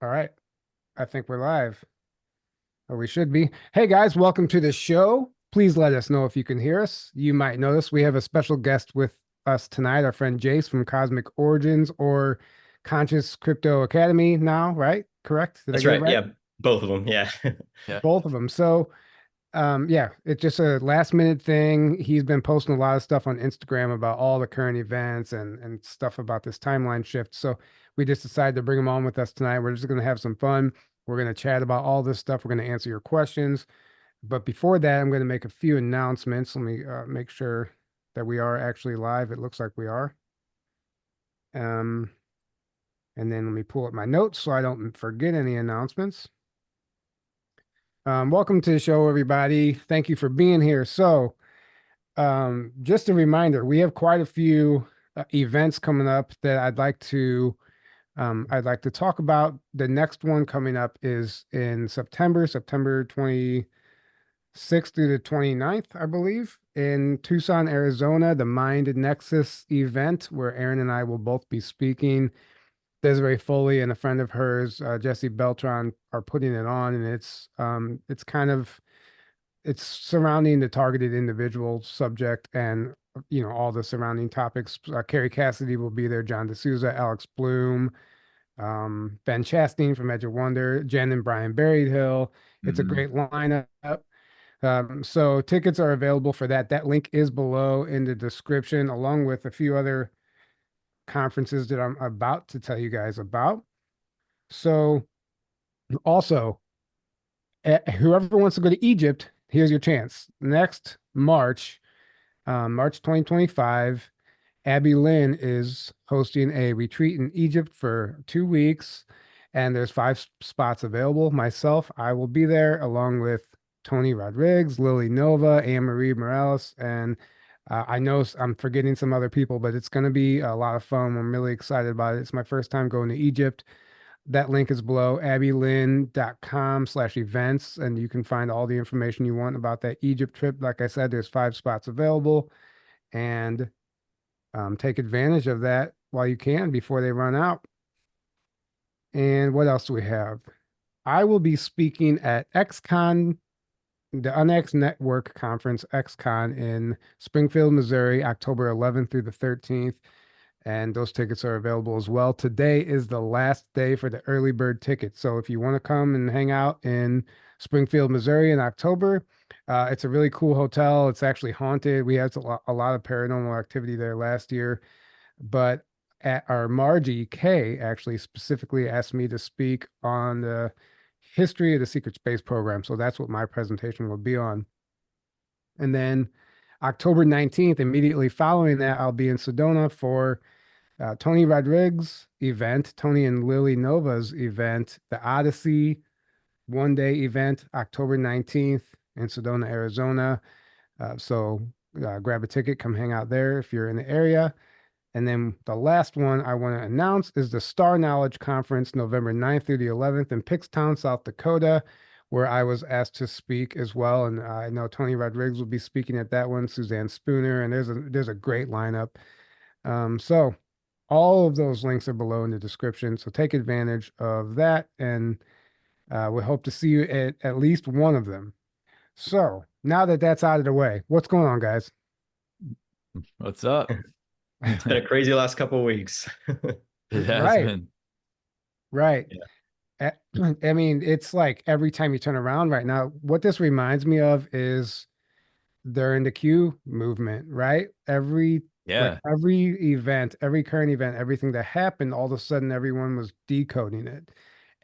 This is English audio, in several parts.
All right. I think we're live, or we should be. Hey guys, welcome to the show. Please let us know if you can hear us. You might notice we have a special guest with us tonight, our friend Jace from Cosmic Origins or Conscious Crypto Academy now, right? Correct? Did I That's get it right. right? Yeah, both of them. Yeah. Yeah. Both of them. So, yeah, it's just a last minute thing. He's been posting a lot of stuff on Instagram about all the current events and stuff about this timeline shift. So we just decided to bring him on with us tonight. We're just going to have some fun. We're going to chat about all this stuff. We're going to answer your questions. But before that, I'm going to make a few announcements. Let me make sure that we are actually live. It looks like we are. Um, and then let me pull up my notes so I don't forget any announcements. Welcome to the show, everybody. Thank you for being here. So, just a reminder, we have quite a few events coming up that I'd like to talk about. The next one coming up is in September, September 26th through the 29th, I believe, in Tucson, Arizona, the Mind Nexus event where Aaron and I will both be speaking. Desiree Foley and a friend of hers, Jesse Beltran, are putting it on, and it's kind of it's surrounding the targeted individual subject and all the surrounding topics. Carrie Cassidy will be there, John D'Souza, Alex Bloom, Ben Chastain from Edge of Wonder, Jen and Brian Berryhill. It's a Mhm. great lineup. So tickets are available for that. That link is below in the description, along with a few other conferences that I'm about to tell you guys about. So also, whoever wants to go to Egypt, here's your chance. Next March, March 2025, Abby Lynn is hosting a retreat in Egypt for 2 weeks, and there's five spots available. Myself, I will be there along with Tony Rodriguez, Lily Nova, Anne Marie Morales, and I know I'm forgetting some other people, but it's going to be a lot of fun. I'm really excited about it. It's my first time going to Egypt. That link is below, abbylynn.com/events, and you can find all the information you want about that Egypt trip. Like I said, there's five spots available, and take advantage of that while you can before they run out. And what else do we have? I will be speaking at XCon, the UNX Network Conference, XCon in Springfield, Missouri, October 11th through the 13th. And those tickets are available as well. Today is the last day for the early bird tickets. So if you want to come and hang out in Springfield, Missouri in October, it's a really cool hotel. It's actually haunted. We had a lot of paranormal activity there last year, but at our Margie K actually specifically asked me to speak on the history of the secret space program. So that's what my presentation will be on. And then October 19th, immediately following that, I'll be in Sedona for Tony Rodriguez event, Tony and Lily Nova's event, the Odyssey 1 day event, October 19th in Sedona, Arizona. So grab a ticket, come hang out there if you're in the area. And then the last one I want to announce is the Star Knowledge Conference, November 9th through the 11th in Pickstown, South Dakota, where I was asked to speak as well. And I know Tony Rodriguez will be speaking at that one, Suzanne Spooner, and there's a great lineup. So all of those links are below in the description. So take advantage of that, and we hope to see you at least one of them. So now that that's out of the way, what's going on, guys? What's up? It's been a crazy last couple of weeks. It has Right, been. right. Yeah. I mean, it's like every time you turn around right now, what this reminds me of is during the Q movement, right? Yeah. Every event, every current event, everything that happened, all of a sudden everyone was decoding it.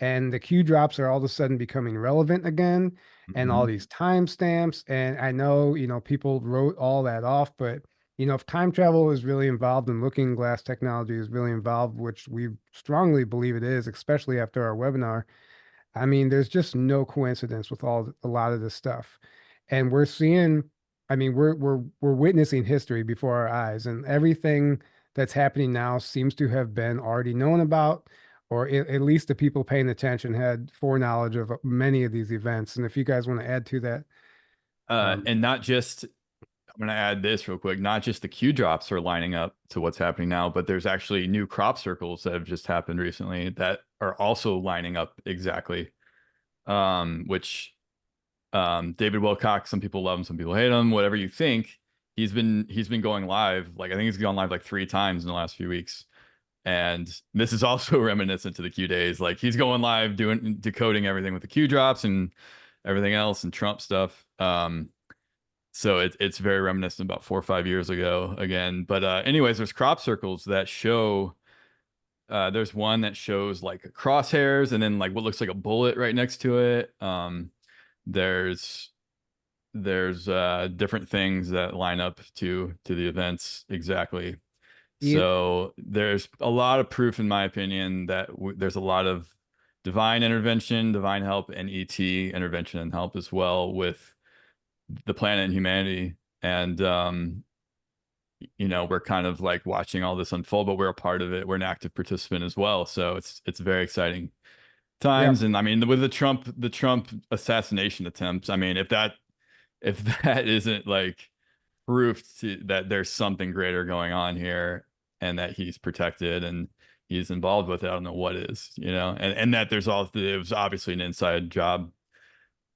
And the Q drops are all of a sudden becoming relevant again, and all Mhm. these timestamps. And I know, people wrote all that off, but if time travel is really involved and looking glass technology is really involved, which we strongly believe it is, especially after our webinar, I mean, there's just no coincidence with a lot of this stuff. And we're seeing, I mean, we're witnessing history before our eyes, and everything that's happening now seems to have been already known about, or at least the people paying attention had foreknowledge of many of these events. And if you guys want to add to that, And not just, I'm going to add this real quick, not just the Q drops are lining up to what's happening now, but there's actually new crop circles that have just happened recently that are also lining up exactly. Which David Wilcock, some people love him, some people hate him, whatever you think. He's been going live. Like I think he's gone live like 3 times in the last few weeks. And this is also reminiscent to the Q days. Like he's going live decoding everything with the Q drops and everything else and Trump stuff. So it's very reminiscent about 4 or 5 years ago again. But anyways, there's crop circles that show there's one that shows like crosshairs and then like what looks like a bullet right next to it. There's different things that line up to the events exactly. So there's a lot of proof, in my opinion, that there's a lot of divine intervention, divine help, and ET intervention and help as well with the planet and humanity. And we're kind of like watching all this unfold, but we're a part of it. We're an active participant as well. So it's very exciting times. Yeah. And I mean, with the Trump assassination attempts, I mean, if that isn't like proof that there's something greater going on here and that he's protected and he's involved with it, I don't know what is, and that it was obviously an inside job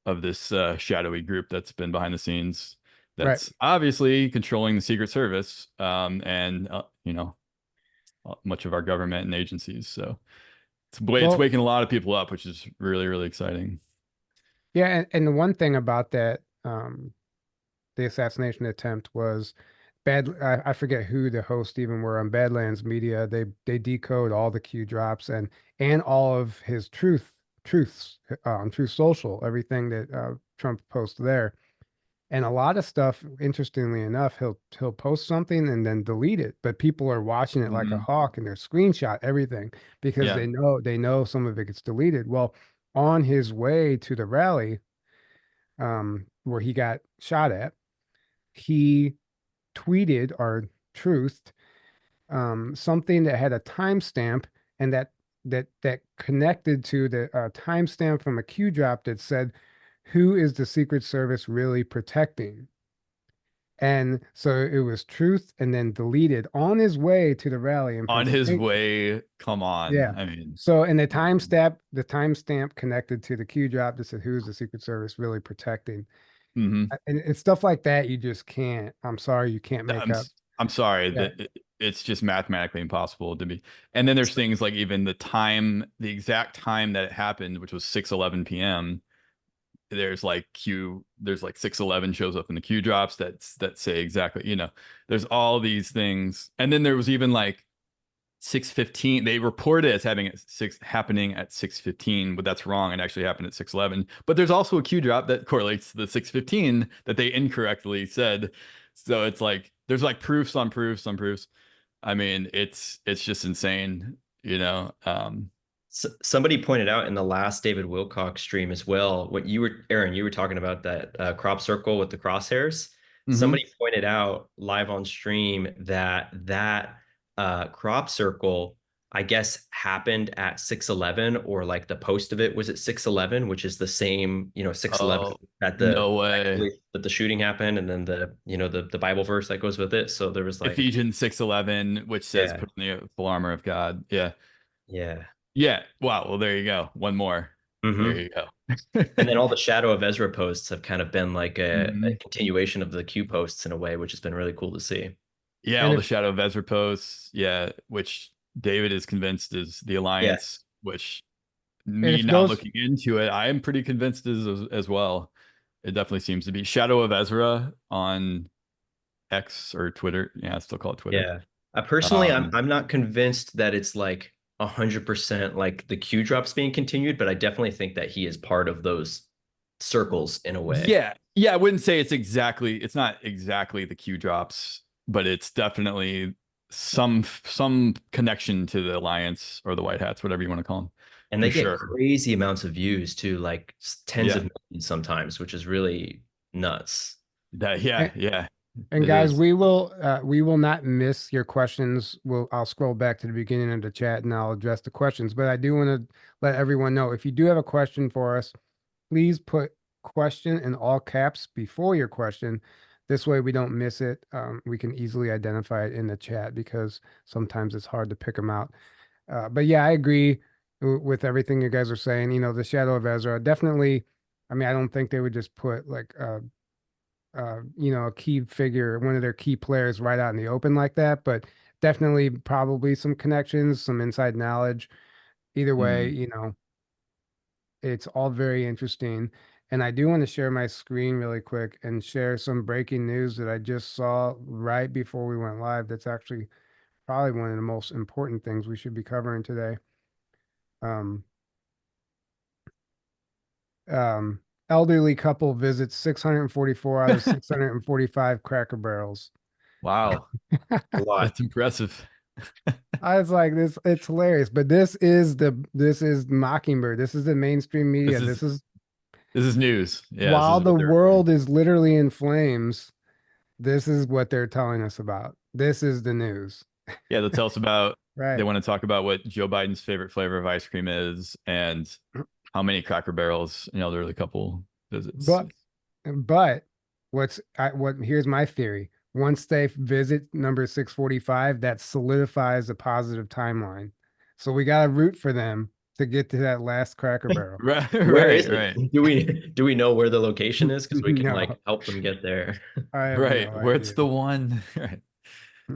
of this shadowy group that's been behind the scenes that's obviously controlling the Secret Service and much of our government and agencies. So it's waking a lot of people up, which is really, really exciting. Yeah, and the one thing about that, the assassination attempt was I forget who the hosts even were on Badlands Media. They decode all the Q drops and all of his truths on Truth Social, everything that Trump posts there. And a lot of stuff, interestingly enough, he'll post something and then delete it, but people are watching it like a hawk and they're screenshot everything because they know some of it gets deleted. Well, on his way to the rally, where he got shot at, he tweeted or truthed something that had a timestamp and that connected to the timestamp from a Q drop that said, "Who is the Secret Service really protecting?" And so it was truth and then deleted on his way to the rally. On his way, come on. Yeah. I mean, so and the timestamp connected to the Q drop that said, "Who's the Secret Service really protecting?" And it's stuff like that you just can't. I'm sorry, you can't make up. I'm sorry that it's just mathematically impossible to be. And then there's things like even the exact time that it happened, which was 6:11 p.m. There's like 6:11 shows up in the Q drops that say exactly, there's all these things. And then there was even like 6:15. They reported it as happening at 6:15, but that's wrong. It actually happened at 6:11. But there's also a Q drop that correlates to the 6:15 that they incorrectly said. So it's like there's like proofs on proofs on proofs. I mean, it's just insane, Somebody pointed out in the last David Wilcock stream as well, Aaron, you were talking about that crop circle with the crosshairs. Somebody pointed out live on stream that crop circle, I guess, happened at 6:11, or like the post of it was at 6:11, which is the same, 6:11 that the shooting happened, and then the Bible verse that goes with it. So there was like Ephesians 6:11, which says, "Put on the full armor of God." Yeah. Wow. Well, there you go. One more. There you go. And then all the Shadow of Ezra posts have kind of been like a continuation of the Q posts in a way, which has been really cool to see. Yeah, all the Shadow of Ezra posts. Yeah, which David is convinced is the Alliance, which me now looking into it, I am pretty convinced as well. It definitely seems to be Shadow of Ezra on X or Twitter. Yeah, I still call it Twitter. Yeah. Personally, I'm not convinced that it's like 100% like the Q drops being continued, but I definitely think that he is part of those circles in a way. Yeah, I wouldn't say it's not exactly the Q drops, but it's definitely some connection to the Alliance or the White Hats, whatever you want to call them. And they get crazy amounts of views too, like tens of millions sometimes, which is really nuts. And guys, we will not miss your questions. I'll scroll back to the beginning of the chat and I'll address the questions. But I do want to let everyone know, if you do have a question for us, please put question in all caps before your question. This way we don't miss it. We can easily identify it in the chat because sometimes it's hard to pick them out. But yeah, I agree. with everything you guys are saying. You know, the Shadow of Ezra definitely. I mean, I don't think they would just put like you know, a key figure, one of their key players right out in the open like that, but definitely probably some connections, some inside knowledge. Either way, Mhm. you know, it's all very interesting. And I do want to share my screen really quick and share some breaking news that I just saw right before we went live. That's actually probably one of the most important things we should be covering today. Um, um, Elderly couple visits 644 out of 645 Cracker Barrels. Wow, A lot. that's impressive. I was like, it's hilarious. But this is Mockingbird. This is the mainstream media. This is this is news. Yeah, this While is the what they're reporting. world is literally in flames, this is what they're telling us about. This is the news. Yeah, they'll tell us about. They Right. want to talk about what Joe Biden's favorite flavor of ice cream is and how many Cracker Barrels an elderly couple visits. But but what here's my theory. Once they visit number 645, that solidifies a positive timeline. So we gotta root for them to get to that last Cracker Barrel. Right, Where is right. it? Do we know where the location is? Because we can No, like help them get there. I have no Right. Where's idea. the one? Right.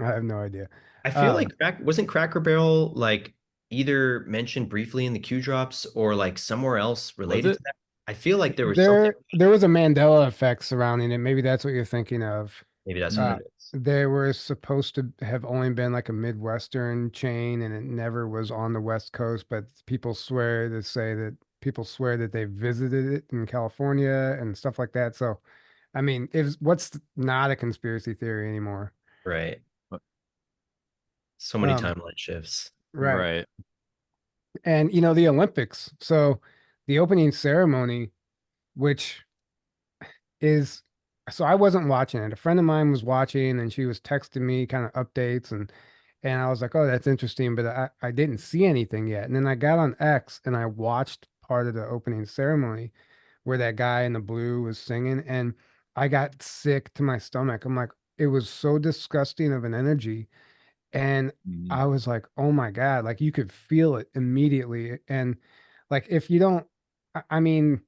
I have no idea. I feel Um, like wasn't Cracker Barrel like either mentioned briefly in the Q drops or like somewhere else Was related it? to that? I feel like there was something. there was a Mandela effect surrounding it. Maybe that's what you're thinking of. Maybe that's what Uh, Mm, it is. they were supposed to have only been like a Midwestern chain, and it never was on the West Coast. But people swear that they visited it in California and stuff like that. So, I mean, what's not a conspiracy theory anymore? Right. but- So many Um, timeline shifts. right. Right. And you know, the Olympics. So, the opening ceremony, which is so I wasn't watching it. A friend of mine was watching and she was texting me kind of updates and I was like, "Oh, that's interesting," but I didn't see anything yet. And then I got on X and I watched part of the opening ceremony where that guy in the blue was singing and I got sick to my stomach. I'm like, it was so disgusting of an energy and Mhm. I was like, "Oh my God," like you could feel it immediately. And like if you don't I mean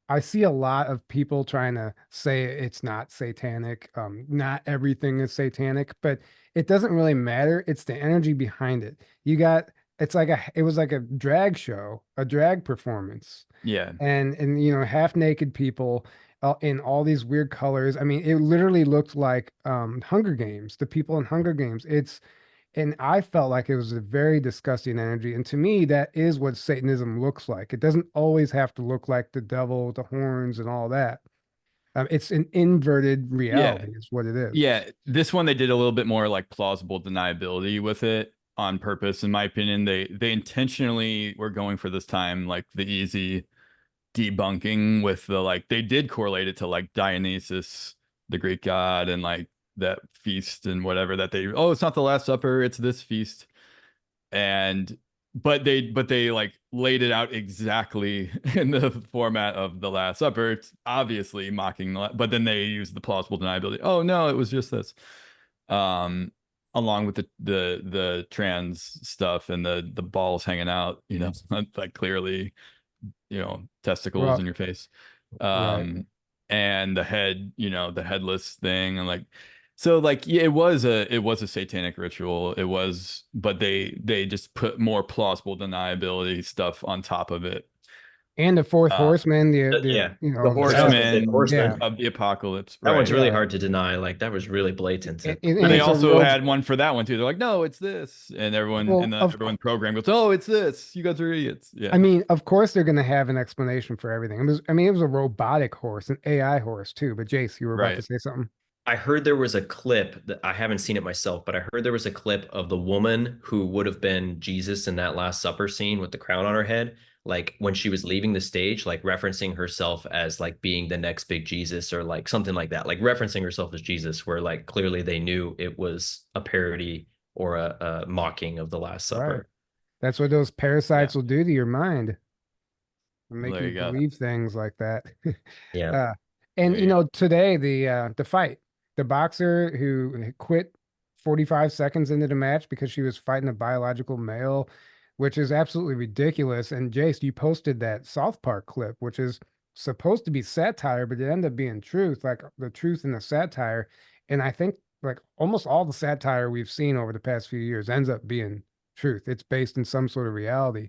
I see a lot of people trying to say it's not satanic. Not everything is satanic, but it doesn't really matter. It's the energy behind it. It was like a drag show, a drag performance, Yeah. and you know, half naked people in all these weird colors. I mean, it literally looked like Hunger Games, the people in Hunger Games. And I felt like it was a very disgusting energy. And to me, that is what Satanism looks like. It doesn't always have to look like the devil with the horns and all that. It's an inverted Yeah. reality, is what it is. Yeah. This one they did a little bit more like plausible deniability with it on purpose, in my opinion. They intentionally were going for this time like the easy debunking with the like they did correlate it to like Dionysus, the Greek god, and like that feast and whatever that they it's not the Last Supper, it's this feast. And but they like laid it out exactly in the format of the Last Supper. It's obviously mocking but then they use the plausible deniability. Oh no, it was just this. Um along with the trans stuff and the balls hanging out, like clearly, testicles Well, in your face. right. And the head, the headless thing, and like so like yeah, it was a satanic ritual. It was, but they just put more plausible deniability stuff on top of it. And the fourth Uh horseman, Yeah. you the know, I was gonna say horsemen yeah, Horseman. of the apocalypse, That one's right? really yeah. hard to deny. Like that was really blatant. But And they it's a also real, had one for that one too. They're like, no, it's this, and everyone in well, the everyone program goes, oh, it's this. You guys are idiots. I Yeah, mean, of course they're going to have an explanation for everything. It was a robotic horse, an AI horse too. But Jace, you were about to right. say something. I heard there was a clip that I haven't seen it myself, but I heard there was a clip of the woman who would have been Jesus in that Last Supper scene with the crown on her head, like when she was leaving the stage, like referencing herself as like being the next big Jesus or like something like that, like referencing herself as Jesus, where like clearly they knew it was a parody or a mocking of the Last Right. Supper. That's what those Yeah. parasites will do to your mind. Well, Make there you you go. believe things like that. Yeah. Uh, and There you you know, today the fight, the boxer who quit 45 seconds into the match because she was fighting a biological male which is absolutely ridiculous. And Jace, you posted that South Park clip, which is supposed to be satire, but it ended up being truth, like the truth in the satire. And I think like almost all the satire we've seen over the past few years ends up being truth. It's based in some sort of reality.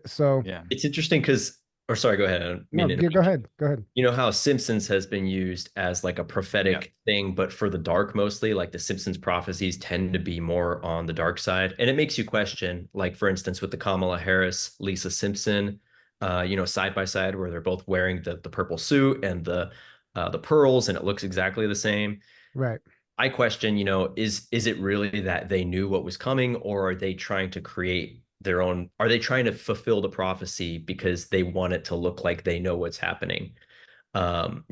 So Yeah. It's interesting because, or sorry, go ahead. I don't mean no, to go interrupt. ahead. Go ahead. You know how Simpsons has been used as like a prophetic thing, but for the dark mostly, like the Simpsons prophecies tend to be more on the dark side. And it makes you question, like for instance, with the Kamala Harris, Lisa Simpson, side by side where they're both wearing the purple suit and the pearls, and it looks exactly the same. Right. I question, is it really that they knew what was coming, or are they trying to create their own? Are they trying to fulfill the prophecy because they want it to look like they know what's happening? You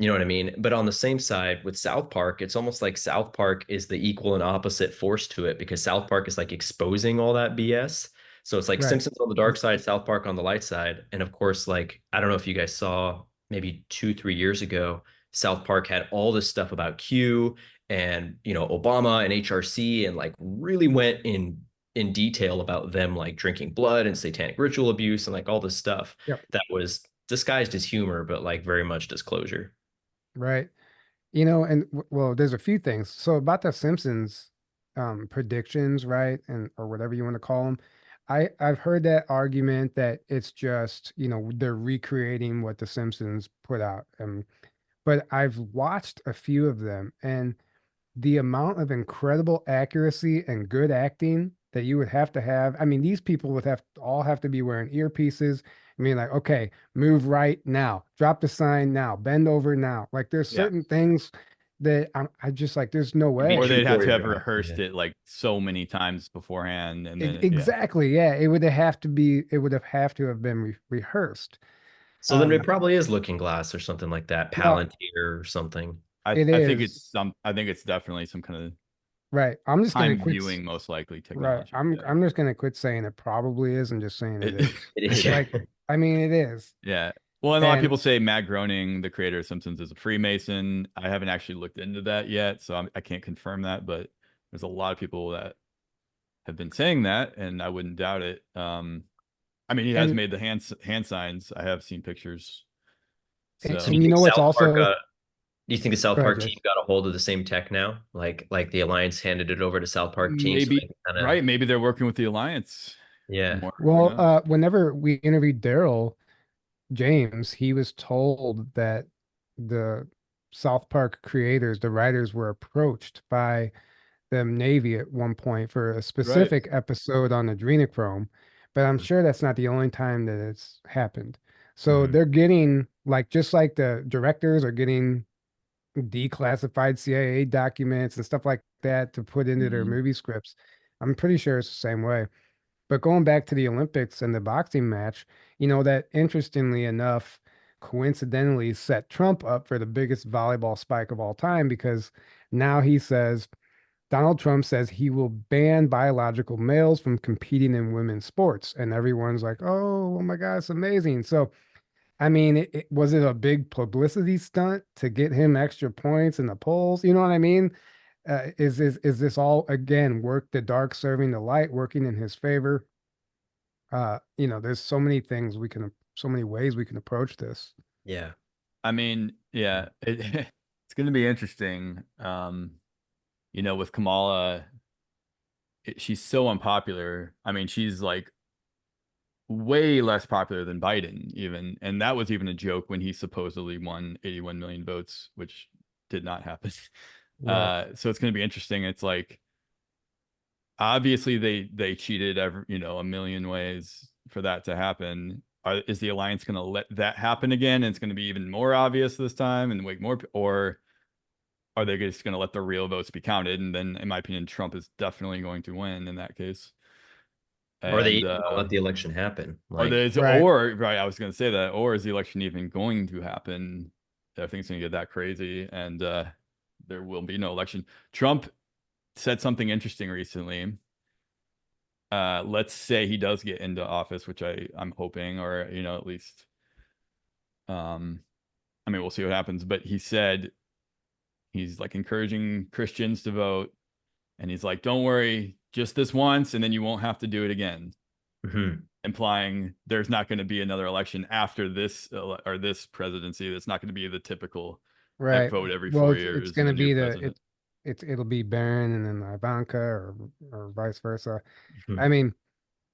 know what I mean? But on the same side with South Park, it's almost like South Park is the equal and opposite force to it because South Park is like exposing all that BS. So it's like Right. Simpsons on the dark side, South Park on the light side. And of course, like, I don't know if you guys saw maybe 2, 3 years ago, South Park had all this stuff about Q and, Obama and HRC and like really went in detail about them like drinking blood and satanic ritual abuse and like all this stuff Yep. that was disguised as humor, but like very much disclosure. Right. And well, there's a few things. So about the Simpsons predictions, right? And or whatever you want to call them. I've heard that argument that it's just, they're recreating what the Simpsons put out. But I've watched a few of them and the amount of incredible accuracy and good acting that you would have to have. I mean, these people would all have to be wearing earpieces. I mean, like, okay, move right now, drop the sign now, bend over now. Like, there's Yeah. certain things that I just like. There's no It'd be way. Or too they'd have to have choreographed, rehearsed yeah. it like so many times beforehand, and then Exactly. Yeah, it would have to be. It would have to have been rehearsed. So then it Um, probably is Looking Glass or something like that, well, Palantir or something. it I think it's is some. I think it's definitely some kind of right. I'm just gonna time quit. viewing, most likely Right. technology. I'm Yeah. I'm just gonna quit saying it probably is and just saying it is. It is, Yeah. yeah. Like, I mean, it is. Yeah. Well, and a lot of And people say Matt Groening, the creator of Simpsons, is a Freemason. I haven't actually looked into that yet, so I can't confirm that. But there's a lot of people that have been saying that, and I wouldn't doubt it. I mean, he has and made the hand signs. I have seen pictures. and, So do you and So you think know what's South Park, also do you think the South go ahead, Park team Jace. got a hold of the same tech now? Like the Alliance handed it over to South Park team so they maybe can kind of, right. Maybe they're working with the Alliance yeah. more. Who Well, knows? whenever we interviewed Daryl James, he was told that the South Park creators, the writers, were approached by the Navy at one point for a Right. specific episode on adrenochrome, but I'm sure that's not the only time that it's happened. So Mhm. they're getting like just like the directors are getting declassified CIA documents and stuff like that to put into their Mhm. movie scripts. I'm pretty sure it's the same way. But going back to the Olympics and the boxing match, that interestingly enough, coincidentally set Trump up for the biggest volleyball spike of all time because now Donald Trump says he will ban biological males from competing in women's sports. And everyone's like, oh my God, it's amazing. So, I mean, was it a big publicity stunt to get him extra points in the polls? You know what I mean? Is this all again work the dark serving the light, working in his favor? There's so many things so many ways we can approach this. Yeah. I mean, yeah, it's going to be interesting. With Kamala, she's so unpopular. I mean, she's like way less popular than Biden, even, and that was even a joke when he supposedly won 81 million votes, which did not happen. Right. So it's going to be interesting. It's like obviously they cheated a million ways for that to happen. Is the Alliance going to let that happen again? And it's going to be even more obvious this time and wait more, or are they just going to let the real votes be counted? And then, in my opinion, Trump is definitely going to win in that case. Or they And even gonna let the election happen. or Like, there's Right. or right, I was going to say that, or is the election even going to happen? I think it's going to get that crazy, and there will be no election. Trump said something interesting recently. Let's say he does get into office, which I'm hoping, or at least, I mean, we'll see what happens. But he said he's like encouraging Christians to vote, and he's like, "Don't worry, just this once, and then you won't have to do it again." Mhm. implying there's not going to be another election after this or this presidency. That's not going to be the typical Right. vote every Well, 4 it's years going and to a new be president. it'll be Barron and then Ivanka or vice versa. Mhm. I mean,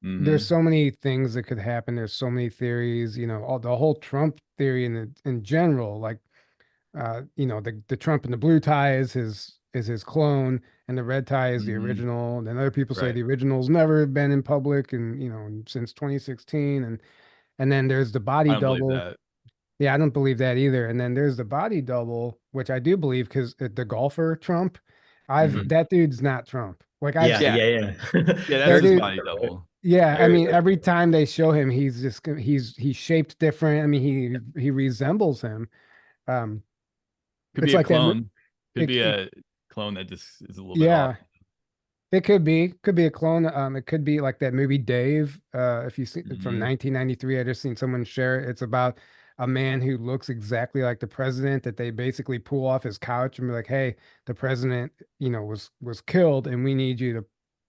there's Hmm. so many things that could happen. There's so many theories, all the whole Trump theory in general, like the Trump in the blue tie is his clone and the red tie is the Hmm. original. And then other people say Right. the original's never been in public and since 2016 and then there's the I body don't believe double. that. Yeah, I don't believe that either. And then there's the body double, which I do believe because the golfer Trump, Mhm. that dude's not Trump. Like I've Yeah, Yeah. yeah, yeah. Yeah. That's that his Very dude, body different, double. yeah, I very mean, different. every time they show him, he's shaped different. I mean, he resembles him. Um, Could it's be a like that. clone. Could be It a clone that just is a little bit off. yeah, it could be a clone. It could be like that movie Dave. If you see from Hmm. 1993, I just seen someone share it. It's about a man who looks exactly like the president that they basically pull off his couch and be like, "Hey, the president, was killed, and we need you to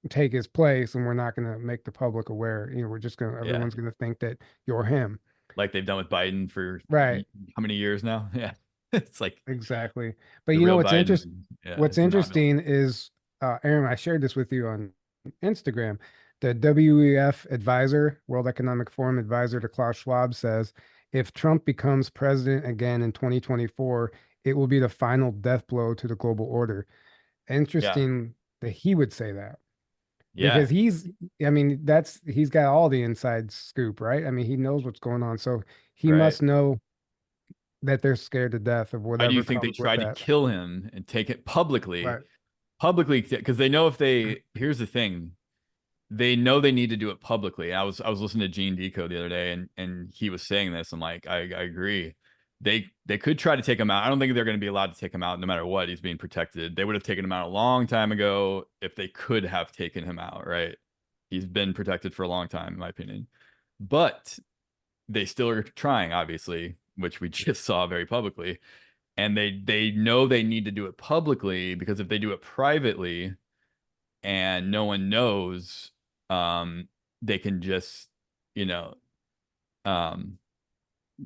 take his place, and we're not going to make the public aware. We're just gonna Yeah. everyone's going to think that you're him." Like they've done with Biden for Right. how many years now? Yeah. It's like Exactly. But the you know real what's Biden. interesting? Yeah. What's Is not real. interesting is, Aaron, I shared this with you on Instagram. The WEF advisor, World Economic Forum advisor to Klaus Schwab says, if Trump becomes president again in 2024, it will be the final death blow to the global order. Yeah. Interesting that he would say that because Yeah. I mean, he's got all the inside scoop, right? I mean, he knows what's going on. So he Right. must know that they're scared to death of Why do you whatever think they comes with tried to that. kill him and take it publicly? Right. Publicly, because they know if they, here's the thing, they know they need to do it publicly. I was listening to Gene Deco the other day, and he was saying this. I'm like, I agree. They could try to take him out. I don't think they're going to be allowed to take him out no matter what. He's being protected. They would have taken him out a long time ago if they could have taken him out, right? He's been protected for a long time, in my opinion. But they still are trying, obviously, which we just saw very publicly. And they know they need to do it publicly because if they do it privately and no one knows, they can just, you know, um,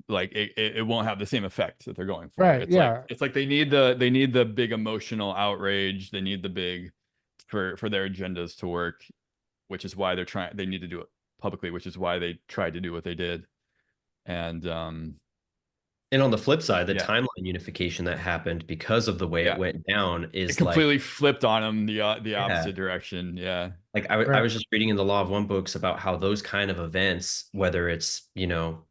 like it won't have the same effect that they're going for. Right. Yeah. It's like they need the big emotional outrage. They need the big for their agendas to work, which is why they need to do it publicly, which is why they tried to do what they did. And And on the flip side, the yeah, timeline unification that happened because of the way it yeah, went down it is like, completely flipped on them the yeah, opposite direction. Yeah. like I Right. was just reading in the Law of One books about how those kind of events, whether it's,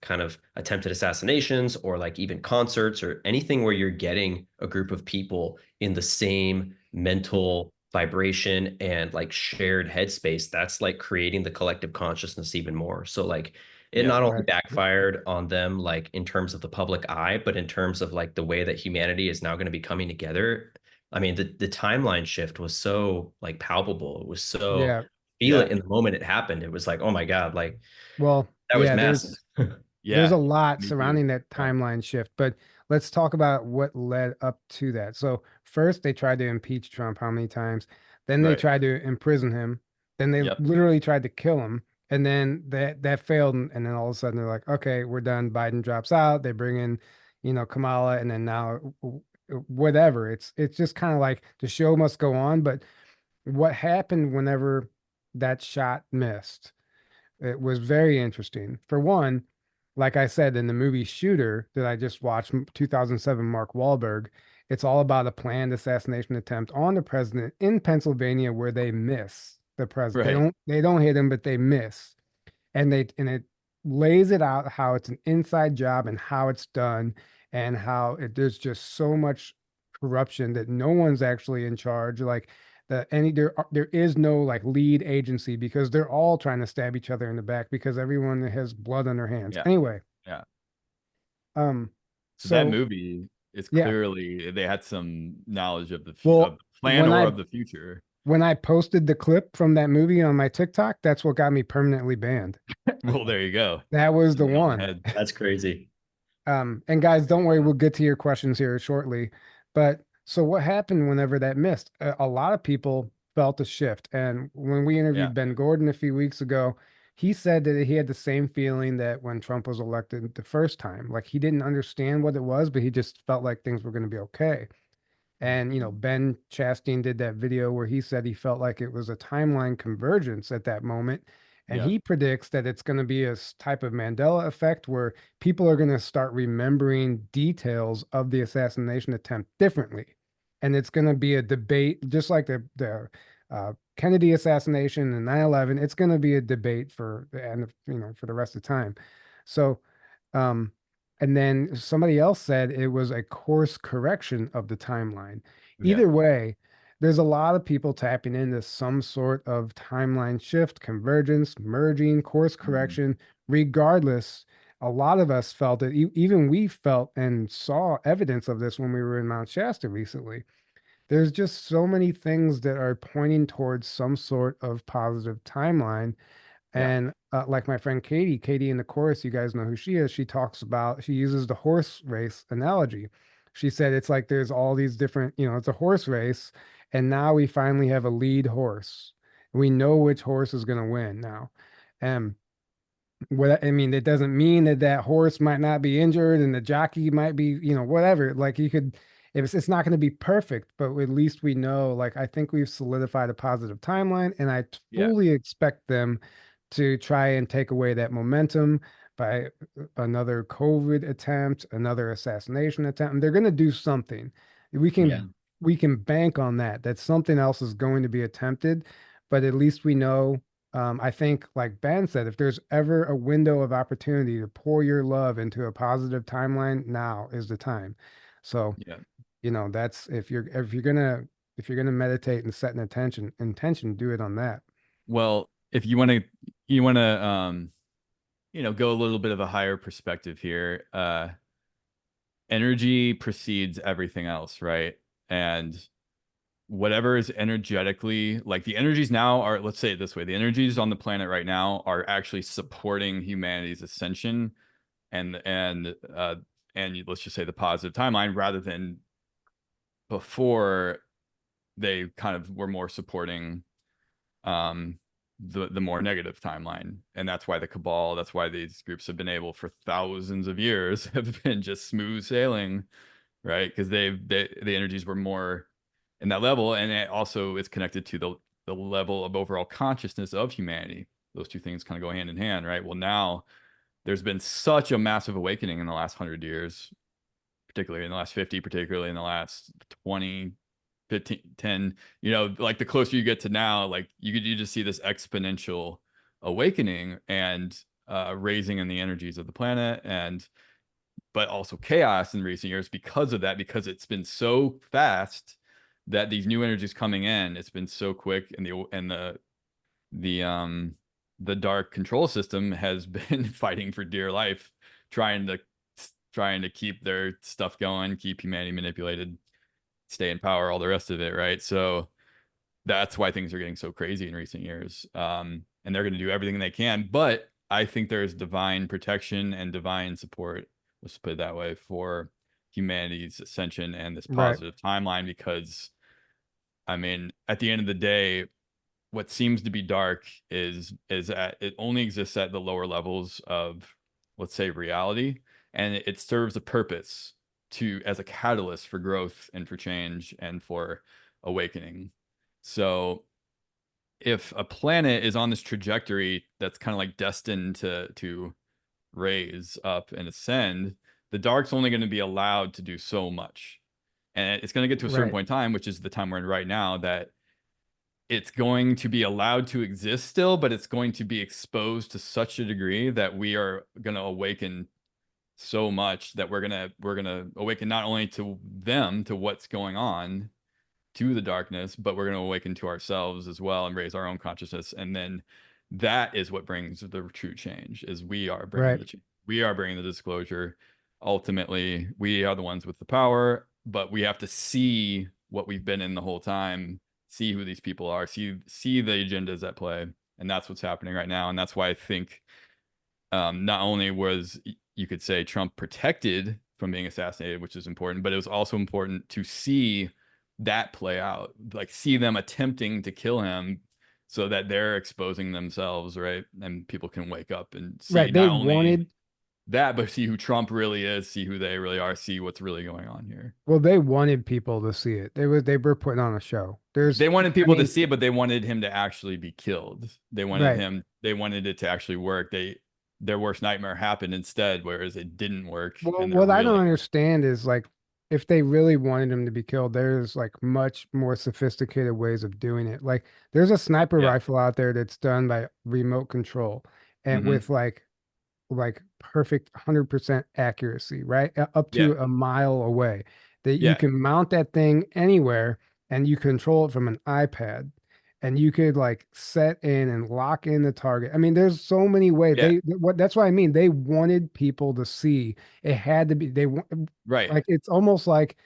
kind of attempted assassinations or like even concerts or anything where you're getting a group of people in the same mental vibration and like shared headspace, that's like creating the collective consciousness even more. So like it Yeah. not only Right. backfired on them like in terms of the public eye, but in terms of like the way that humanity is now going to be coming together. I mean, the timeline shift was so like palpable. It was so Yeah. feel it Yeah. in the moment it happened. It was like, oh my God, like Well, that was yeah, massive. there's a Yeah. lot Me too. surrounding that Yeah. timeline shift, but let's talk about what led up to that. So first they tried to impeach Trump how many times? Then they Right. tried to imprison him. Then they Yep. literally tried to kill him. And then that failed. And then all of a sudden they're like, okay, we're done. Biden drops out. They bring in, Kamala, and then now whatever. It's just kind of like the show must go on. But what happened whenever that shot missed? It was very interesting. For one, like I said in the movie Shooter that I just watched, 2007, Mark Wahlberg, it's all about a planned assassination attempt on the president in Pennsylvania where they miss the president. They Right. don't hit him, but they miss. And it lays it out how it's an inside job and how it's done and how there's just so much corruption that no one's actually in charge. Like there is no like lead agency because they're all trying to stab each other in the back because everyone has blood on their hands. Yeah. Anyway, Yeah. um, So that so movie is yeah. clearly they had some knowledge of of Well, the plan or of the future. when I posted the clip from that movie on my TikTok, that's what got me permanently banned. Well, there you go. That was Hit the the nail on one. head. That's crazy. And guys, don't worry, we'll get to your questions here shortly. But so what happened whenever that missed? A lot of people felt a shift. And when we Yeah. interviewed Ben Gordon a few weeks ago, he said that he had the same feeling that when Trump was elected the first time, like he didn't understand what it was, but he just felt like things were going to be okay. And, you know, Ben Chastain did that video where he said he felt like it was a timeline convergence at that moment. And Yeah. he predicts that it's going to be a type of Mandela effect where people are going to start remembering details of the assassination attempt differently. And it's going to be a debate, just like the Kennedy assassination and 9/11. It's going to be a debate for the end of, you know, for the rest of the time. So, um, and then somebody else said it was a course correction of the timeline. Yeah. Either way, there's a lot of people tapping into some sort of timeline shift, convergence, merging, course correction. Regardless, a lot of us felt it. Even we felt and saw evidence of this when we were in Mount Shasta recently. There's just so many things that are pointing towards some sort of positive timeline. Yeah. And like my friend Katie in the chorus, you guys know who she is. She talks about, she uses the horse race analogy. She said it's like there's all these different, you know, it's a horse race, and now we finally have a lead horse. We know which horse is going to win now. And what I mean, it doesn't mean that that horse might not be injured and the jockey might be, you know, whatever. Like you could, if it's not going to be perfect, but at least we know. Like I think we've solidified a positive timeline, and I Yeah. fully expect them to try and take away that momentum by another COVID attempt, another assassination attempt. And they're going to do something. We can Yeah. we can bank on that. That something else is going to be attempted, but at least we know. I think, like Ben said, if there's ever a window of opportunity to pour your love into a positive timeline, now is the time. So, Yeah. you know, that's if you're gonna meditate and set an intention, do it on that. Well, if you want to go a little bit of a higher perspective here. Energy precedes everything else, right? And whatever is energetically, like the energies now are, let's say it this way, the energies on the planet right now are actually supporting humanity's ascension and let's just say the positive timeline, rather than before they kind of were more supporting um the more negative timeline. And that's why the cabal, that's why these groups have been able for thousands of years have been just smooth sailing, right? Because the energies were more in that level, and it also is connected to the level of overall consciousness of humanity. Those two things kind of go hand in hand, right? Well, now there's been such a massive awakening in the last 100 years, particularly in the last 50, particularly in the last 20, 15, 10, like the closer you get to now, like you just see this exponential awakening and raising in the energies of the planet, and but also chaos in recent years because of that, because it's been so fast that these new energies coming in, it's been so quick, and the dark control system has been fighting for dear life, trying to keep their stuff going, keep humanity manipulated, stay in power, all the rest of it, right? So that's why things are getting so crazy in recent years. And they're going to do everything they can, but I think there's divine protection and divine support, let's put it that way, for humanity's ascension and this Right. positive timeline. Because I mean, at the end of the day, what seems to be dark is that it only exists at the lower levels of, let's say, reality, and it serves a purpose to as a catalyst for growth and for change and for awakening. So if a planet is on this trajectory that's kind of like destined to raise up and ascend, the dark's only going to be allowed to do so much. And it's going to get to a certain Right. point in time, which is the time we're in right now, that it's going to be allowed to exist still, but it's going to be exposed to such a degree that we are going to awaken so much that we're gonna awaken not only to them, to what's going on, to the darkness, but we're going to awaken to ourselves as well and raise our own consciousness. And then that is what brings the true change, is we are bringing Right. the change. We are bringing the disclosure. Ultimately, we are the ones with the power, but we have to see what we've been in the whole time, see who these people are, see the agendas at play. And that's what's happening right now. And that's why I think not only was, you could say, Trump protected from being assassinated, which is important, but it was also important to see that play out, like see them attempting to kill him so that they're exposing themselves, right? And people can wake up and see Right. They not only wanted, that, but see who Trump really is, see who they really are, see what's really going on here. well, they wanted people to see it. They were putting on a show. They wanted I people to mean, see it, but they wanted him to actually be killed. right. They wanted it to actually work. Their worst nightmare happened instead, whereas it didn't work. Well, And they're what I don't really, understand is like if they really wanted him to be killed, there's like much more sophisticated ways of doing it. Like there's a sniper yeah. rifle out there that's done by remote control and Hmm. with like perfect 100% accuracy, right? Up Yeah. to a mile away. That you Yeah. can mount that thing anywhere and you control it from an iPad. And you could like set in and lock in the target. I mean, there's so many ways. Yeah. That's what I mean. They wanted people to see. It had to be Right. like it's almost like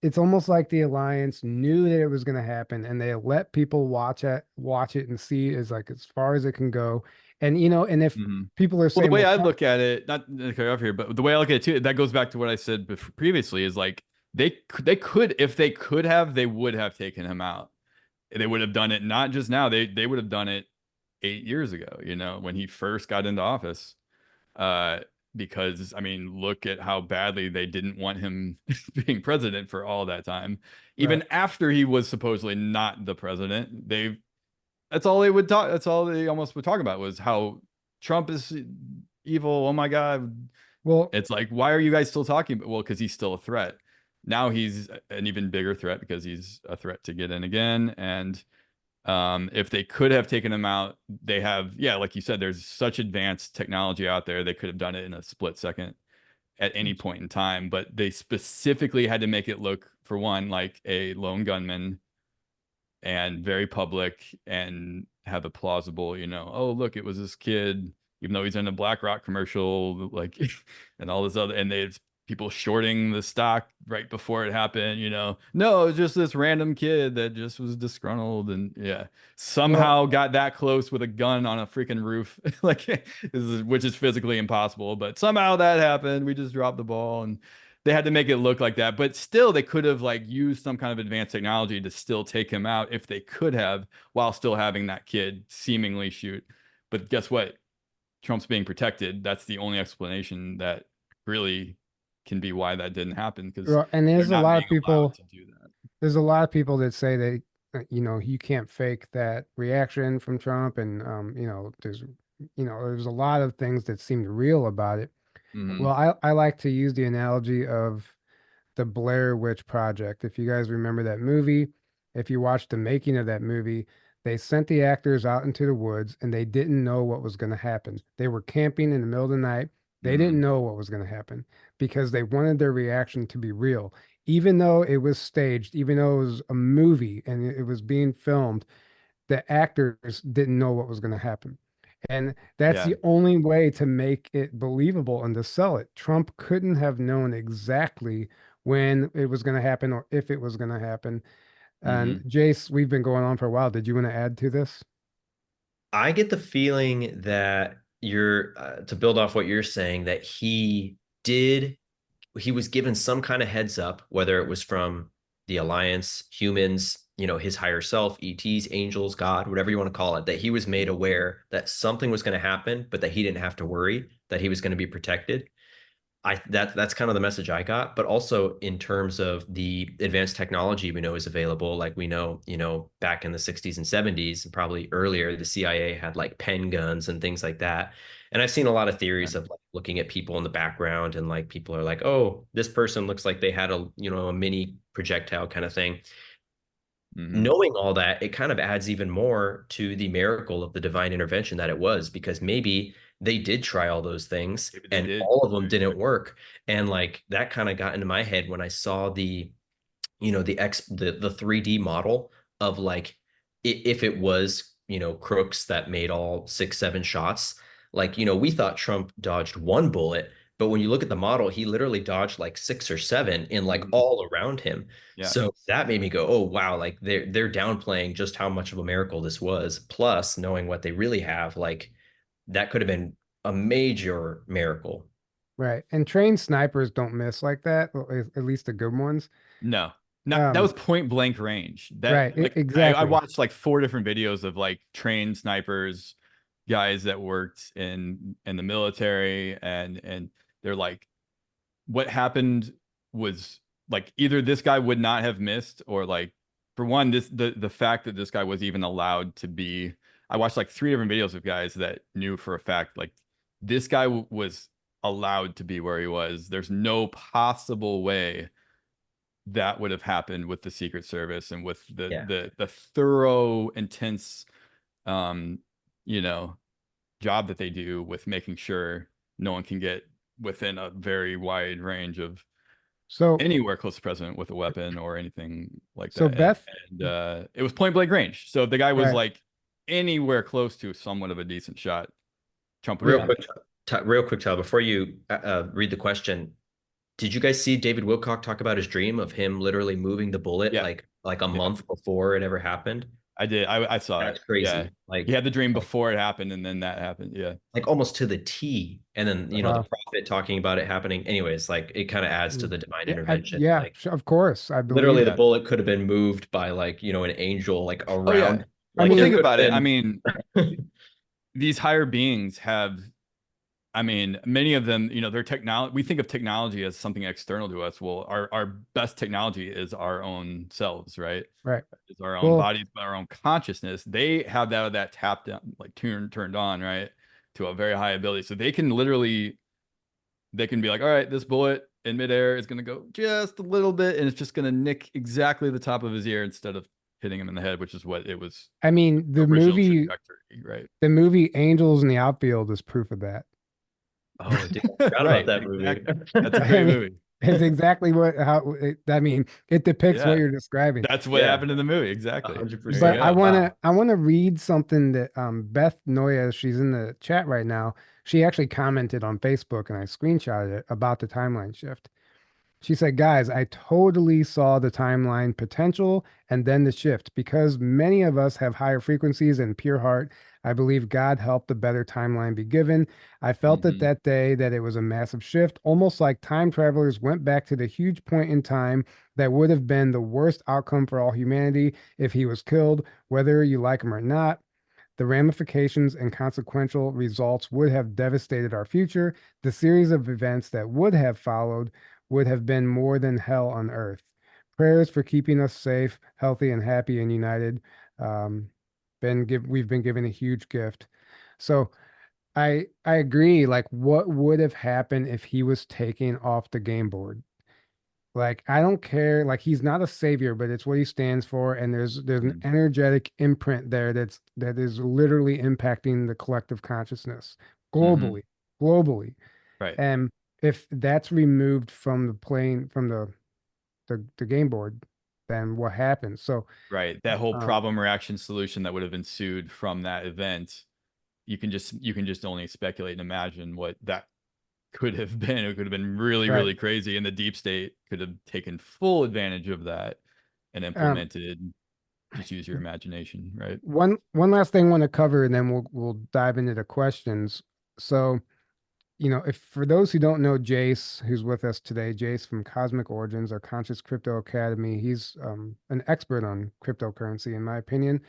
the Alliance knew that it was going to happen and they let people watch it and see as like as far as it can go. And and if Hmm. people are Well, the saying, way well, I Trump, look at it, not to cut you off here, but the way I look at it too, that goes back to what I said previously, is like they could, if they could have, they would have taken him out. They would have done it not just now. They would have done it 8 years ago, when he first got into office. Uh, because I mean, look at how badly they didn't want him being president for all that time. right. Even after he was supposedly not the president, that's all they would talk. That's all they almost would talk about, was how Trump is evil. Oh my God. Well, It's like, why are you guys still talking? Well, because he's still a threat. Now he's an even bigger threat because he's a threat to get in again. And if they could have taken him out, they have, yeah, like you said, there's such advanced technology out there. They could have done it in a split second at any point in time, but they specifically had to make it look, for one, like a lone gunman and very public, and have a plausible, oh, look, it was this kid, even though he's in a BlackRock commercial, like, and all this other, and there's people shorting the stock right before it happened, no, it was just this random kid that just was disgruntled, and yeah, well, somehow got that close with a gun on a freaking roof, like, which is physically impossible, but somehow that happened. We just dropped the ball, and they had to make it look like that, but still they could have like used some kind of advanced technology to still take him out if they could have, while still having that kid seemingly shoot. But guess what? Trump's being protected. That's the only explanation that really can be why that didn't happen, because and they're not being allowed to do that. there's a lot of people that say they, you can't fake that reaction from Trump. And, there's a lot of things that seem real about it. Hmm. Well, I like to use the analogy of the Blair Witch Project. If you guys remember that movie, if you watched the making of that movie, they sent the actors out into the woods and they didn't know what was going to happen. They were camping in the middle of the night. They Hmm. didn't know what was going to happen because they wanted their reaction to be real. Even though it was staged, even though it was a movie and it was being filmed, the actors didn't know what was going to happen. And that's Yeah. the only way to make it believable and to sell it. Trump couldn't have known exactly when it was going to happen or if it was going to happen. And Hmm. Jace, we've been going on for a while. Did you want to add to this? I get the feeling that you're to build off what you're saying, that he was given some kind of heads up, whether it was from the Alliance, humans, his higher self, ETs, angels, God, whatever you want to call it, that he was made aware that something was going to happen, but that he didn't have to worry, that he was going to be protected. That's kind of the message I got. But also in terms of the advanced technology we know is available, like we know, back in the 60s and 70s and probably earlier, the CIA had like pen guns and things like that. And I've seen a lot of Yeah. theories of like looking at people in the background, and like people are like, oh, this person looks like they had a mini projectile kind of thing. Hmm. Knowing all that, it kind of adds even more to the miracle of the divine intervention that it was, because maybe they did try all those things Maybe they and did. all of them didn't work. And like that kind of got into my head when I saw the 3D model of like, if it was, crooks that made all 6, 7 shots, like, we thought Trump dodged one bullet, but when you look at the model, he literally dodged like 6 or 7 in like Hmm. all around him. Yeah. So that made me go, oh wow, like they're downplaying just how much of a miracle this was. Plus, knowing what they really have, like that could have been a major miracle. Right. And trained snipers don't miss like that, at least the good ones. No. That was point blank range. Right, Like I exactly. watched like 4 different videos of like trained snipers, guys that worked in the military, and they're like, what happened was like either this guy would not have missed, or like, for one, the fact that this guy was even allowed to be. I watched like 3 different videos of guys that knew for a fact like this guy was allowed to be where he was. There's no possible way that would have happened with the Secret Service and with Yeah. the thorough, intense, um, you know, job that they do with making sure no one can get within a very wide range of So anywhere close to president with a weapon or anything like so that. Beth, And it was point blank range. So if the guy was right. like anywhere close to somewhat of a decent shot, Trump would Real have quick, real quick, Tyler, before you read the question, did you guys see David Wilcock talk about his dream of him literally moving the bullet Yeah. like a Yeah. month before it ever happened? I did. I saw That's it. crazy. Yeah. Like He had the dream before it happened, and then that happened. Yeah. like almost to the T. And then, you know, the Wow. prophet talking about it happening. Anyways, like it kind of adds to the divine intervention. Yeah, Like of course, I believe literally the that. bullet could have been moved by like, you know, an angel like Oh yeah. around. I Like mean, Well, think there could about have it. I been mean, these higher beings have, I mean, many of them, you know, their technology, we think of technology as something external to us. Well, our best technology is our own selves, right? Right. It's our own Well, bodies, our own consciousness. They have that tapped down, like turned on, right? To a very high ability. So they can literally, they can be like, all right, this bullet in midair is going to go just a little bit, and it's just going to nick exactly the top of his ear instead of hitting him in the head, which is what it was I mean, original trajectory, right? the movie Angels in the Outfield is proof of that. Oh, dude, I forgot Right, about that movie. exactly. That's a I great mean, movie. it's exactly I mean, it depicts what Yeah. you're describing. That's what Yeah. happened in the movie. Exactly. 100%. But Yeah, wow. I wanna read something that Beth Noya, she's in the chat right now. She actually commented on Facebook and I screenshotted it about the timeline shift. She said, guys, I totally saw the timeline potential and then the shift. Because many of us have higher frequencies and pure heart, I believe God helped a better timeline be given. I felt it Mhm. that day that it was a massive shift, almost like time travelers went back to the huge point in time that would have been the worst outcome for all humanity if he was killed, whether you like him or not. The ramifications and consequential results would have devastated our future. The series of events that would have followed would have been more than hell on earth. Prayers for keeping us safe, healthy, and happy and united. Um, we've been given a huge gift. So I agree. Like, what would have happened if he was taken off the game board? Like, I don't care. Like, he's not a savior, but it's what he stands for. And there's an Mhm. energetic imprint there that is literally impacting the collective consciousness Mhm. globally, globally. Right. And if that's removed from the plane, from the game board, then what happens? So, Right. That whole um, problem reaction solution that would have ensued from that event, you can just only speculate and imagine what that could have been. It could have been really, right. really crazy. And the deep state could have taken full advantage of that and Um, implemented, just use your imagination, right? one last thing I want to cover, and then we'll dive into the questions. So, you know, if for those who don't know Jace, who's with us today, Jace from Cosmic Origins, our Conscious Crypto Academy, he's an expert on cryptocurrency, in my opinion,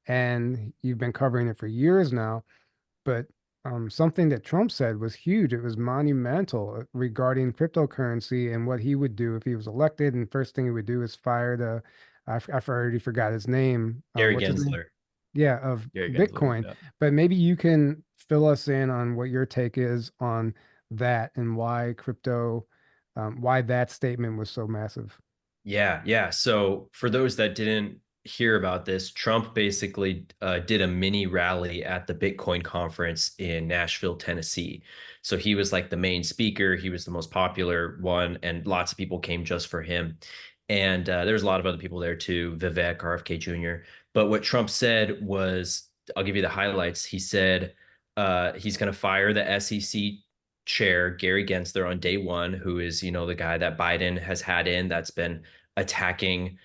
and you've been covering it for years now. But something that Trump said was huge. It was monumental regarding cryptocurrency and what he would do if he was elected. And first thing he would do is fire I already forgot his name. Gary What's his name? Gensler. Yeah, of Gary Gensler. Bitcoin. Yeah. But maybe you can fill us in on what your take is on that and why that statement was so massive. Yeah, yeah. So for those that didn't hear about this, Trump basically did a mini rally at the Bitcoin conference in Nashville, Tennessee. So he was like the main speaker. He was the most popular one, and lots of people came just for him. And there's a lot of other people there too, Vivek, RFK Jr. But what Trump said was, I'll give you the highlights. He said he's going to fire the SEC chair, Gary Gensler, on day one, who is, you know, the guy that Biden has had in that's been attacking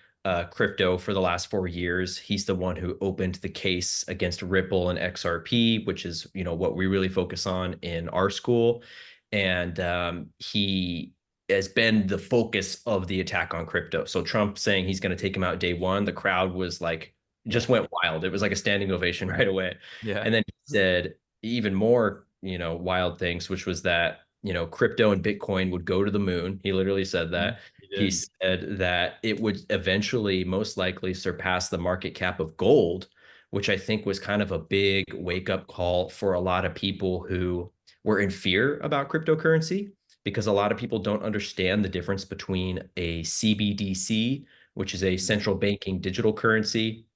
crypto for the last 4 years. He's the one who opened the case against Ripple and XRP, which is, you know, what we really focus on in our school. And he has been the focus of the attack on crypto. So Trump saying he's going to take him out day one, the crowd was like, just went wild. It was like a standing ovation right away. Yeah. And then he said even more, wild things, which was that, crypto and Bitcoin would go to the moon. He literally said that. He said that it would eventually most likely surpass the market cap of gold, which I think was kind of a big wake up call for a lot of people who were in fear about cryptocurrency, because a lot of people don't understand the difference between a CBDC, which is a central banking digital currency,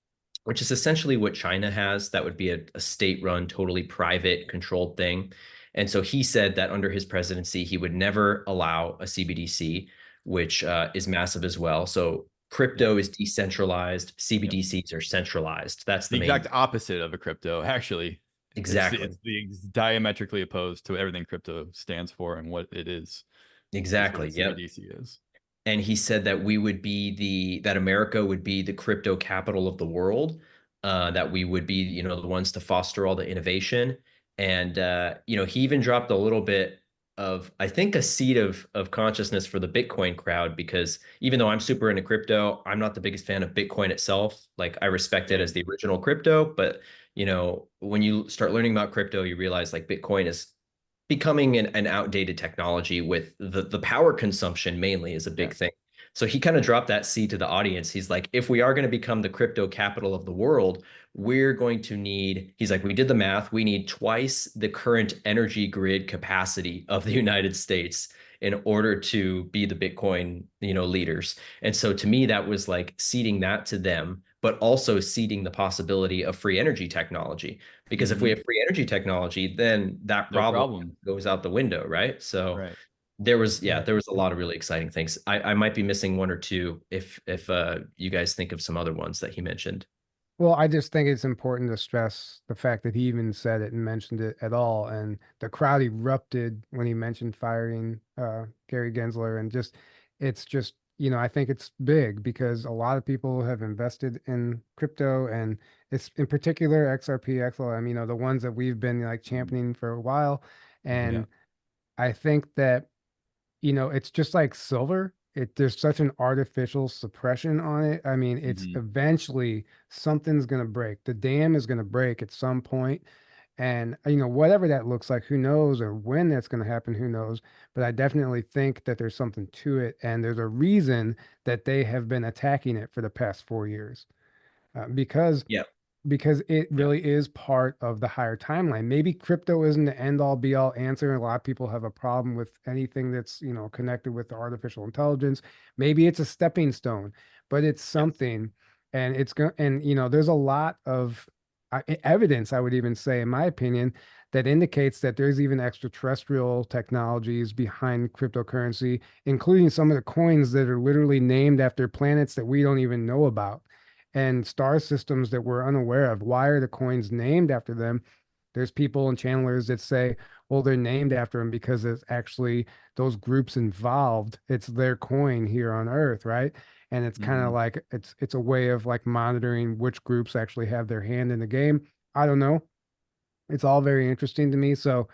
which is essentially what China has. That would be a state-run, totally private, controlled thing. And so he said that under his presidency, he would never allow a CBDC, which is massive as well. So crypto is decentralized, CBDCs are centralized. That's The the main. exact opposite of a crypto, actually. Exactly. It's diametrically opposed to everything crypto stands for and what it is. Exactly. Is Yep. CBDC is. And he said that we would be that America would be the crypto capital of the world, that we would be, the ones to foster all the innovation. And, he even dropped a little bit of, I think, a seed of consciousness for the Bitcoin crowd, because even though I'm super into crypto, I'm not the biggest fan of Bitcoin itself. Like, I respect it as the original crypto, but, when you start learning about crypto, you realize like Bitcoin is becoming an outdated technology, with the power consumption mainly is a big thing. So he kind of dropped that seed to the audience. He's like, if we are going to become the crypto capital of the world, we're going to need, he's like, we did the math, we need twice the current energy grid capacity of the United States in order to be the Bitcoin, leaders. And so to me, that was like seeding that to them, but also seeding the possibility of free energy technology. Because if we have free energy technology, then that problem goes out the window, right? So there was a lot of really exciting things. I might be missing one or two if you guys think of some other ones that he mentioned. Well, I just think it's important to stress the fact that he even said it and mentioned it at all. And the crowd erupted when he mentioned firing Gary Gensler. And it's just, I think it's big because a lot of people have invested in crypto, and it's in particular XRP, XLM, the ones that we've been like championing for a while. And I think that, it's just like silver. There's such an artificial suppression on it. I mean, it's eventually something's going to break. The dam is going to break at some point. And, whatever that looks like, who knows, or when that's going to happen, who knows. But I definitely think that there's something to it. And there's a reason that they have been attacking it for the past 4 years, because it really is part of the higher timeline. Maybe crypto isn't the end all be all answer. A lot of people have a problem with anything that's, connected with the artificial intelligence. Maybe it's a stepping stone, but it's something. And it's going, and, there's a lot of evidence, I would even say, in my opinion, that indicates that there's even extraterrestrial technologies behind cryptocurrency, including some of the coins that are literally named after planets that we don't even know about, and star systems that we're unaware of. Why are the coins named after them? There's people and channelers that say, well, they're named after them because it's actually those groups involved. It's their coin here on Earth, right? And it's kind of like it's a way of like monitoring which groups actually have their hand in the game. I don't know. It's all very interesting to me. So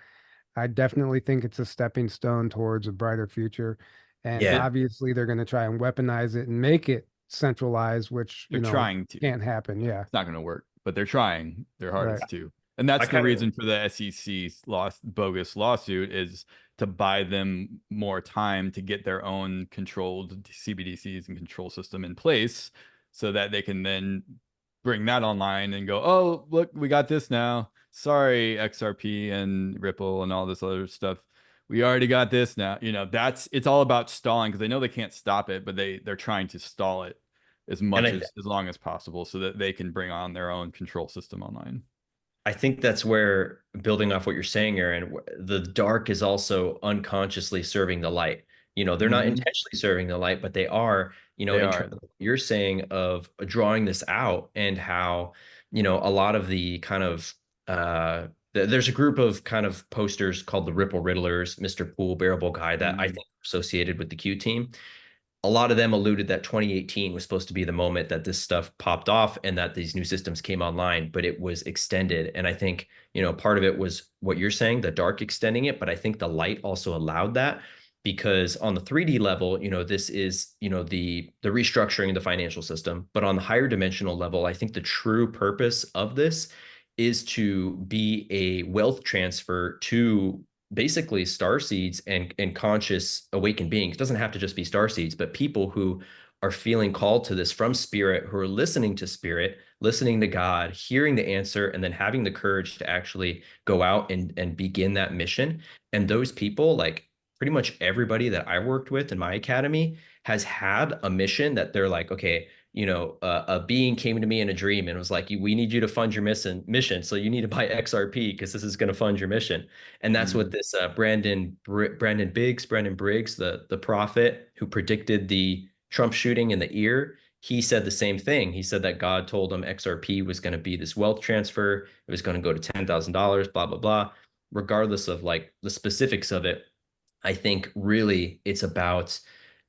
I definitely think it's a stepping stone towards a brighter future. And obviously they're going to try and weaponize it and make it centralized, which they're trying to. Can't happen. Yeah, it's not going to work, but they're trying their hardest to. And that's the reason for the SEC's bogus lawsuit, is to buy them more time to get their own controlled CBDCs and control system in place, so that they can then bring that online and go, oh, look, we got this now. Sorry, XRP and Ripple and all this other stuff. We already got this now. It's all about stalling, because they know they can't stop it, but they're trying to stall it as long as possible, so that they can bring on their own control system online. I think that's where, building off what you're saying, Aaron, the dark is also unconsciously serving the light. They're not intentionally serving the light, but they are, in terms of what you're saying of drawing this out, and how, a lot of the kind of, there's a group of kind of posters called the Ripple Riddlers, Mr. Pool, Bearable Guy, that I think are associated with the Q team. A lot of them alluded that 2018 was supposed to be the moment that this stuff popped off and that these new systems came online, but it was extended. And I think, part of it was what you're saying, the dark extending it, but I think the light also allowed that, because on the 3D level, this is, the restructuring of the financial system. But on the higher dimensional level, I think the true purpose of this is to be a wealth transfer to basically star seeds and conscious awakened beings. It doesn't have to just be star seeds, but people who are feeling called to this from spirit, who are listening to spirit, listening to God, hearing the answer, and then having the courage to actually go out and begin that mission. And those people, like pretty much everybody that I worked with in my academy, has had a mission that they're like, okay, a being came to me in a dream and was like, we need you to fund your mission. So you need to buy XRP because this is going to fund your mission. And that's what this Brandon Briggs, the prophet who predicted the Trump shooting in the ear, he said the same thing. He said that God told him XRP was going to be this wealth transfer. It was going to go to $10,000, blah, blah, blah. Regardless of like the specifics of it, I think really it's about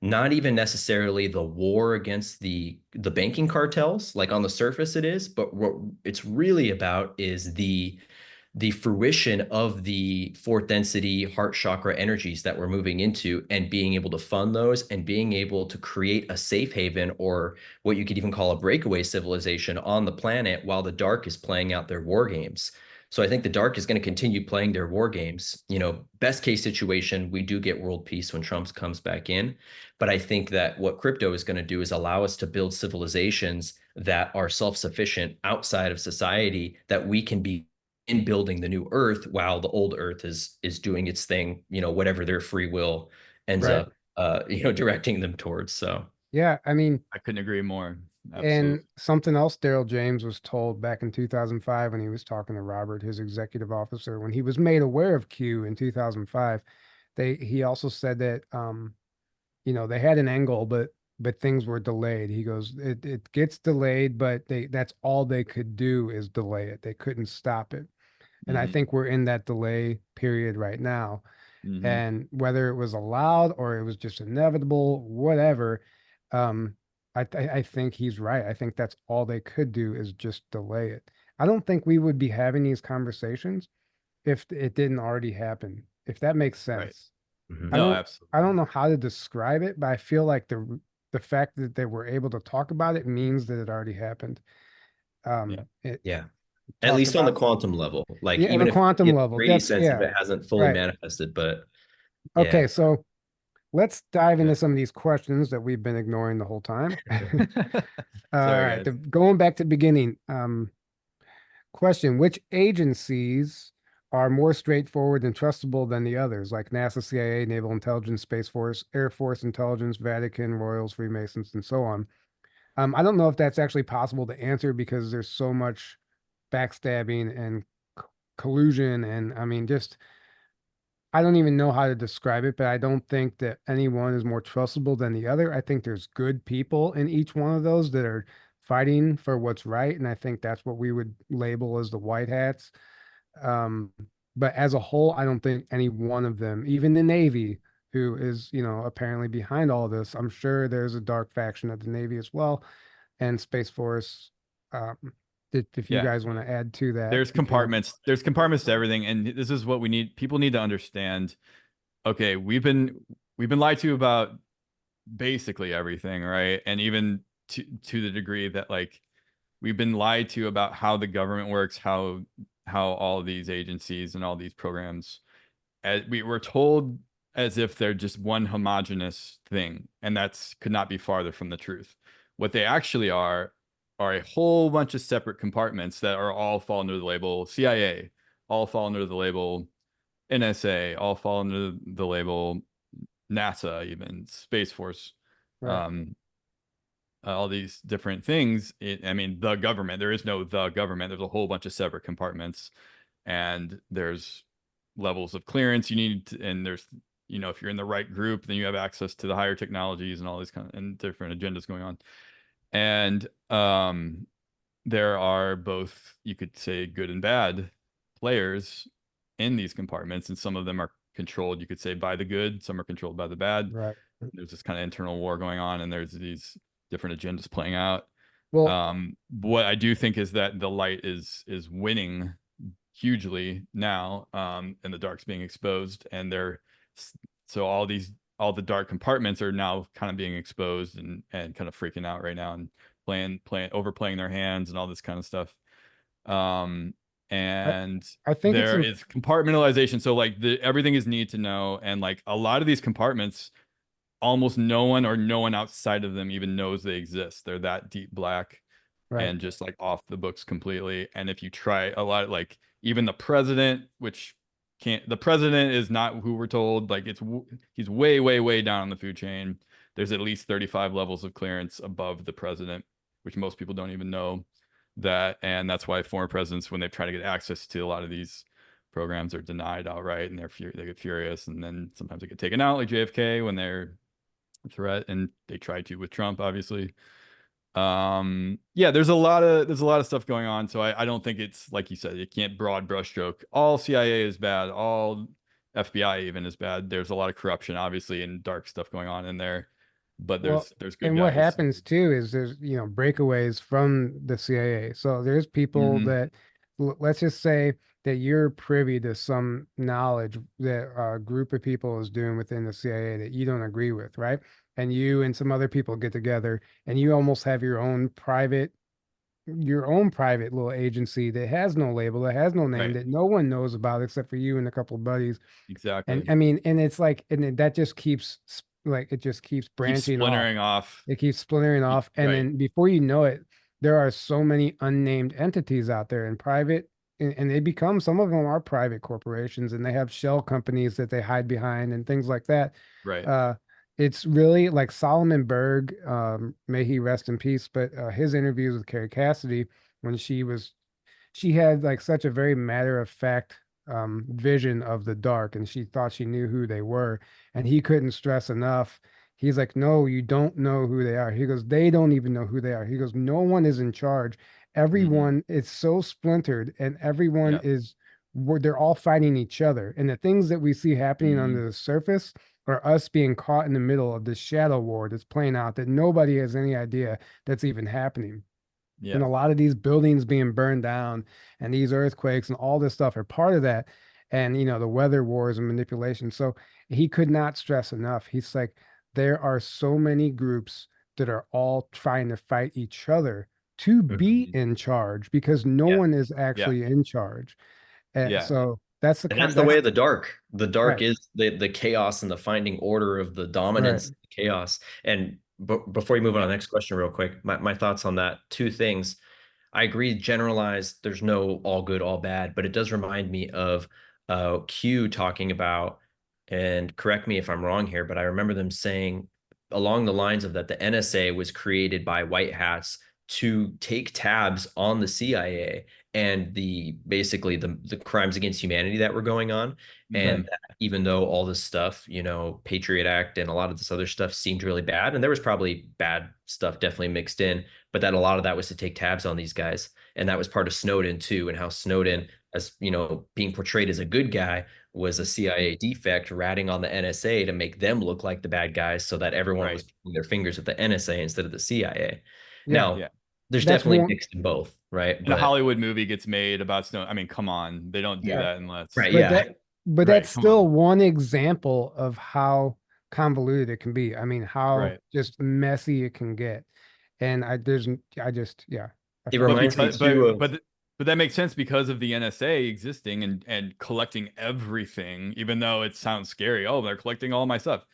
not even necessarily the war against the banking cartels, like on the surface it is, but what it's really about is the fruition of the fourth density heart chakra energies that we're moving into, and being able to fund those and being able to create a safe haven, or what you could even call a breakaway civilization on the planet while the dark is playing out their war games. So I think the dark is going to continue playing their war games. Best case situation, we do get world peace when Trump comes back in. But I think that what crypto is going to do is allow us to build civilizations that are self-sufficient outside of society, that we can be in building the new earth while the old earth is doing its thing, whatever their free will ends Right. up directing them towards. So Yeah, I mean, I couldn't agree more. and Absolutely. something else Daryl James was told back in 2005 when he was talking to Robert, his executive officer, when he was made aware of Q in 2005, he also said that they had an end goal, but things were delayed. He goes, it gets delayed, but that's all they could do is delay it. They couldn't stop it. And I Mhm. think we're in that delay period right now. Mhm. And whether it was allowed or it was just inevitable, whatever, um, I think he's right. I think that's all they could do is just delay it. I don't think we would be having these conversations if it didn't already happen, if that makes Right. sense. I No, don't I absolutely. don't know how to describe it, but I feel like the fact that they were able to talk about it means that it already happened. Yeah. It yeah, at talk least on the about quantum level, like yeah, on even a if quantum in level. 3D That's sense, if yeah, it hasn't fully right. manifested, but yeah. Okay, so let's dive Yeah. into some of these questions that we've been ignoring the whole time. All Sorry, right, guys. going back to the beginning. Question: which agencies are more straightforward and trustable than the others, like NASA, CIA, Naval Intelligence, Space Force, Air Force Intelligence, Vatican, Royals, Freemasons, and so on? I don't know if that's actually possible to answer because there's so much backstabbing and collusion, and I mean, just I don't even know how to describe it, but I don't think that any one is more trustable than the other. I think there's good people in each one of those that are fighting for what's right, and I think that's what we would label as the white hats. Um, but as a whole, I don't think any one of them, even the Navy, who is, apparently behind all this, I'm sure there's a dark faction of the Navy as well, and Space Force. Um, if you Yeah. guys want to add to that, There's you can. compartments. There's compartments to everything, and this is what we need. People need to understand. Okay, we've been lied to about basically everything, right? And even to the degree that like we've been lied to about how the government works, how all these agencies and all these programs, as we were told as if they're just one homogenous thing, and that's could not be farther from the truth. What they actually are a whole bunch of separate compartments that are all fall under the label CIA, all fall under the label NSA, all fall under the label NASA, even Space Force, Right. um, all these different things. I mean, the government. There is no the government. There's a whole bunch of separate compartments, and there's levels of clearance you need, and there's if you're in the right group, then you have access to the higher technologies and all these kind of and different agendas going on. And there are both, you could say, good and bad players in these compartments, and some of them are controlled, you could say, by the good, some are controlled by the bad. Right. There's this kind of internal war going on, and there's these different agendas playing out. Well, What I do think is that the light is winning hugely now, and the dark's being exposed, and they're so all these all the dark compartments are now kind of being exposed and kind of freaking out right now and overplaying their hands and all this kind of stuff. And I think there is compartmentalization. So like everything is need to know. And like a lot of these compartments, almost no one outside of them even knows they exist. They're that deep black and just like off the books completely. And if you try a lot, like even the president, the president is not who we're told, like he's way, way, way down on the food chain. There's at least 35 levels of clearance above the president, which most people don't even know that. And that's why former presidents, when they try to get access to a lot of these programs, are denied outright, and they get furious. And then sometimes they get taken out, like JFK, when they're a threat, and they tried to with Trump, obviously. Yeah, there's a lot of stuff going on. So I don't think it's, like you said, you can't broad brushstroke. All CIA is bad. All FBI even is bad. There's a lot of corruption, obviously, and dark stuff going on in there. But there's good and guys. what happens too is there's breakaways from the CIA. So there's people that let's just say that you're privy to some knowledge that a group of people is doing within the CIA that you don't agree with, right? And you and some other people get together and you almost have your own private little agency that has no label, that has no name, that no one knows about except for you and a couple of buddies. Exactly. And I mean, and it's like, that just keeps it just keeps branching off. It keeps splintering off. And then before you know it, there are so many unnamed entities out there in private, and they become, some of them are private corporations, and they have shell companies that they hide behind and things like that. Right. It's really like Solomon Berg, may he rest in peace, but his interviews with Carrie Cassidy, when she had like such a very matter of fact vision of the dark, and she thought she knew who they were, and he couldn't stress enough. He's like, no, you don't know who they are. He goes, they don't even know who they are. He goes, no one is in charge. Everyone is so splintered, and everyone they're all fighting each other. And the things that we see happening under the surface are us being caught in the middle of this shadow war that's playing out that nobody has any idea that's even happening. Yeah. And a lot of these buildings being burned down and these earthquakes and all this stuff are part of that. And, the weather wars and manipulation. So he could not stress enough. He's like, there are so many groups that are all trying to fight each other to be in charge, because no one is actually in charge. And so that's the way of the dark. The dark is the chaos and the finding order of the dominance, chaos. And before you move on to the next question real quick, my thoughts on that, two things. I agree, generalized, there's no all good, all bad, but it does remind me of Q talking about, and correct me if I'm wrong here, but I remember them saying along the lines of that the NSA was created by white hats to take tabs on the CIA and basically the crimes against humanity that were going on. And that even though all this stuff, Patriot Act and a lot of this other stuff seemed really bad, and there was probably bad stuff definitely mixed in, but that a lot of that was to take tabs on these guys. And that was part of Snowden too, and how Snowden, as being portrayed as a good guy, was a CIA defect ratting on the NSA to make them look like the bad guys, so that everyone was putting their fingers at the NSA instead of the CIA. There's definitely mixed in both, right? And a Hollywood movie gets made about Snowden. I mean, come on, they don't do that unless But that's still one example of how convoluted it can be. I mean, how just messy it can get. And it reminds me too of, but that makes sense because of the NSA existing and collecting everything, even though it sounds scary. Oh, they're collecting all my stuff.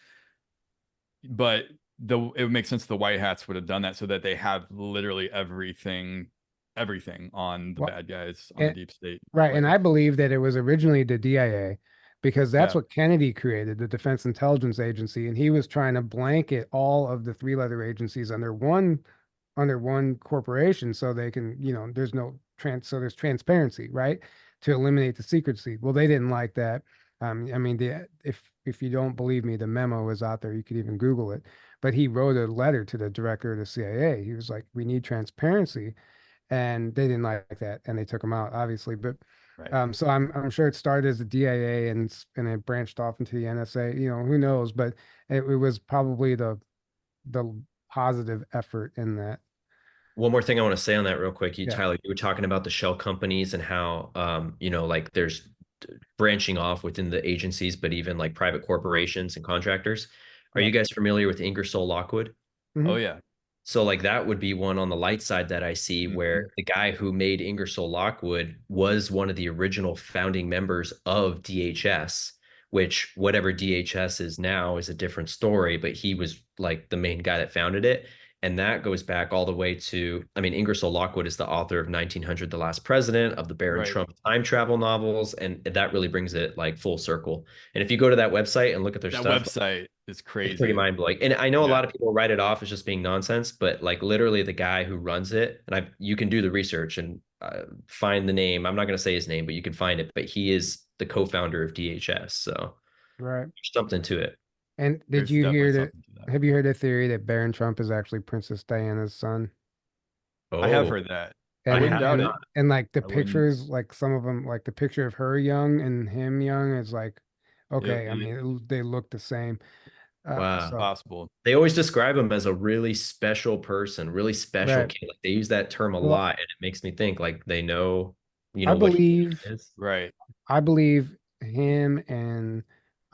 But it would make sense the white hats would have done that so that they have literally everything on the bad guys on the deep state. Right. And I believe that it was originally the DIA, because that's what Kennedy created, the Defense Intelligence Agency. And he was trying to blanket all of the three-letter agencies under one corporation, so they can, there's there's transparency, right? To eliminate the secrecy. Well, they didn't like that. I mean, if you don't believe me, the memo is out there. You could even Google it. But he wrote a letter to the director of the CIA. He was like, we need transparency. And they didn't like that, and they took him out, obviously. But so I'm sure it started as a DIA and it branched off into the NSA. Who knows? But it was probably the positive effort in that. One more thing I want to say on that real quick. Tyler, you were talking about the shell companies and how like there's branching off within the agencies, but even like private corporations and contractors. Are Yeah. you guys familiar with Ingersoll Lockwood? Oh Mhm. yeah. So like that would be one on the light side that I see where Mhm. the guy who made Ingersoll Lockwood was one of the original founding members of DHS, which whatever DHS is now is a different story, but he was like the main guy that founded it. And that goes back all the way to, I mean, Ingersoll Lockwood is the author of 1900, The Last President, of the Baron Right. Trump time travel novels, and that really brings it like full circle. And if you go to that website and look at their That stuff, website is it's pretty crazy. mind blowing. And I know a Yeah. lot of people write it off as just being nonsense, but like literally the guy who runs it, and you can do the research and find the name. I'm not going to say his name, but you can find it. But he is the co-founder of DHS. So Right. there's something to it. And did There's you definitely hear that? something to that. Have you heard the theory that Barron Trump is actually Princess Diana's son? I have Oh, heard that. I I And wouldn't have doubt and it. not. and like the I wouldn't. pictures, like some of them, like the picture of her young and him young is like, okay. I mean, they look the same. Wow. So Possible. They always describe him as a really special person, really special right. kid. Like they use that term a Well, lot, and it makes me think like they know, I what he believe is. Right. I believe him and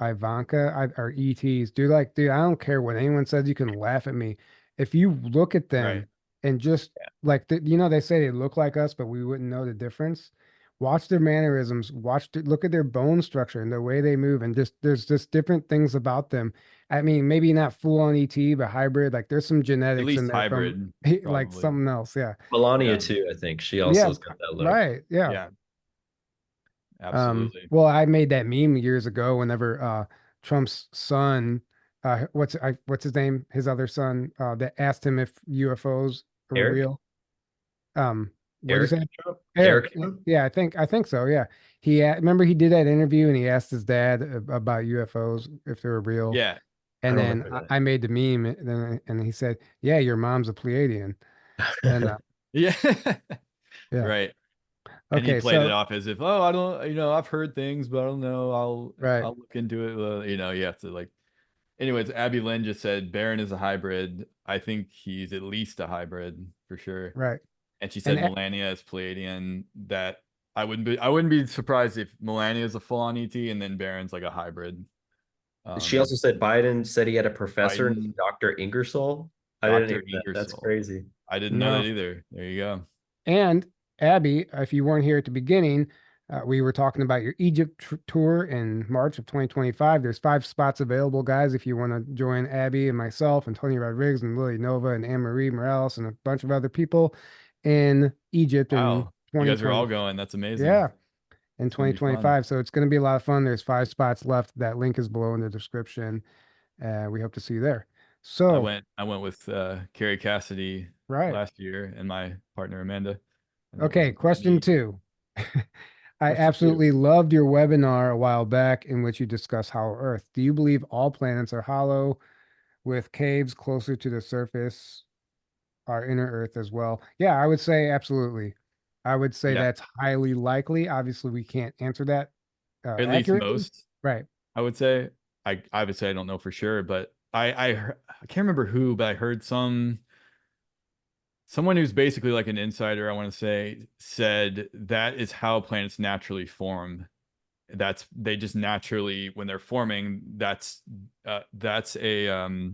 Ivanka are ETs. Dude, I don't care what anyone says. You can laugh at me. If you look at Right. them and just like they say they look like us, but we wouldn't know the difference. Watch their mannerisms. Look at their bone structure and the way they move, and just there's just different things about them. I mean, maybe not full on ET, but hybrid. Like there's some At genetics in least there from hybrid, like probably. something else. Yeah, Melania Yeah. too, I think she also yeah, has got that look. right. Yeah. Yeah. Absolutely. Well, I made that meme years ago whenever Trump's son, what's his name? His other son, that asked him if UFOs were Eric, real. What did you Eric say? Trump, Eric. Eric Trump? Yeah, I think so. Yeah. Remember he did that interview and he asked his dad about UFOs if they were real. Yeah. And I don't then remember I made the meme and he said, "Yeah, your mom's a Pleiadian." And that. Yeah. yeah. Right. And he Okay, played it so off as if, oh, I don't, I've heard things, but I don't know. right. I'll look into it. You have to like. Anyways, Abby Lynn just said Baron is a hybrid. I think he's at least a hybrid for sure. Right. And she And said Melania is Pleiadian. That I wouldn't be surprised if Melania is a full-on ET and then Baron's like a hybrid. She also said Biden said he had a professor Biden, named Dr. Ingersoll. I didn't Dr. hear that. That's Ingersoll. crazy. I didn't know that no. either. There you go. And Abby, if you weren't here at the beginning, we were talking about your Egypt tour in March of 2025. There's 5 spots available, guys. If you want to join Abby and myself and Tony Rodriguez and Lily Nova and Anne Marie Morales and a bunch of other people in Egypt in Wow. You guys are all 2020. going. That's amazing. Yeah, in It's gonna be fun. 2025. So it's going to be a lot of fun. There's 5 spots left. That link is below in the description. We hope to see you there. So I went with Carrie Cassidy right. last year and my partner Amanda. And that Okay, was question neat. 2. I Question 2. absolutely loved your webinar a while back in which you discussed Hollow Earth. Do you believe all planets are hollow with caves closer to the surface, our inner Earth as well? Yeah, I would say absolutely. I would say Yeah. that's highly likely. Obviously, we can't answer that At least accurately. most, Right. I would say. I would say I don't know for sure, but I can't remember who, but I heard someone who's basically like an insider, I want to say, said that is how planets naturally form. They just naturally, when they're forming, that's a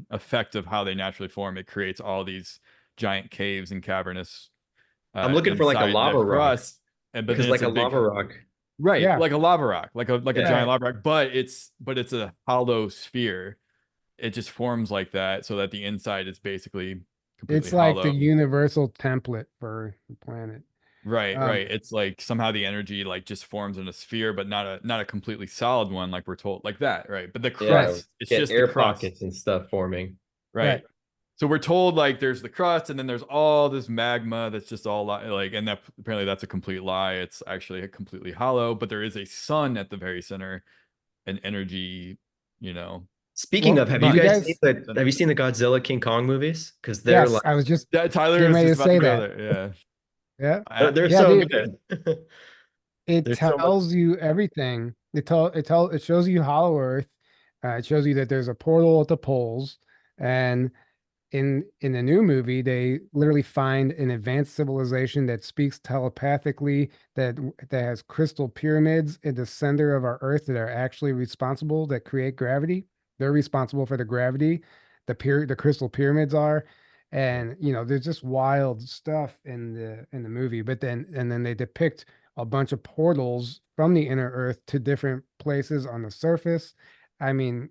effect of how they naturally form. It creates all these giant caves and cavernous I'm looking for like a inside lava the rock. crust, but Because then like it's a lava rock. right, Yeah. like a lava rock, like a Yeah. giant lava rock, but it's a hollow sphere. It just forms like that so that the inside is basically completely It's like the hollow. universal template for the planet. Right, Um, right. It's like somehow the energy like just forms in a sphere, but not a completely solid one like we're told, like that, right? But the Yeah. crust, it's Get just air the crust, pockets and stuff forming. right? Right. So we're told like there's the crust and then there's all this magma that's just all like, and that apparently that's a complete lie. It's actually a completely hollow, but there is a sun at the very center, an energy, you know. Speaking Well, of, have did you you guys guys- seen have you seen the Godzilla King Kong movies? Because they're Yes, like I was just Tyler getting was ready just to about say to go that. there. Yeah. Yeah. they're Yeah, so dude. good. It There's so much. tells you everything. It shows you Hollow Earth. It shows you that there's a portal at the poles, and in the new movie, they literally find an advanced civilization that speaks telepathically, that has crystal pyramids in the center of our Earth that are actually responsible that create gravity. they're responsible for the gravity. The crystal pyramids are, and there's just wild stuff in the movie. But then they depict a bunch of portals from the inner Earth to different places on the surface. I mean,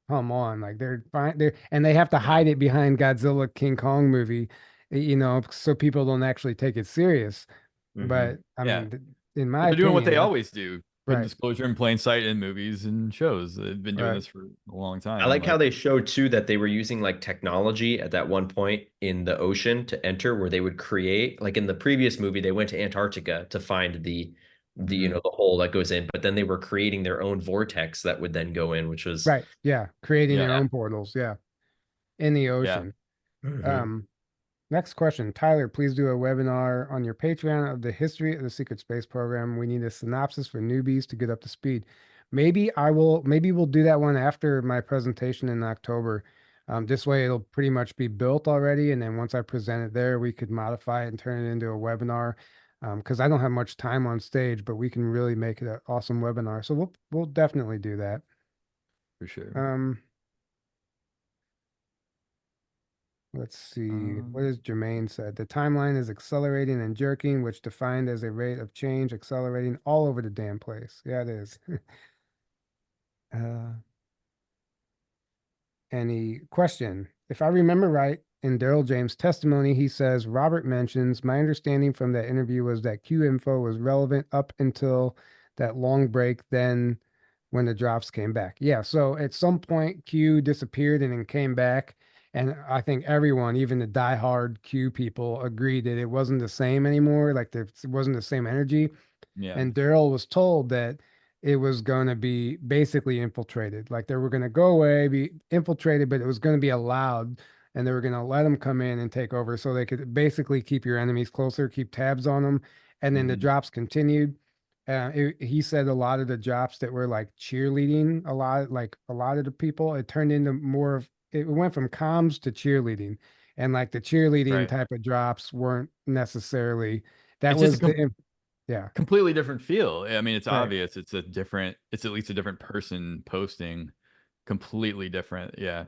come on, like they're fine. They have to Yeah. hide it behind Godzilla King Kong movie, so people don't actually take it serious. Hmm. But I Yeah. mean, in But my they're doing what opinion, they that always do. Put right, disclosure in plain sight in movies and shows. They've been doing right, this for a long I time. like how Like, they showed too that they were using like technology at that one point in the ocean to enter where they would create, like in the previous movie, they went to Antarctica to find the mhm. the hole that goes in, but then they were creating their own vortex that would then go in, which was right, yeah, creating Yeah. their own portals, yeah, in the Yeah. ocean. Mhm. Um, Next question, Tyler, please do a webinar on your Patreon of the history of the secret space program. We need a synopsis for newbies to get up to speed. Maybe we'll do that one after my presentation in October. This way it'll pretty much be built already. And then once I present it there, we could modify it and turn it into a webinar. Because I don't have much time on stage, but we can really make it an awesome webinar. So we'll definitely do that. For sure. Um, Let's see. What Um, has Jermaine said? The timeline is accelerating and jerking, which defined as a rate of change accelerating all over the damn place. Yeah, it is. uh, Any question? If I remember right, in Daryl James' testimony, he says Robert mentions, my understanding from that interview was that Q info was relevant up until that long break, then when the drops came back. Yeah, so at some point Q disappeared and then came back. And I think everyone, even the diehard Q people, agreed that it wasn't the same anymore. Like there it wasn't the same energy. yeah. And Daryl was told that it was going to be basically infiltrated. Like they were going to go away, be infiltrated, but it was going to be allowed, and they were going to let them come in and take over, so they could basically keep your enemies closer, keep tabs on them. And then the Mhm. drops continued. He said a lot of the drops that were like cheerleading, a lot of the people, it turned into more of it went from comms to cheerleading, and like the cheerleading Right. type of drops weren't necessarily. That It's just a was yeah, completely different feel. I mean, it's right. obvious. It's at least a different person posting. Completely different. Yeah.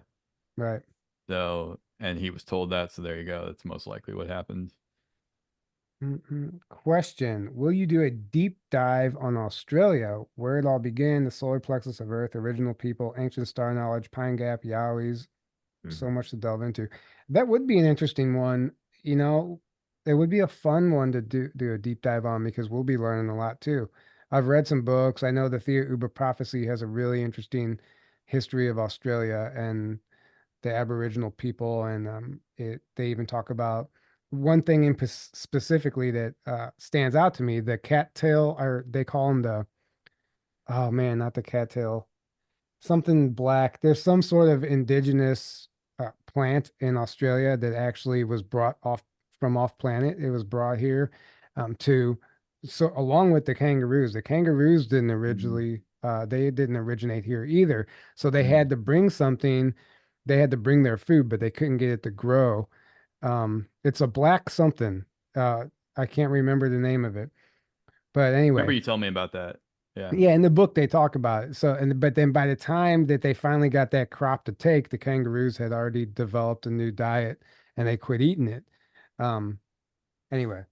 Right. So, and he was told that. So there you go. That's most likely what happened. Question. Will you do a deep dive on Australia, where it all began, the solar plexus of Earth, original people, ancient star knowledge, Pine Gap, Yowies? So Mhm. much to delve into. That would be an interesting one. You know, it would be a fun one to do a deep dive on because we'll be learning a lot too. I've read some books. I know the Theo Uber Prophecy has a really interesting history of Australia and the Aboriginal people, and they even talk about one thing specifically that stands out to me: the cattail, or they call them the oh man, not the cattail, something black. There's some sort of indigenous plant in Australia that actually was brought off from off planet. It was brought here to so along with the kangaroos. The kangaroos didn't Mhm. originally they didn't originate here either. So they Mhm. had to bring something. They had to bring their food, but they couldn't get it to grow. It's a black something. Uh, I can't remember the name of it. But Remember anyway, you told me about that. Yeah. yeah, in the book they talk about it. So, but then by the time that they finally got that crop to take, the kangaroos had already developed a new diet and they quit eating it. Um, anyway,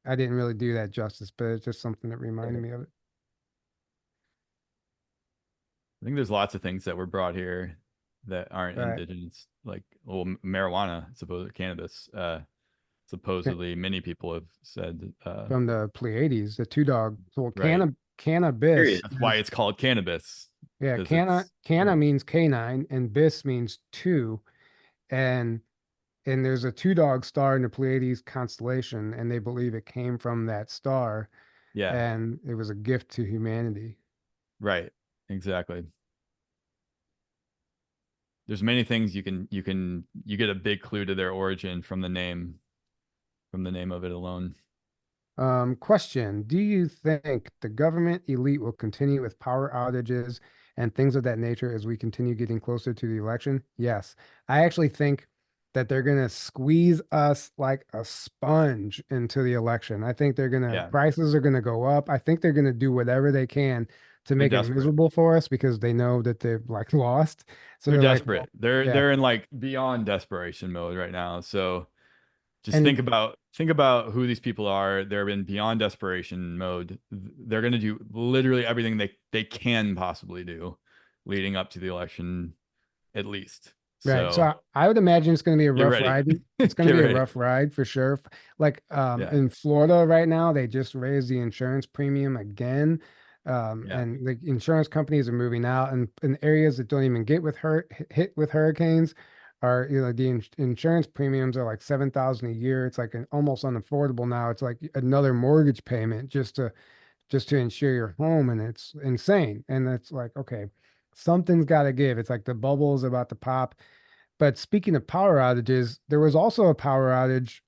I didn't really do that justice, but it's just something that reminded me of it. I think there's lots of things that were brought here that aren't Right. indigenous, like well, marijuana, suppose cannabis. Ca- Supposedly, many people have said From the Pleiades, the two dog. So right. cannabis. Period. That's why it's called cannabis Yeah, because it's canna yeah, means canine and bis means two. And there's a two dog star in the Pleiades constellation, and they believe it came from that star, yeah, and it was a gift to humanity. right, exactly. There's many things you get a big clue to their origin from the name of it alone. Question: do you think the government elite will continue with power outages and things of that nature as we continue getting closer to the election? Yes. I actually think that they're going to squeeze us like a sponge into the election. I think they're going to, Yeah, prices are going to go up. I think they're going to do whatever they can to make it desperate. miserable for us because they know that they've like lost. So They're they're like, desperate. well, yeah. They're in like beyond desperation mode right now. So just And think about who these people are. They're in beyond desperation mode. They're going to do literally everything they can possibly do leading up to the election, at least. right. So So I would imagine it's going to be a get rough ready. ride. It's going to Get be a ready. rough ride for sure. Like Yeah. in Florida right now, they just raised the insurance premium again. Yeah. And the insurance companies are moving out, and in areas that don't even get hit with hurricanes are, the insurance premiums are like 7,000 a year. It's like almost unaffordable now. It's like another mortgage payment just to insure your home, and it's insane. And it's like, okay, something's got to give. It's like the bubble is about to pop. But speaking of power outages, there was also a power outage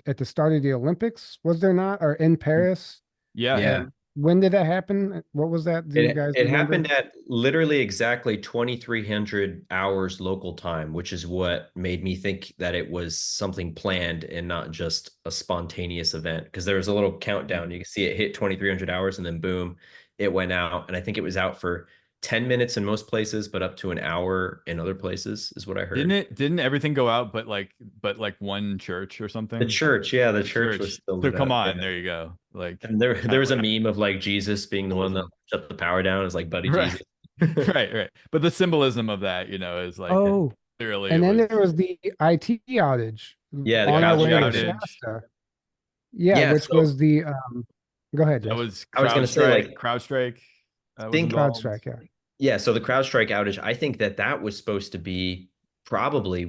at the start of the Olympics, was there not? Or in Paris? Yeah. Yeah. And when did that happen? What was that? Do you guys It remember? happened at literally exactly 2300 hours local time, which is what made me think that it was something planned and not just a spontaneous event. Because there was a little countdown. You can see it hit 2300 hours and then boom, it went out. And I think it was out for 10 minutes in most places, but up to an hour in other places is what I heard. Didn't everything go out but like one church or something? The church, yeah, the church was Church. still So lit come up. on, Yeah. there you go. Like And there kinda was a what meme of like Jesus being the one that shut the power down, is like buddy Right. Jesus. right. But the symbolism of that, is like Oh, clearly and it then was there was the IT outage Yeah, the on our way to outage. Shasta. Yeah, Yeah, which so was the go ahead, that Jess. was I was gonna say, like, CrowdStrike was think involved. CrowdStrike, yeah. yeah, so the CrowdStrike outage, I think that was supposed to be probably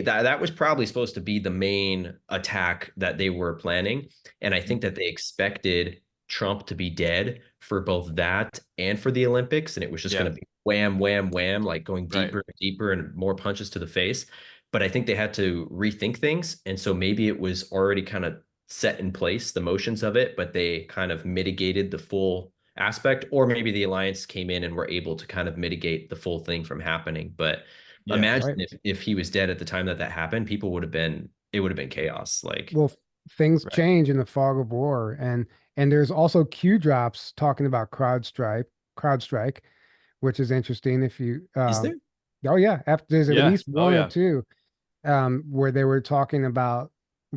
that was probably supposed to be the main attack that they were planning. And I think that they expected Trump to be dead for both that and for the Olympics. And it was just Yeah. going to be wham, wham, wham, like going Right. deeper and deeper and more punches to the face. But I think they had to rethink things. And so maybe it was already kind of set in place, the motions of it, but they kind of mitigated the full aspect, or maybe the alliance came in and were able to kind of mitigate the full thing from happening. But Yeah. imagine Right. if he was dead at the time that happened, it would have been chaos. Like, Well, things Right. change in the fog of war, and there's also Q drops talking about CrowdStrike, which is interesting. If you is there? oh yeah, after there's at Yeah. least Oh, one or yeah. two where they were talking about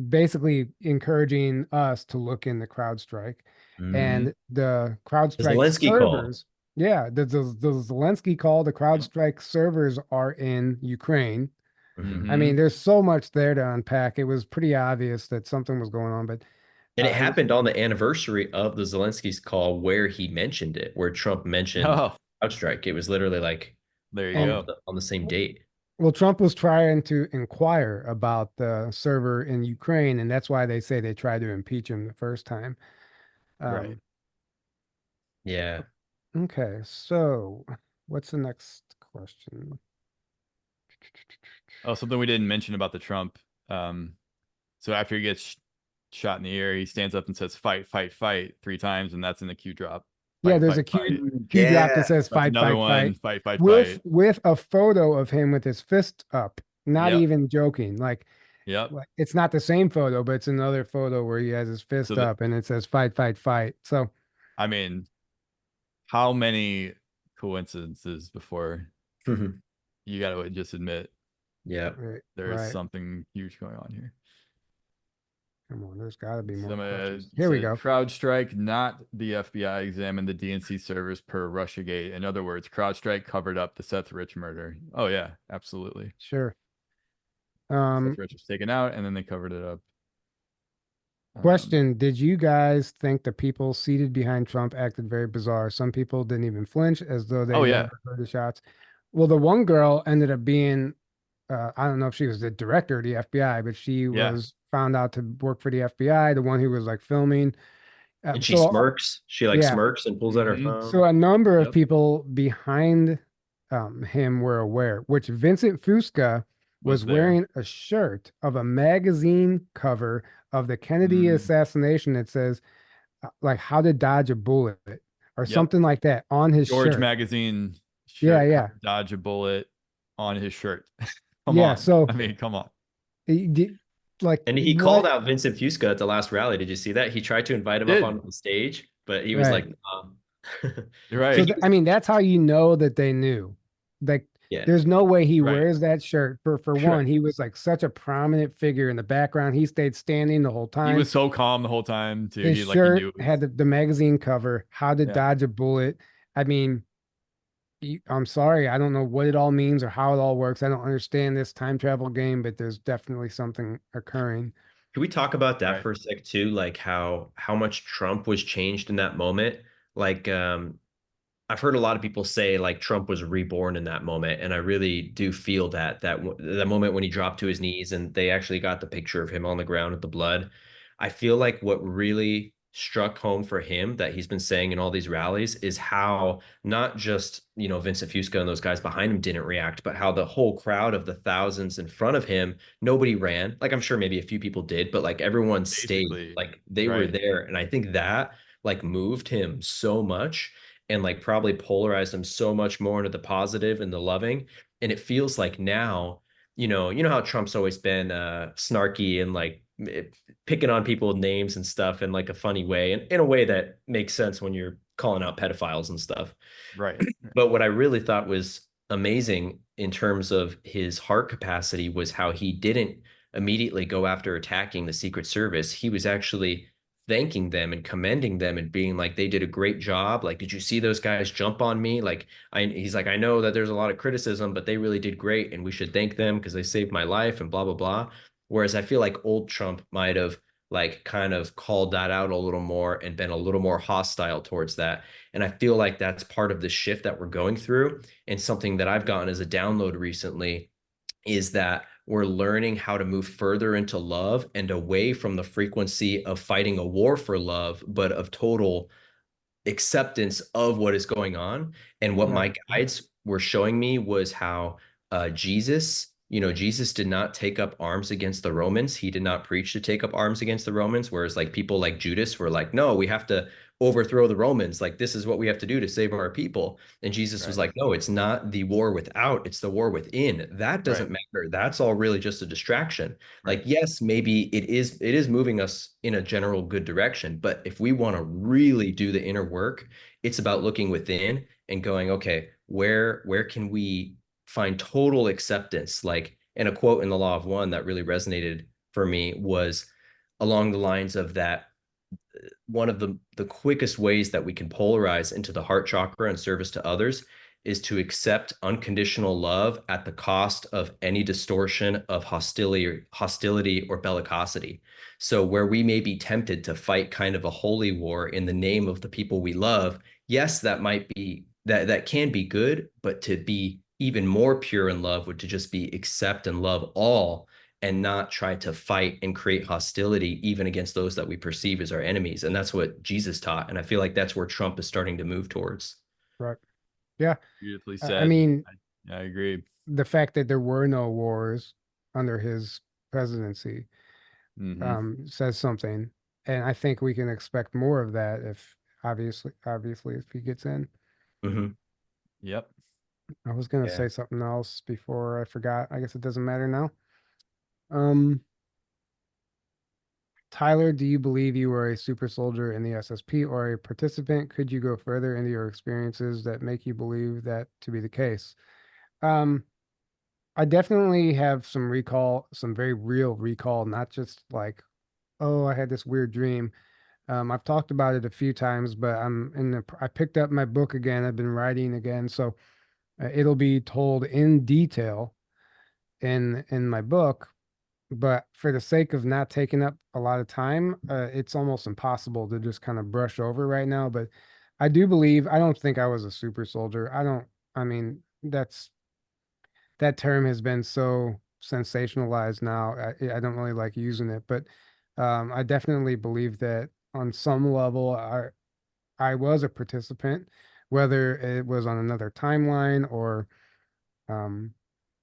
basically encouraging us to look into CrowdStrike, and the CrowdStrike Zelensky call. servers. Yeah, the Zelensky call, the CrowdStrike servers are in Ukraine. Mhm. I mean, there's so much there to unpack. It was pretty obvious that something was going on, but And it I- happened on the anniversary of the Zelensky's call where he mentioned it, where Trump mentioned Oh, CrowdStrike. It was literally like there you And- go. on the same date. well, Trump was trying to inquire about the server in Ukraine, and that's why they say they tried to impeach him the first time. Right. Yeah. Okay, so what's the next question? Oh, something we didn't mention about the Trump. So after he gets shot in the ear, he stands up and says "fight, fight, fight" 3 times, and that's in the Q drop. Yeah, Fight, there's fight, a Q fight. Q drop Yeah. that says That's fight, another fight, one. fight, Fight, fight, with fight. with a photo of him with his fist up. Not Yep. even joking. Like Yep. it's not the same photo, but it's another photo where he has his fist So up and it says fight, fight, fight. So I mean, how many coincidences before you got to just admit Yeah. right, there's right. something huge going on here? Come on, there's got to be more Some, questions. Here we said, go. CrowdStrike, not the FBI, examined the DNC servers per Russiagate. In other words, CrowdStrike covered up the Seth Rich murder. Oh yeah, absolutely. Sure. Seth Rich was taken out, and then they covered it up. Question: did you guys think the people seated behind Trump acted very bizarre? Some people didn't even flinch, as though they Oh, yeah. never heard the shots. Well, the one girl ended up being, I don't know if she was the director of the FBI, but she Yeah. was found out to work for the FBI, the one who was like filming. And she So- smirks. She like yeah. smirks and pulls out her Mhm. phone. So a number of Yep. people behind him were aware, which Vincent Fusca was there. wearing a shirt of a magazine cover of the Kennedy Mm. assassination that says like how to dodge a bullet or Yep. something like that on his George shirt. Magazine Yeah, shirt, yeah. dodge a bullet on his shirt. Come Yeah, on. so- I mean, come on. Like And he what- called out Vincent Fusca at the last rally. Did you see that? He tried to invite him up Did. on the stage, but he was Right. like, You're So right. I mean, that's how you know that they knew. Like, Yeah. there's no way he Right. wears that shirt. For Right. one, he was like such a prominent figure in the background. He stayed standing the whole He time. was so calm the whole time too. His He knew shirt it had was, the magazine cover, How to yeah. Dodge a Bullet. I mean, I'm sorry, I don't know what it all means or how it all works. I don't understand this time travel game, but there's definitely something occurring. Can we talk about that Right. for a sec too? Like how much Trump was changed in that moment? Like I've heard a lot of people say like Trump was reborn in that moment, and I really do feel that moment when he dropped to his knees and they actually got the picture of him on the ground with the blood. I feel like what really struck home for him that he's been saying in all these rallies is how not just, Vincent Fusco and those guys behind him didn't react, but how the whole crowd of the thousands in front of him, nobody ran. Like I'm sure maybe a few people did, but like everyone stayed, Basically, like they were right. there. And I think that like moved him so much and like probably polarized him so much more into the positive and the loving. And it feels like now, you know how Trump's always been snarky and like picking on people's names and stuff in like a funny way, and in a way that makes sense when you're calling out pedophiles and stuff. Right. But what I really thought was amazing in terms of his heart capacity was how he didn't immediately go after attacking the Secret Service. He was actually thanking them and commending them and being like, they did a great job. Like, did you see those guys jump on me? Like, he's like, I know that there's a lot of criticism, but they really did great, and we should thank them because they saved my life and blah blah blah. Whereas I feel like old Trump might have like kind of called that out a little more and been a little more hostile towards that. And I feel like that's part of the shift that we're going through. And something that I've gotten as a download recently is that we're learning how to move further into love and away from the frequency of fighting a war for love, but of total acceptance of what is going on. And what Right. my guides were showing me was how Jesus did not take up arms against the Romans. He did not preach to take up arms against the Romans. Whereas like people like Judas were like, no, we have to overthrow the Romans. Like this is what we have to do to save our people. And Jesus was Right. like, no, it's not the war without, it's the war within. That Right. doesn't matter. That's all really just a distraction. Like, Right. yes, maybe it is moving us in a general good direction, but if we want to really do the inner work, it's about looking within and going, okay, where can we find total acceptance? Like, and a quote in the Law of One that really resonated for me was along the lines of that one of the quickest ways that we can polarize into the heart chakra and service to others is to accept unconditional love at the cost of any distortion of hostility or bellicosity. So where we may be tempted to fight kind of a holy war in the name of the people we love, yes, that might be that can be good, but to be even more pure in love would to just be accept and love all and not try to fight and create hostility even against those that we perceive as our enemies. And that's what Jesus taught. And I feel like that's where Trump is starting to move towards. Right. Yeah. Beautifully I said. mean, I agree. the fact that there were no wars under his presidency Hmm. says something, and I think we can expect more of that if obviously if he gets in. Mm-hmm. Yep. I was gonna Yeah. say something else before I forgot. I guess it doesn't matter now. Um, Tyler, do you believe you were a super soldier in the SSP or a participant? Could you go further into your experiences that make you believe that to be the case? Um, I definitely have some recall, some very real recall, not just like, oh, I had this weird dream. I've talked about it a few times, but I picked up my book again. I've been writing again, so it'll be told in detail in my book. But for the sake of not taking up a lot of time, it's almost impossible to just kind of brush over right now. But I do believe, I don't think I was a super soldier. I mean, that term has been so sensationalized now. I don't really like using it, but I definitely believe that on some level, I was a participant, whether it was on another timeline or um,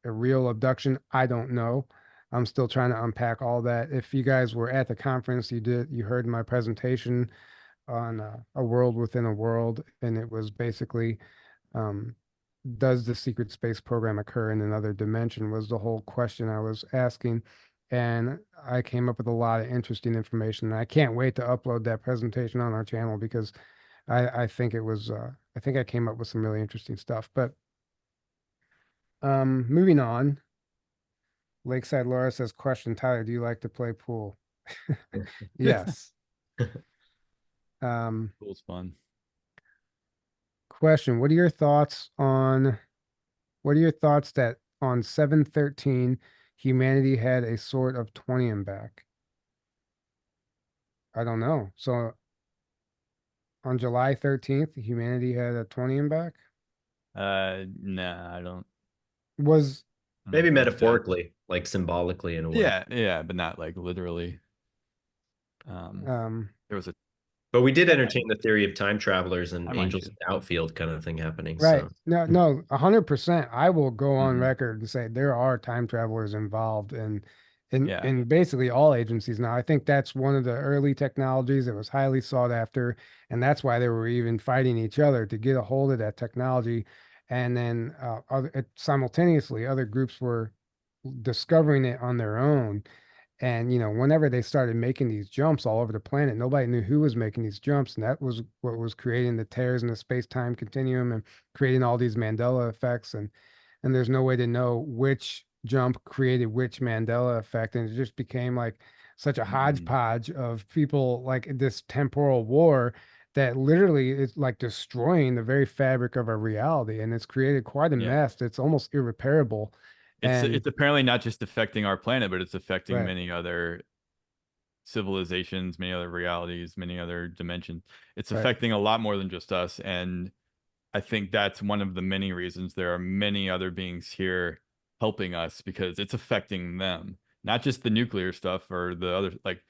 a real abduction. I don't know. I'm still trying to unpack all that. If you guys were at the conference, you heard my presentation on a world within a world, and it was basically um, does the secret space program occur in another dimension was the whole question I was asking. And I came up with a lot of interesting information. I can't wait to upload that presentation on our channel because I think it was I think I came up with some really interesting stuff. But moving on, Lakeside Laura says, question, Tyler, do you like to play pool? Yes. Pool's fun. Question, what are your thoughts that on 7/13 humanity had a sort of 20 back? I don't know. So on July 13th, humanity had a 20 back? Nah, I don't Was Maybe think that. metaphorically, like symbolically in a way. Yeah, but not like literally. um There was a But we did entertain the theory of time travelers and I mind angels you. in the outfield kind of thing happening. right. So No, 100%. I will go on Mhm. record and say there are time travelers involved in Yeah. in basically all agencies now. I think that's one of the early technologies that was highly sought after, and that's why they were even fighting each other to get a hold of that technology. And then simultaneously, other groups were discovering it on their own. And, whenever they started making these jumps all over the planet, nobody knew who was making these jumps. And that was what was creating the tears in the space-time continuum and creating all these Mandela effects. And there's no way to know which jump created which Mandela effect. And it just became like such a Mhm. hodgepodge of people, like this temporal war that literally is like destroying the very fabric of our reality. And it's created quite a Yeah. mess that's almost irreparable. And It's apparently not just affecting our planet, but it's affecting right, many other civilizations, many other realities, many other dimensions. It's right. affecting a lot more than just us. And I think that's one of the many reasons there are many other beings here helping us because it's affecting them. Not just the nuclear stuff or the other like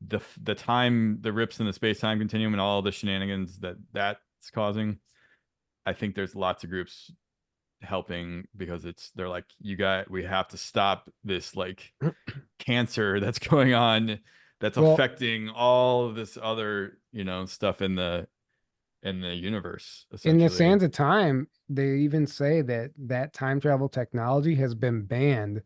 the time, the rips in the space-time continuum and all the shenanigans that's causing. I think there's lots of groups helping because they're like, we have to stop this like cancer that's going on that's Well, affecting all of this other, stuff in the universe, in the essentially. sands of time, they even say that time travel technology has been banned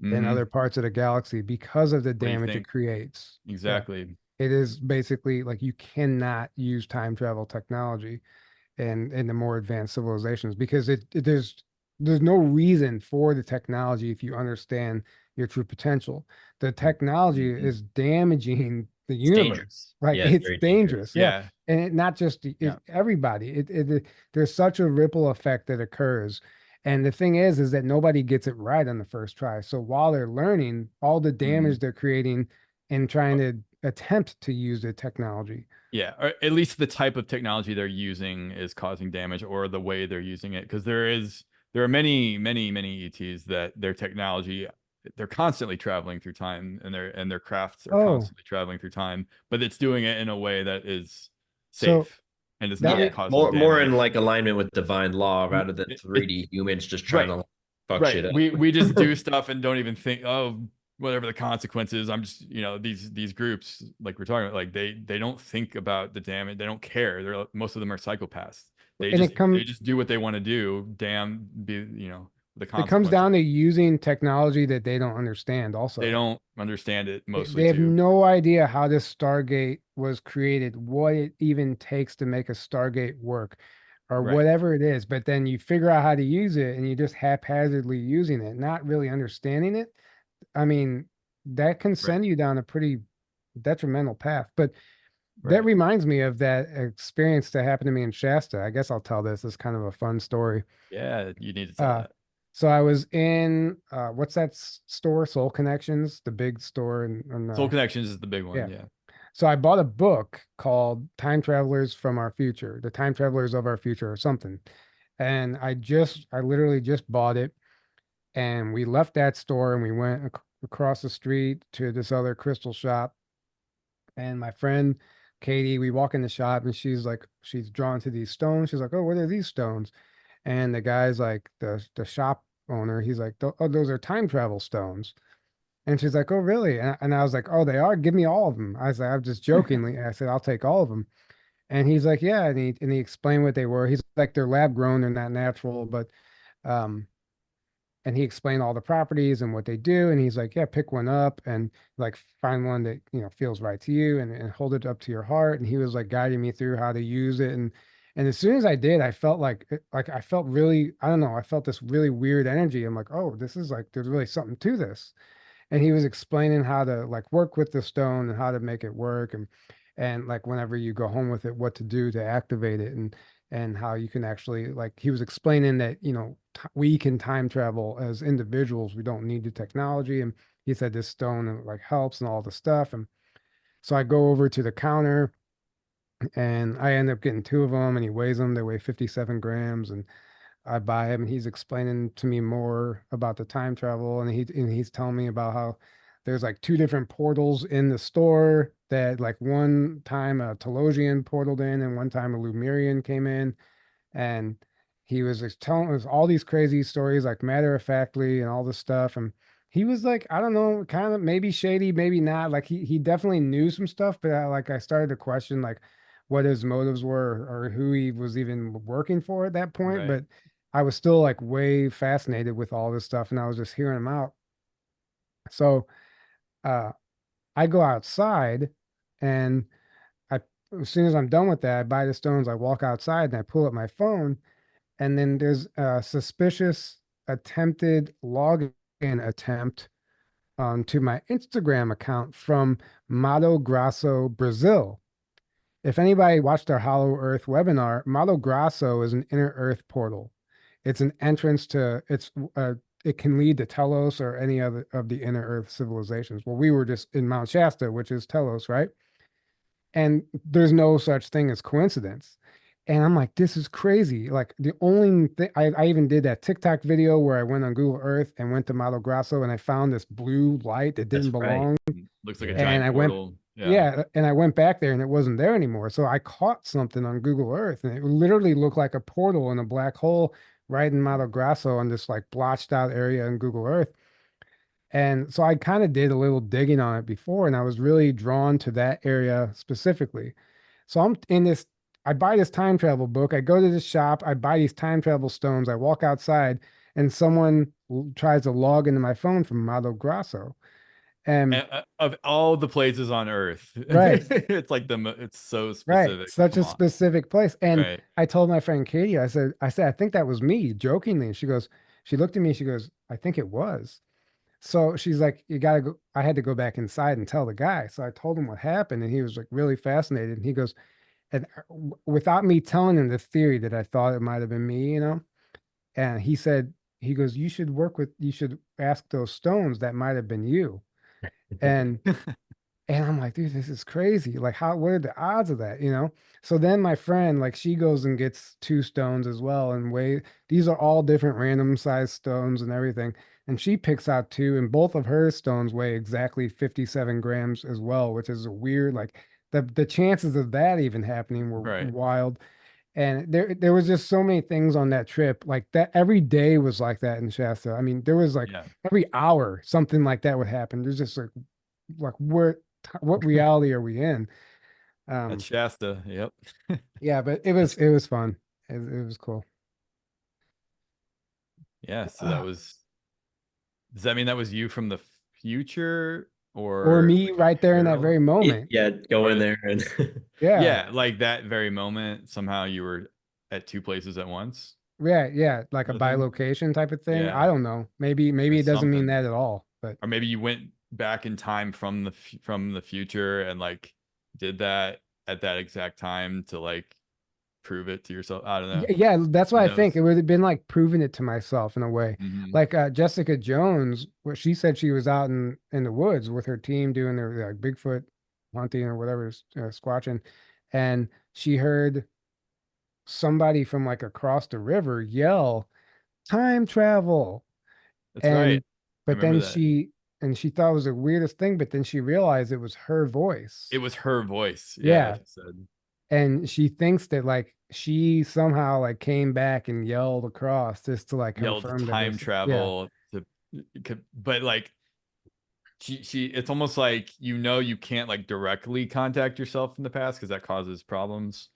in Hmm. other parts of the galaxy because of the What do you damage it think? creates. Yeah. Exactly. It is basically like you cannot use time travel technology in the more advanced civilizations because there's no reason for the technology if you understand your true potential. The technology Mhm. is damaging the it's universe. dangerous. Like Yeah, it's it's very dangerous. dangerous. Yeah. Yeah. And not just Yeah. everybody. There's such a ripple effect that occurs. And the thing is that nobody gets it right on the first try. So while they're learning, all the damage Mhm. they're creating and trying to attempt to use the technology. Yeah, or at least the type of technology they're using is causing damage, or the way they're using it. Because there are many, many, many ETs that their technology, they're constantly traveling through time, and their crafts are Oh, constantly traveling through time, but it's doing it in a way that is so safe and is that not Yeah, re causing more in damage. like alignment with divine law mm, rather than It 3D humans just trying right, to like, fuck right. shit up. We just do stuff and don't even think, oh, whatever the consequences. I'm just, these groups like we're talking about, like they don't think about the damage. They don't care. Most of them are psychopaths. They and just they just do what they want to do. Damn, the it comes consequences. down to using technology that they don't understand They also. don't understand it They mostly have too. no idea how this Stargate was created, what it even takes to make a Stargate work, or Right, whatever it is. But then you figure out how to use it and you just haphazardly using it, not really understanding it. I mean, that can right, send you down a pretty detrimental path. But that right. reminds me of that experience that happened to me in Shasta. I guess I'll tell this. It's kind of a fun story. Yeah, you need to tell Uh, that. so I was in what's that store? Soul Connections, the big store, and Soul Connections is the big one. yeah. Yeah. So I bought a book called Time Travelers from Our Future, The Time Travelers of Our Future, or something. And I literally just bought it, and we left that store and we went across the street to this other crystal shop. And my friend Katie, we walk in the shop and she's drawn to these stones. She's like, "Oh, what are these stones?" And the guy's like, the shop owner, he's like, "Oh, those are time travel stones." And she's like, "Oh, really?" And I was like, "Oh, they are? Give me all of them." I was like, I'm just jokingly. I said, "I'll take all of them." And he's like, "Yeah." And he explained what they were. He's like, "They're lab grown. They're not natural, but um, and he explained all the properties and what they do. And he's like, yeah, pick one up and like find one that, you know, feels right to you and hold it up to your heart. And he was like guiding me through how to use it. And as soon as I did, I felt like I felt really, I don't know, I felt this really weird energy. I'm like, oh, this is like, there's really something to this. And he was explaining how to like work with the stone and how to make it work and like whenever you go home with it, what to do to activate it and how you can actually like he was explaining that, you know, we can time travel as individuals. We don't need the technology. And he said this stone like helps and all the stuff. And so I go over to the counter and I end up getting two of them and he weighs them. They weigh 57 grams and I buy him and he's explaining to me more about the time travel and he's telling me about how there's like two different portals in the store that like one time a Telosian portaled in and one time a Lumerian came in and he was just telling us all these crazy stories like matter of factly and all this stuff and he was like I don't know kind of maybe shady maybe not like he definitely knew some stuff but like I started to question like what his motives were or who he was even working for at that point Right. but I was still like way fascinated with all this stuff and I was just hearing him out so uh I go outside and I as soon as I'm done with that I buy the stones I walk outside and I pull up my phone and then there's a suspicious attempted login attempt to my Instagram account from Mato Grosso, Brazil. If anybody watched our Hollow Earth webinar, Mato Grosso is an inner Earth portal. It's an entrance to it can lead to Telos or any other of the inner Earth civilizations. Well, we were just in Mount Shasta, which is Telos, right? And there's no such thing as coincidence. And I'm like, this is crazy. Like the only thing I even did that TikTok video where I went on Google Earth and went to Mato Grosso and I found this blue light that That's didn't right. belong. Looks like a Yeah. And giant I went, portal. Yeah. yeah, and I went back there and it wasn't there anymore. So I caught something on Google Earth and it literally looked like a portal in a black hole right in Mato Grosso on this like blotched out area in Google Earth. And so I kind of did a little digging on it before, and I was really drawn to that area specifically. So I'm in this, I buy this time travel book. I go to the shop, I buy these time travel stones. I walk outside, and someone tries to log into my phone from Mato Grosso. And Of all the places on Earth, right, it's like it's so right, specific. such Come a on. specific place. And Right. I told my friend Katie, I think that was me jokingly. And she goes, she looked at me, she goes, I think it was. So she's like, you gotta go. I had to go back inside and tell the guy. So I told him what happened, and he was like really fascinated. And he goes, and without me telling him the theory that I thought it might have been me, you know, and he said, he goes, you should ask those stones that might have been you. And and I'm like, dude, this is crazy. Like, what are the odds of that? You know? So then my friend, like, she goes and gets two stones as well. And these are all different random size stones and everything. And she picks out two, and both of her stones weigh exactly 57 grams as well, which is a weird, like, the chances of that even happening were Right. wild. And there was just so many things on that trip. Like that every day was like that in Shasta. I mean, there was like Yeah. every hour something like that would happen. There's just like what reality are we in? That's Shasta. Yep. Yeah, but That's it was fun. It was cool. Yeah. So that was, does that mean that was you from the future Or or me like right there in that Carol? very moment. yeah, go in Or there and Yeah. yeah, like that very moment, somehow you were at two places at once, Yeah, yeah, like a sort of thing. bilocation type of thing. I Yeah. don't know. Maybe Or it doesn't mean something. that at all, but Or maybe you went back in time from from the future and like did that at that exact time to like prove it to yourself. I don't know. yeah, that's what Who I think. knows? It would have been like proving it to myself in a way. Mhm. Like Jessica Jones, where she said she was out in the woods with her team doing their like Bigfoot hunting or whatever, squatching, and she heard somebody from like across the river yell, "Time travel!" That's right. And I but remember then that. she thought it was the weirdest thing, but then she realized it was her It voice. was her voice. Yeah, Yeah, she said and she thinks that like she somehow like came back and yelled across just to like yelled confirm to her. time Yeah, travel to, but like she it's almost like you can't like directly contact yourself in the past because that causes problems,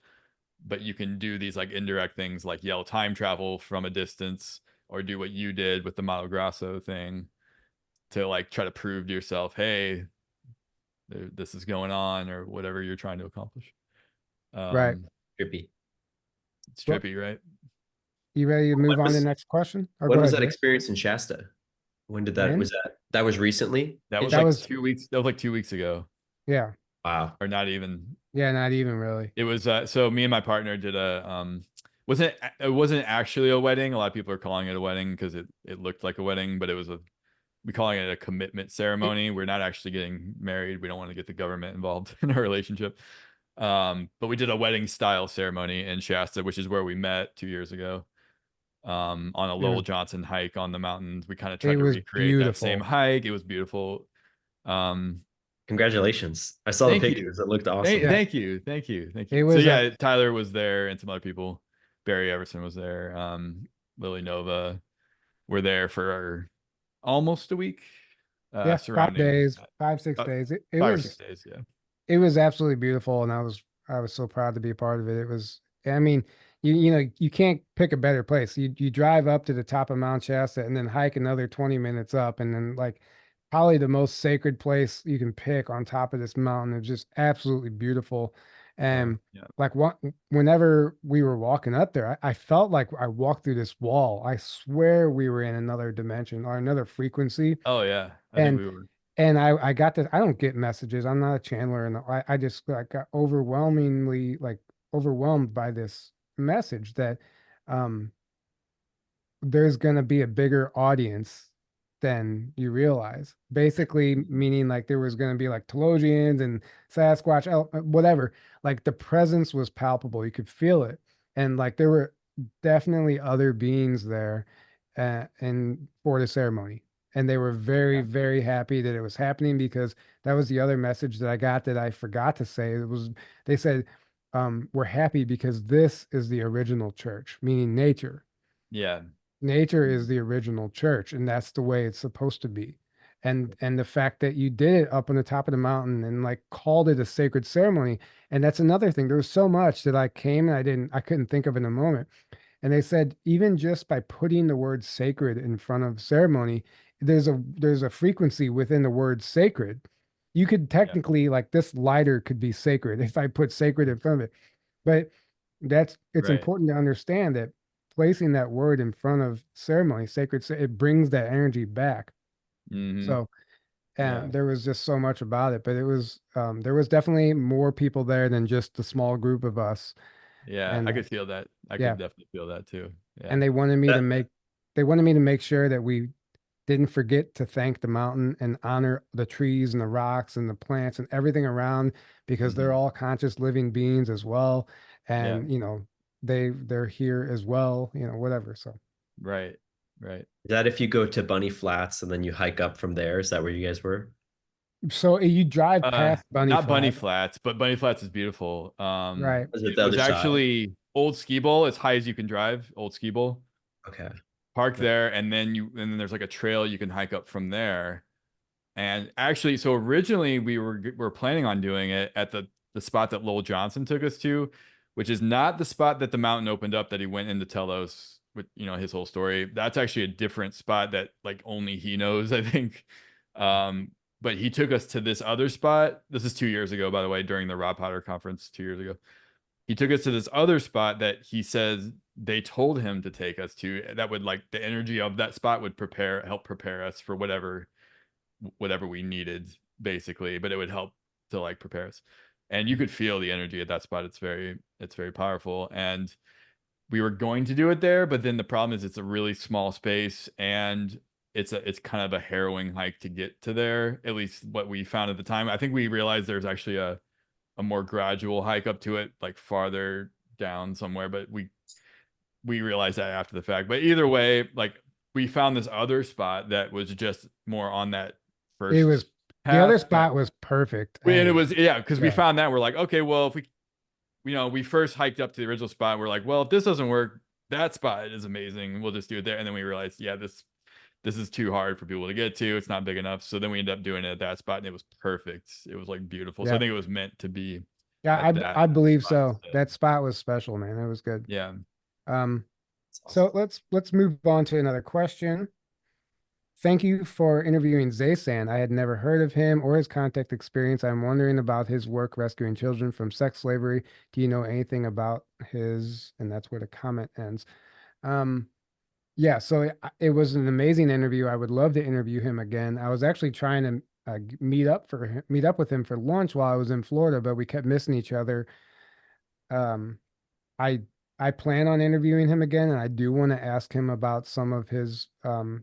but you can do these like indirect things like yell time travel from a distance or do what you did with the Mato Grosso thing to like try to prove to yourself, hey, this is going on, or whatever you're trying to accomplish. Right. Trippy. It's Well, trippy, right? You ready to move on to the next question? Or When go was ahead, that Jay. experience in Shasta? When did that, When? was that was recently? That was That like was- 2 weeks. That was like 2 weeks ago, Yeah. Wow. or not even. Yeah, not even really. It was so me and my partner did a it wasn't actually a wedding. A lot of people are calling it a wedding because it looked like a wedding, but it was we calling it a commitment ceremony. We're not actually getting married. We don't want to get the government involved in our relationship. But we did a wedding style ceremony in Shasta, which is where we met 2 years ago. On a Lowell Johnson hike on the mountains. We kind of tried to was recreate that same beautiful. hike. It was beautiful. Congratulations. I saw the Thank you. pictures. It looked awesome. Yeah. Thank you. It So was yeah, Tyler was there and some other people. Barry Everson was there. Lily Nova were there for almost a week. Yeah, 5 surrounding days, 5, 6 days. It 5 or was 6 days. Yeah. it was absolutely beautiful, and I was so proud to be a part of it. It was, I mean, you know, you can't pick a better place. You drive up to the top of Mount Shasta and then hike another 20 minutes up, and then like probably the most sacred place you can pick on top of this mountain. It's just absolutely beautiful. And Yeah. like whenever we were walking up there, I felt like I walked through this wall. I swear we were in another dimension or another frequency. Oh yeah. I And think we were. and I got this. I don't get messages. I'm not a channeler, and I just like got overwhelmingly like overwhelmed by this message that um there's gonna be a bigger audience than you realize. Basically, meaning like there was gonna be like Telosians and Sasquatch, whatever. Like the presence was palpable. You could feel it, and like there were definitely other beings there, and for the ceremony. And they were very, very happy that it was happening because that was the other message that I got that I forgot to say. It was they said, we're happy because this is the original church, meaning nature. Yeah. Nature is the original church, and that's the way it's supposed to be. And the fact that you did it up on the top of the mountain and like called it a sacred ceremony, and that's another thing. There was so much that I came and I couldn't think of in a moment. And they said even just by putting the word sacred in front of ceremony, there's a frequency within the word sacred. You could technically like this lighter could be sacred if I put sacred in front of it. But it's Right. important to understand that placing that word in front of ceremony, sacred, it brings that energy back. Mhm. So, Yeah. and there was just so much about it, but it was there was definitely more people there than just the small group of us. Yeah. And I could feel that. I yeah, could definitely feel that too. Yeah. and they wanted me to That- make sure that we didn't forget to thank the mountain and honor the trees and the rocks and the plants and everything around because they're all conscious living beings as well. And you know, they're here as well, you know, whatever. So Right. Right. Is that if you go to Bunny Flats and then you hike up from there? Is that where you guys were? so you drive past Bunny Not Bunny Flat, Flats, but Bunny Flats is beautiful. right? Was it It the was other side? actually Old Ski Bowl, as high as you can drive. Old Ski Bowl. Okay. Park there, and then there's like a trail you can hike up from there. And actually, so originally we were planning on doing it at the spot that Lowell Johnson took us to, which is not the spot that the mountain opened up that he went in to tell us with, you know, his whole story. That's actually a different spot that like only he knows, I think. But he took us to this other spot. This is 2 years ago, by the way, during the Rob Potter conference 2 years ago. He took us to this other spot that he says they told him to take us to. That would like the energy of that spot would help prepare us for whatever we needed, basically. But it would help to like prepare us, and you could feel the energy at that spot. It's very powerful. And we were going to do it there, but then the problem is it's a really small space, and it's kind of a harrowing hike to get to there. At least what we found at the time. I think we realized there's actually a more gradual hike up to it, like farther down somewhere, but we realized that after the fact. But either way, like we found this other spot that was just more on that first It was the other spot was perfect. and it and- was because we yeah. found that we're like, okay, well, if we, you know, we first hiked up to the original spot, we're like, well, if this doesn't work, that spot is amazing, we'll just do it there. And then we realized, yeah, this is too hard for people to get to, it's not big enough. So then we ended up doing it at that spot, and it was perfect. It was like beautiful. So I Yeah. think it was meant to be. Yeah, at that I believe spot so. instead. That spot was special, man. It was good. Yeah. Um, So let's move on to another question. Thank you for interviewing Zaysan. I had never heard of him or his contact experience. I'm wondering about his work rescuing children from sex slavery. Do you know anything about his? And that's where the comment ends. Um, yeah, so it was an amazing interview. I would love to interview him again. I was actually trying to meet up with him for lunch while I was in Florida, but we kept missing each other. Um, I I plan on interviewing him again, and I do want to ask him about some of his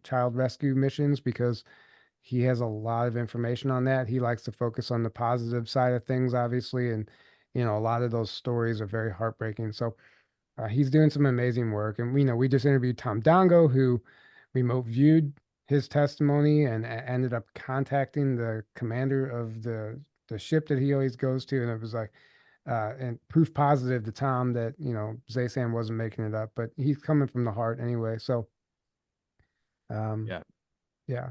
child rescue missions because he has a lot of information on that. He likes to focus on the positive side of things, obviously, and a lot of those stories are very heartbreaking. So he's doing some amazing work, and we just interviewed Tom Dongo, who remote viewed his testimony and ended up contacting the commander of the ship that he always goes to, and it was like and proof positive to Tom that, Zaysan wasn't making it up, but he's coming from the heart anyway. So, Yeah. yeah.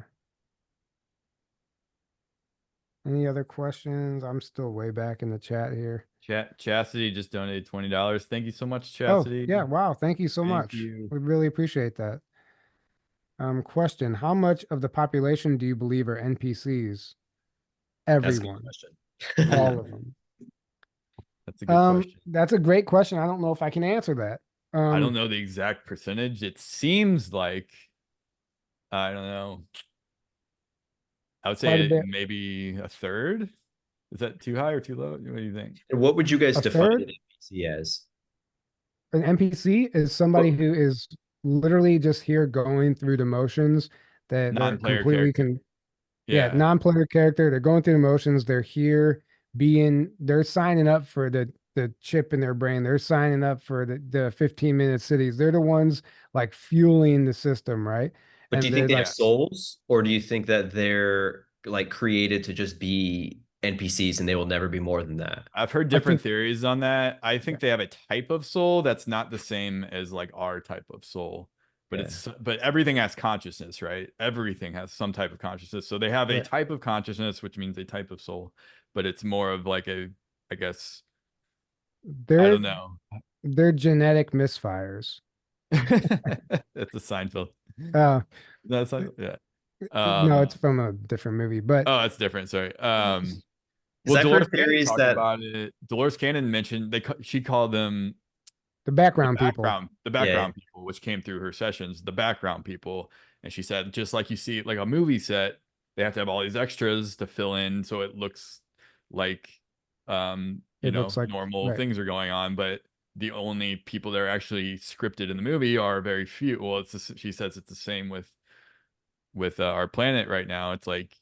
Any other questions? I'm still way back in the chat here. Chastity just donated $20. Thank you so much, Oh, Chastity. yeah. Wow. Thank you so Thank much. you. We really appreciate that. Question, how much of the population do you believe are NPCs? That's a good Everyone, question. all of them. That's a good question. That's a great question. I don't know if I can answer that. I don't know the exact percentage. It seems like, I don't know. I would Quite a say bit. maybe a third. Is that too high or too low? What do you think? And what would you guys A define third? an NPC as? An NPC is somebody who is literally just here going through the motions that they're Non-player completely character. yeah, Yeah. non-player character. They're going through the motions. They're here they're signing up for the chip in their brain. They're signing up for the 15-minute cities. They're the ones like fueling the system, right? But do you And think they're they have like, souls, or do you think that they're like created to just be NPCs and they will never be more than that? I've heard I different think, theories on that. I yeah, think they have a type of soul that's not the same as like our type of soul. But Yeah. but everything has consciousness, right? Everything has some type of consciousness. So they have a right. type of consciousness, which means a type of soul, but it's more of like I guess, I They're don't know. they're genetic misfires. That's a Seinfeld. Uh, That's like, yeah. no, it's from a different movie, but Oh, that's different. Sorry. Because Well, I've Dolores heard Cannon theories talked that, about it. Dolores Cannon mentioned she called them the background people. the yeah, background people, which came through her sessions, the background people. And she said, just like you see like a movie set, they have to have all these extras to fill in so it looks like It looks like, normal right. things are going on, but the only people that are actually scripted in the movie are very few. Well, she says it's the same with our planet right now. It's like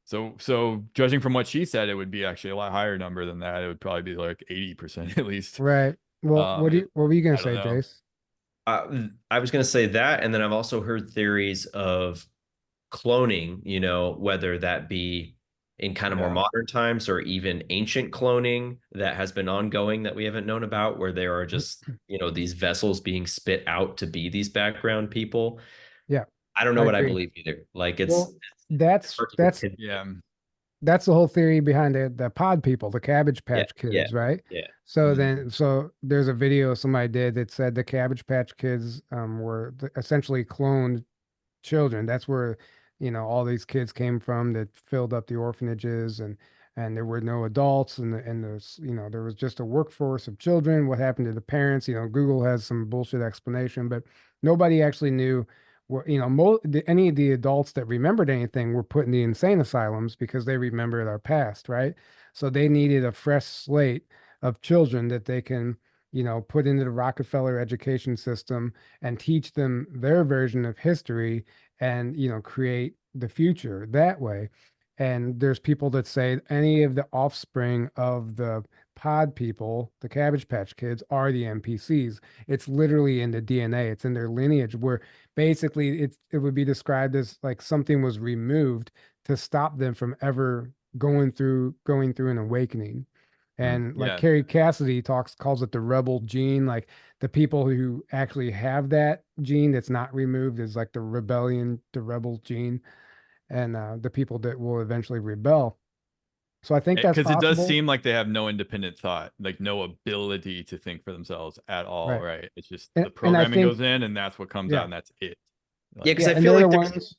so judging from what she said, it would be actually a lot higher number than that. It would probably be like 80% at least. Right. Well, Um, what were you gonna I don't say, know. Jace? I was going to say that, and then I've also heard theories of cloning, whether that be in kind of more Yeah. modern times or even ancient cloning that has been ongoing that we haven't known about, where there are just, these vessels being spit out to be these background people. Yeah, I don't know I what I agree. believe either. Like Well, it's that's hard to that's pinpoint. Yeah. that's the whole theory behind the pod people, the Cabbage Yeah, Patch yeah, Kids, right? yeah. So there's a video somebody did that said the Cabbage Patch Kids were essentially cloned children. That's where, all these kids came from that filled up the orphanages, and there were no adults, and there's, there was just a workforce of children. What happened to the parents? Google has some bullshit explanation, but nobody actually knew what, any of the adults that remembered anything were put in the insane asylums because they remembered our past, right? So they needed a fresh slate of children that they can, put into the Rockefeller education system and teach them their version of history and, create the future that way. And there's people that say any of the offspring of the pod people, the Cabbage Patch Kids, are the NPCs. It's literally in the DNA. It's in their lineage where basically it would be described as like something was removed to stop them from ever going through an awakening. And like Yeah. Carrie Cassidy calls it the rebel gene. Like the people who actually have that gene that's not removed is like the rebel gene, and the people that will eventually rebel. So I think that's Because it does possible. seem like they have no independent thought, like no ability to think for themselves at all, Right. right? It's just And the I programming think, goes in and that's what comes out yeah, and that's it. Yeah, Like, because yeah, and they're the ones.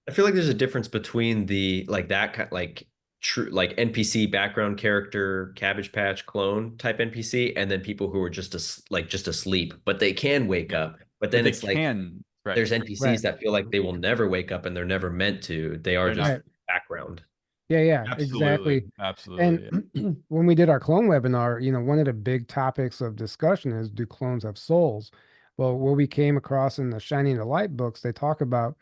I feel like there's a difference between the like that kind like true like NPC background character Cabbage Patch clone type NPC and then people who are just asleep, but they can wake yeah, up. But but then they it's like can, right? there's NPCs Right. that feel like they will never wake up and they're never meant to. They are They're just not. Right. background. Yeah, yeah, Absolutely. exactly. Absolutely. And when we did our clone webinar, one of the big topics of discussion is, do clones have souls? Well, what we came across in the Shining the Light books, they talk about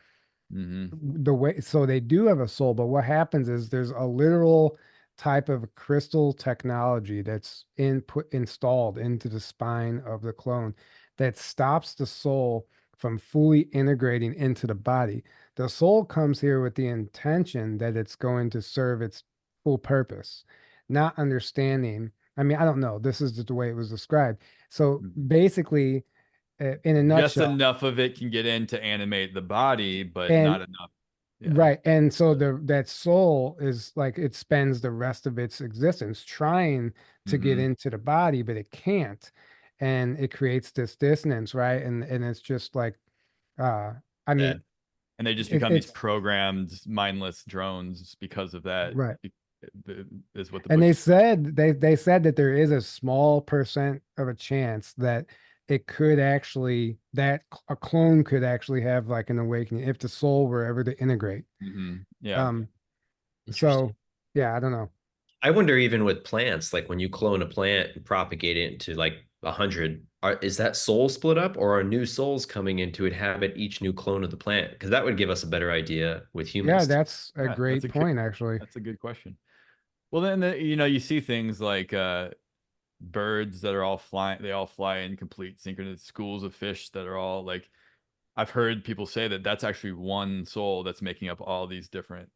Hmm. the way, so they do have a soul, but what happens is there's a literal type of crystal technology that's installed into the spine of the clone that stops the soul from fully integrating into the body. The soul comes here with the intention that it's going to serve its full purpose, not understanding. I mean, I don't know. This is just the way it was described. So basically, in a Just nutshell, enough of it can get in to animate the body, but and not enough. Yeah. right. And so that soul is like, it spends the rest of its existence trying to get Hmm. into the body, but it can't. And it creates this dissonance, right? And it's just like, uh I Yeah. mean, And they just it, become these it's programmed, mindless drones because of that. right. Is what the And book they describes. said they said that there is a small percent of a chance that it could actually, a clone could actually have like an awakening if the soul were ever to integrate. Yeah. Um, Interesting. so yeah, I don't know. I wonder even with plants, like when you clone a plant and propagate it into like 100, is that soul split up or are new souls coming in to inhabit each new clone of the plant? Because that would give us a better idea with Yeah, humans too. that's a Yeah, that's great a good, point, actually. that's a good question. Well, then you see things like birds that are all flying. They all fly in complete synchronous. Schools of fish that are all like. I've heard people say that that's actually one soul that's making up all these different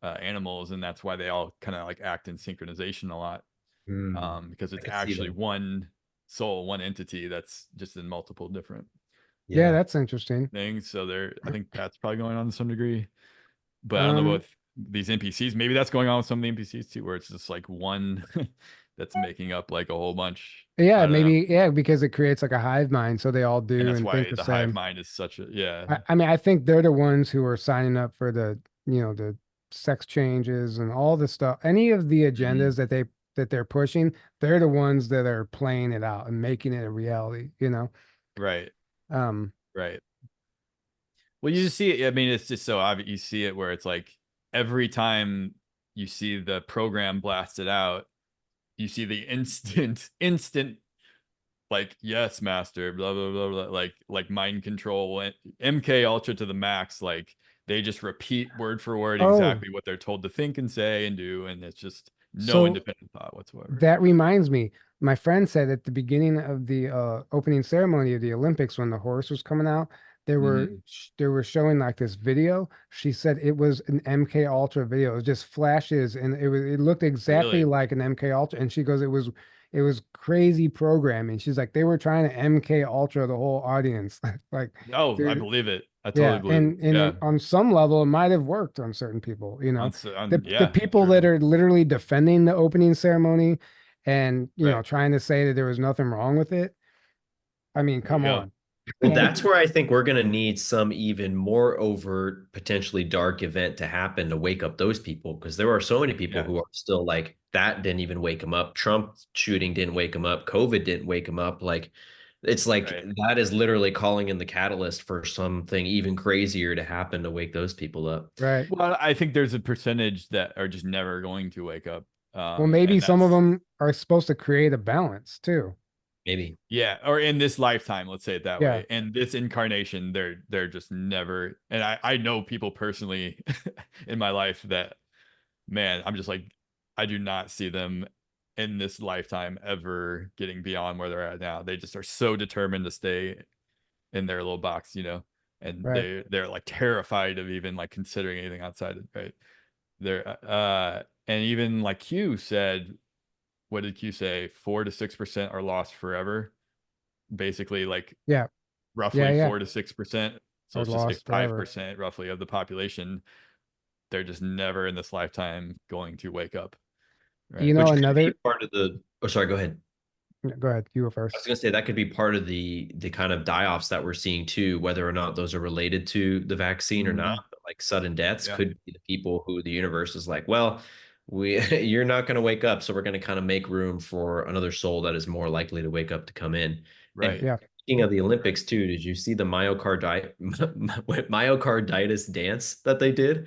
animals, and that's why they all kind of like act in synchronization a lot. Because I it's could see actually that. one soul, one entity that's just in multiple different Yeah, Yeah. that's interesting. things. So I think that's probably going on to some degree. But I don't know Um, about these NPCs. Maybe that's going on with some of the NPCs too, where it's just like one that's making up like a whole bunch. yeah, I don't know. maybe, yeah, because it creates like a hive mind, so they all And do that's and think why the the hive same. mind is such a yeah. I mean, I think they're the ones who are signing up for the sex changes and all the stuff. Any of the Mhm. agendas that they're pushing, they're the ones that are playing it out and making it a reality. Right. Um, Right. Well, you just see it. I mean, it's just so obvious. You see it where it's like every time you see the program blasted out, you see the instant, like, yes, master, blah, blah, blah, blah, like mind control, MK Ultra to the max. Like, they just repeat word for word oh, exactly what they're told to think and say and do. And it's just no so independent thought whatsoever. that reminds me, my friend said at the beginning of the opening ceremony of the Olympics, when the horse was coming out, Hmm. they were showing like this video. She said it was an MK Ultra video. It was just flashes, and it looked exactly Really? like an MK Ultra. And she goes, it was crazy programming. She's like, they were trying to MK Ultra the whole audience. Like, Oh, I dude, believe it. I totally yeah, believe it. and Yeah. on some level, it might have worked on certain people. The Yeah, people that sure. are literally defending the opening ceremony and Right. trying to say that there was nothing wrong with it. I mean, There you come go. on. Well, And that's where I think we're going to need some even more overt, potentially dark event to happen to wake up those people. Because there are so many people Yeah. who are still like, that didn't even wake them up. Trump shooting didn't wake them up. COVID didn't wake them up. Like, it's like Right. that is literally calling in the catalyst for something even crazier to happen to wake those people up. right. Well, I think there's a percentage that are just never going to wake up. Well, maybe And some of that's them are supposed to create a balance too. Maybe. yeah, or in this lifetime, let's say it that Yeah. way. And this incarnation, they're just never. And I know people personally in my life that, man, I'm just like, I do not see them in this lifetime ever getting beyond where they're at now. They just are so determined to stay in their little box, and Right. they're like terrified of even like considering anything outside it, right? They're and even like Q said, what did Q say? 4 to 6% are lost forever. Basically, like Yeah. Yeah. roughly Yeah. 4 to 6%. So Are let's just say lost forever. 5% roughly of the population. They're just never in this lifetime going to wake up. Right. You know, Which could be another, part of the. Oh, sorry. Go ahead. go ahead, you go I was first. gonna say that could be part of the kind of die-offs that we're seeing too, whether or not those are related to the vaccine or not. Mhm. But like sudden deaths Yeah. could be the people who the universe is like, well, we you're not gonna wake up, so we're gonna kind of make room for another soul that is more likely to wake up to come in. And Right. Yeah. speaking of the Olympics too, did you see the myocarditis dance that they did?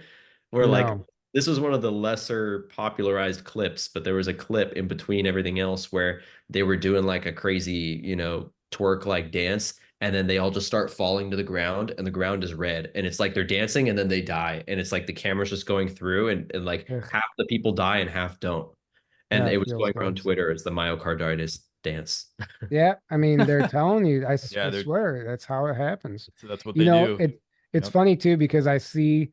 Where like No. this was one of the lesser popularized clips, but there was a clip in between everything else where they were doing like a crazy, twerk like dance. And then they all just start falling to the ground and the ground is red. And it's like they're dancing and then they die. And it's like the camera's just going through and like Ugh, half the people die and half don't. And it that was feels going around gross. Twitter as the myocarditis dance. Yeah, I mean, they're telling you, Yeah, I they're swear, that's how it happens. so that's what You they know, do. it's Yep. funny too because I see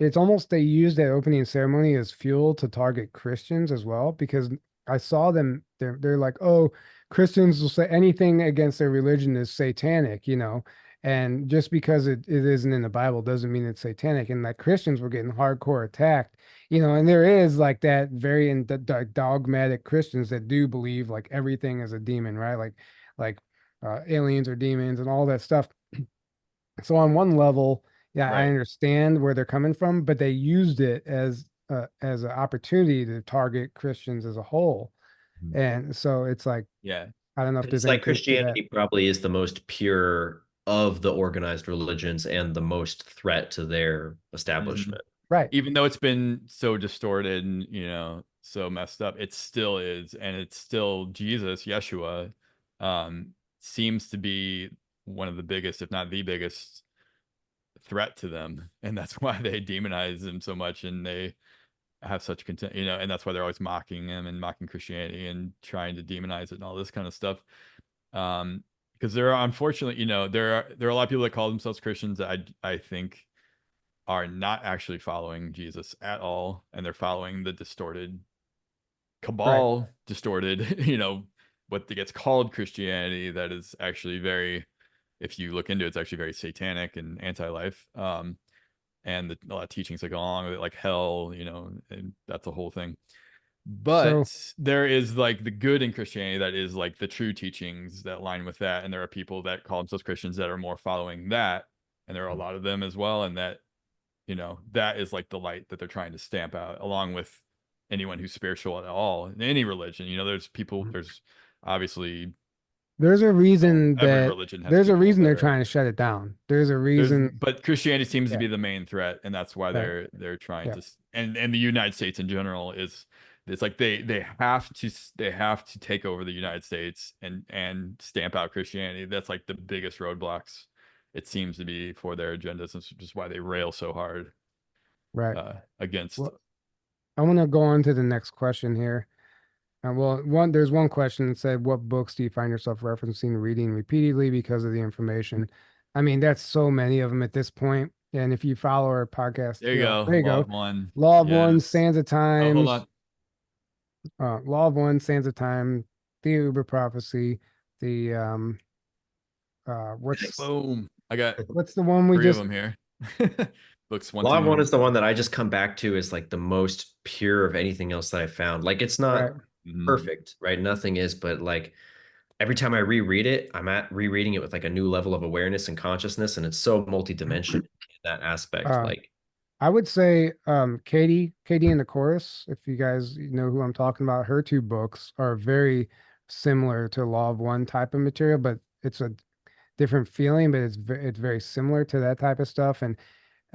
it's almost they use that opening ceremony as fuel to target Christians as well because I saw them they're like, "Oh, Christians will say anything against their religion is satanic," you know. And just because it isn't in the Bible doesn't mean it's satanic. And like Christians were getting hardcore attacked, you know, and there is like that very dogmatic Christians that do believe like everything is a demon, right? Like aliens are demons and all that stuff. So on one level, yeah, I Right. understand where they're coming from, but they used it as an opportunity to target Christians as a whole. Mhm. And so it's like, Yeah. I don't know if there's It's like anything to that. Christianity probably is the most pure of the organized religions and the most threat to their Mhm. establishment. Right. Even though it's been so distorted and so messed up, it still is, and it's still Jesus, Yeshua, seems to be one of the biggest, if not the biggest, threat to them, and that's why they demonize him so much, and they have such contempt, and that's why they're always mocking him and mocking Christianity and trying to demonize it and all this kind of stuff. Because there are, unfortunately, there are a lot of people that call themselves Christians that I think are not actually following Jesus at all, and they're following the distorted Right. cabal, distorted, what gets called Christianity. That is actually very, if you look into it, it's actually very satanic and anti-life. And a lot of teachings that go along with it, like hell, and that's a whole thing. So But there is like the good in Christianity that is like the true teachings that line with that, and there are people that call themselves Christians that are more following that, and there are a lot of them as well, and that that is like the light that they're trying to stamp out, along with anyone who's spiritual at all in any religion. There's obviously there's a reason every that religion has there's a people reason that they're are trying to shut it down. There's a reason. but Christianity seems to Yeah. be the main threat, and that's why Right. they're trying Yeah. to, and the United States in general is, it's like they have to take over the United States and stamp out Christianity. That's like the biggest roadblocks, it seems to be, for their agendas, and which is why they rail so hard Right. against. Well, I want to go on to the next question here. Well, there's one question that said, "What books do you find yourself referencing, reading repeatedly because of the information?" I mean, that's so many of them at this point. And if you follow our podcast, There you go. there you Law go. of One. Law of One, Yes. Sands of Oh, hold Times, on. Law of One, Sands of Time, the Uber Prophecy, the Nice. Boom. I got what's the one we 3 of just them here. Books one, Law of One two. is the one that I just come back to as like the most pure of anything else that I found. Like it's right, not Mhm. perfect, right? Nothing is, but like every time I reread it, I'm at rereading it with like a new level of awareness and consciousness, and it's so multidimensional in that aspect. uh Like, I would say Katie and the Chorus, if you guys know who I'm talking about, her two books are very similar to Law of One type of material, but it's a different feeling, but it's very similar to that type of stuff. And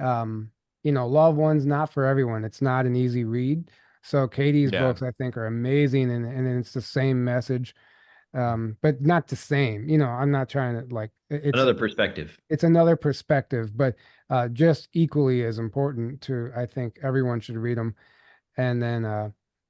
Law of One's not for everyone. It's not an easy read. So Katie's Yeah. books I think are amazing and it's the same message. But not the same. I'm not trying to like another perspective. it's another perspective, but just equally as important to, I think everyone should read them. And then,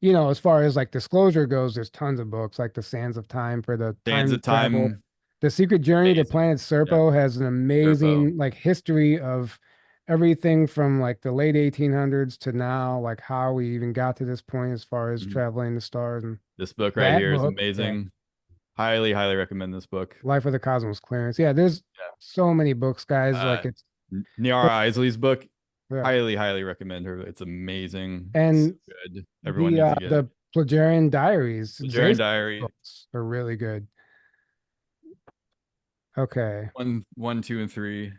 as far as like disclosure goes, there's tons of books like The Sands of Time for the Sands time of travel. Time. The Secret Journey to Amazing. Planet Yep. Serpo has an Serpo. amazing like history of everything from like the late 1800s to now, like how we even got to this point as far as Mhm. traveling the stars. And This book right that here is book, yeah, amazing. Highly, highly recommend this book. Life of the Cosmos Clearance. Yeah, there's so many books, guys. Uh, Like it's Niara but Isley's book. yeah. Highly, highly recommend her. It's amazing. It's so And good. Everyone the needs to get it. Flagarian Diaries. The Jaren Zace Diary, books are really good. Okay. 1, 2, and 3.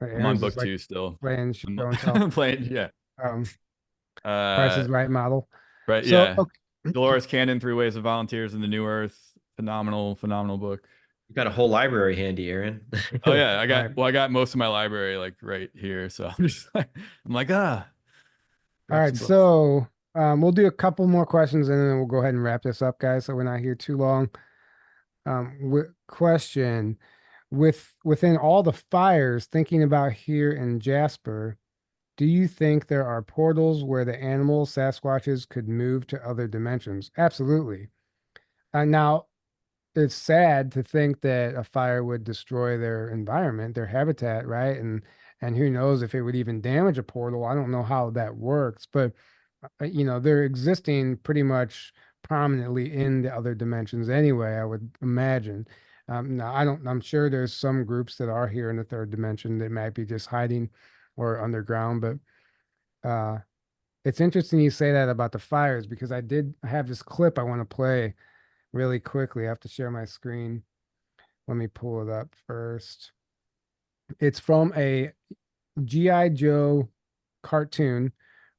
I'm on Aaron's just book like 2 still. playing show and tell. Playing, yeah. Um, Price Uh, is Right model. right, So yeah. okay. Dolores Cannon, Three Ways of Volunteers in the New Earth. Phenomenal, phenomenal book. You got a whole library handy, Aaron. Oh yeah, Right. I got most of my library like right here, so I'm just like, I'm like, All grab right. some books. So we'll do a couple more questions and then we'll go ahead and wrap this up, guys. So we're not here too long. Question within all the fires, thinking about here in Jasper, do you think there are portals where the animals, Sasquatches, could move to other dimensions? Absolutely. Now, it's sad to think that a fire would destroy their environment, their habitat, right? And who knows if it would even damage a portal. I don't know how that works, but they're existing pretty much prominently in the other dimensions anyway, I would imagine. Now I'm sure there's some groups that are here in the third dimension that might be just hiding or underground, but uh it's interesting you say that about the fires because I have this clip I want to play really quickly. I have to share my screen. Let me pull it up first. It's from a G.I. Joe cartoon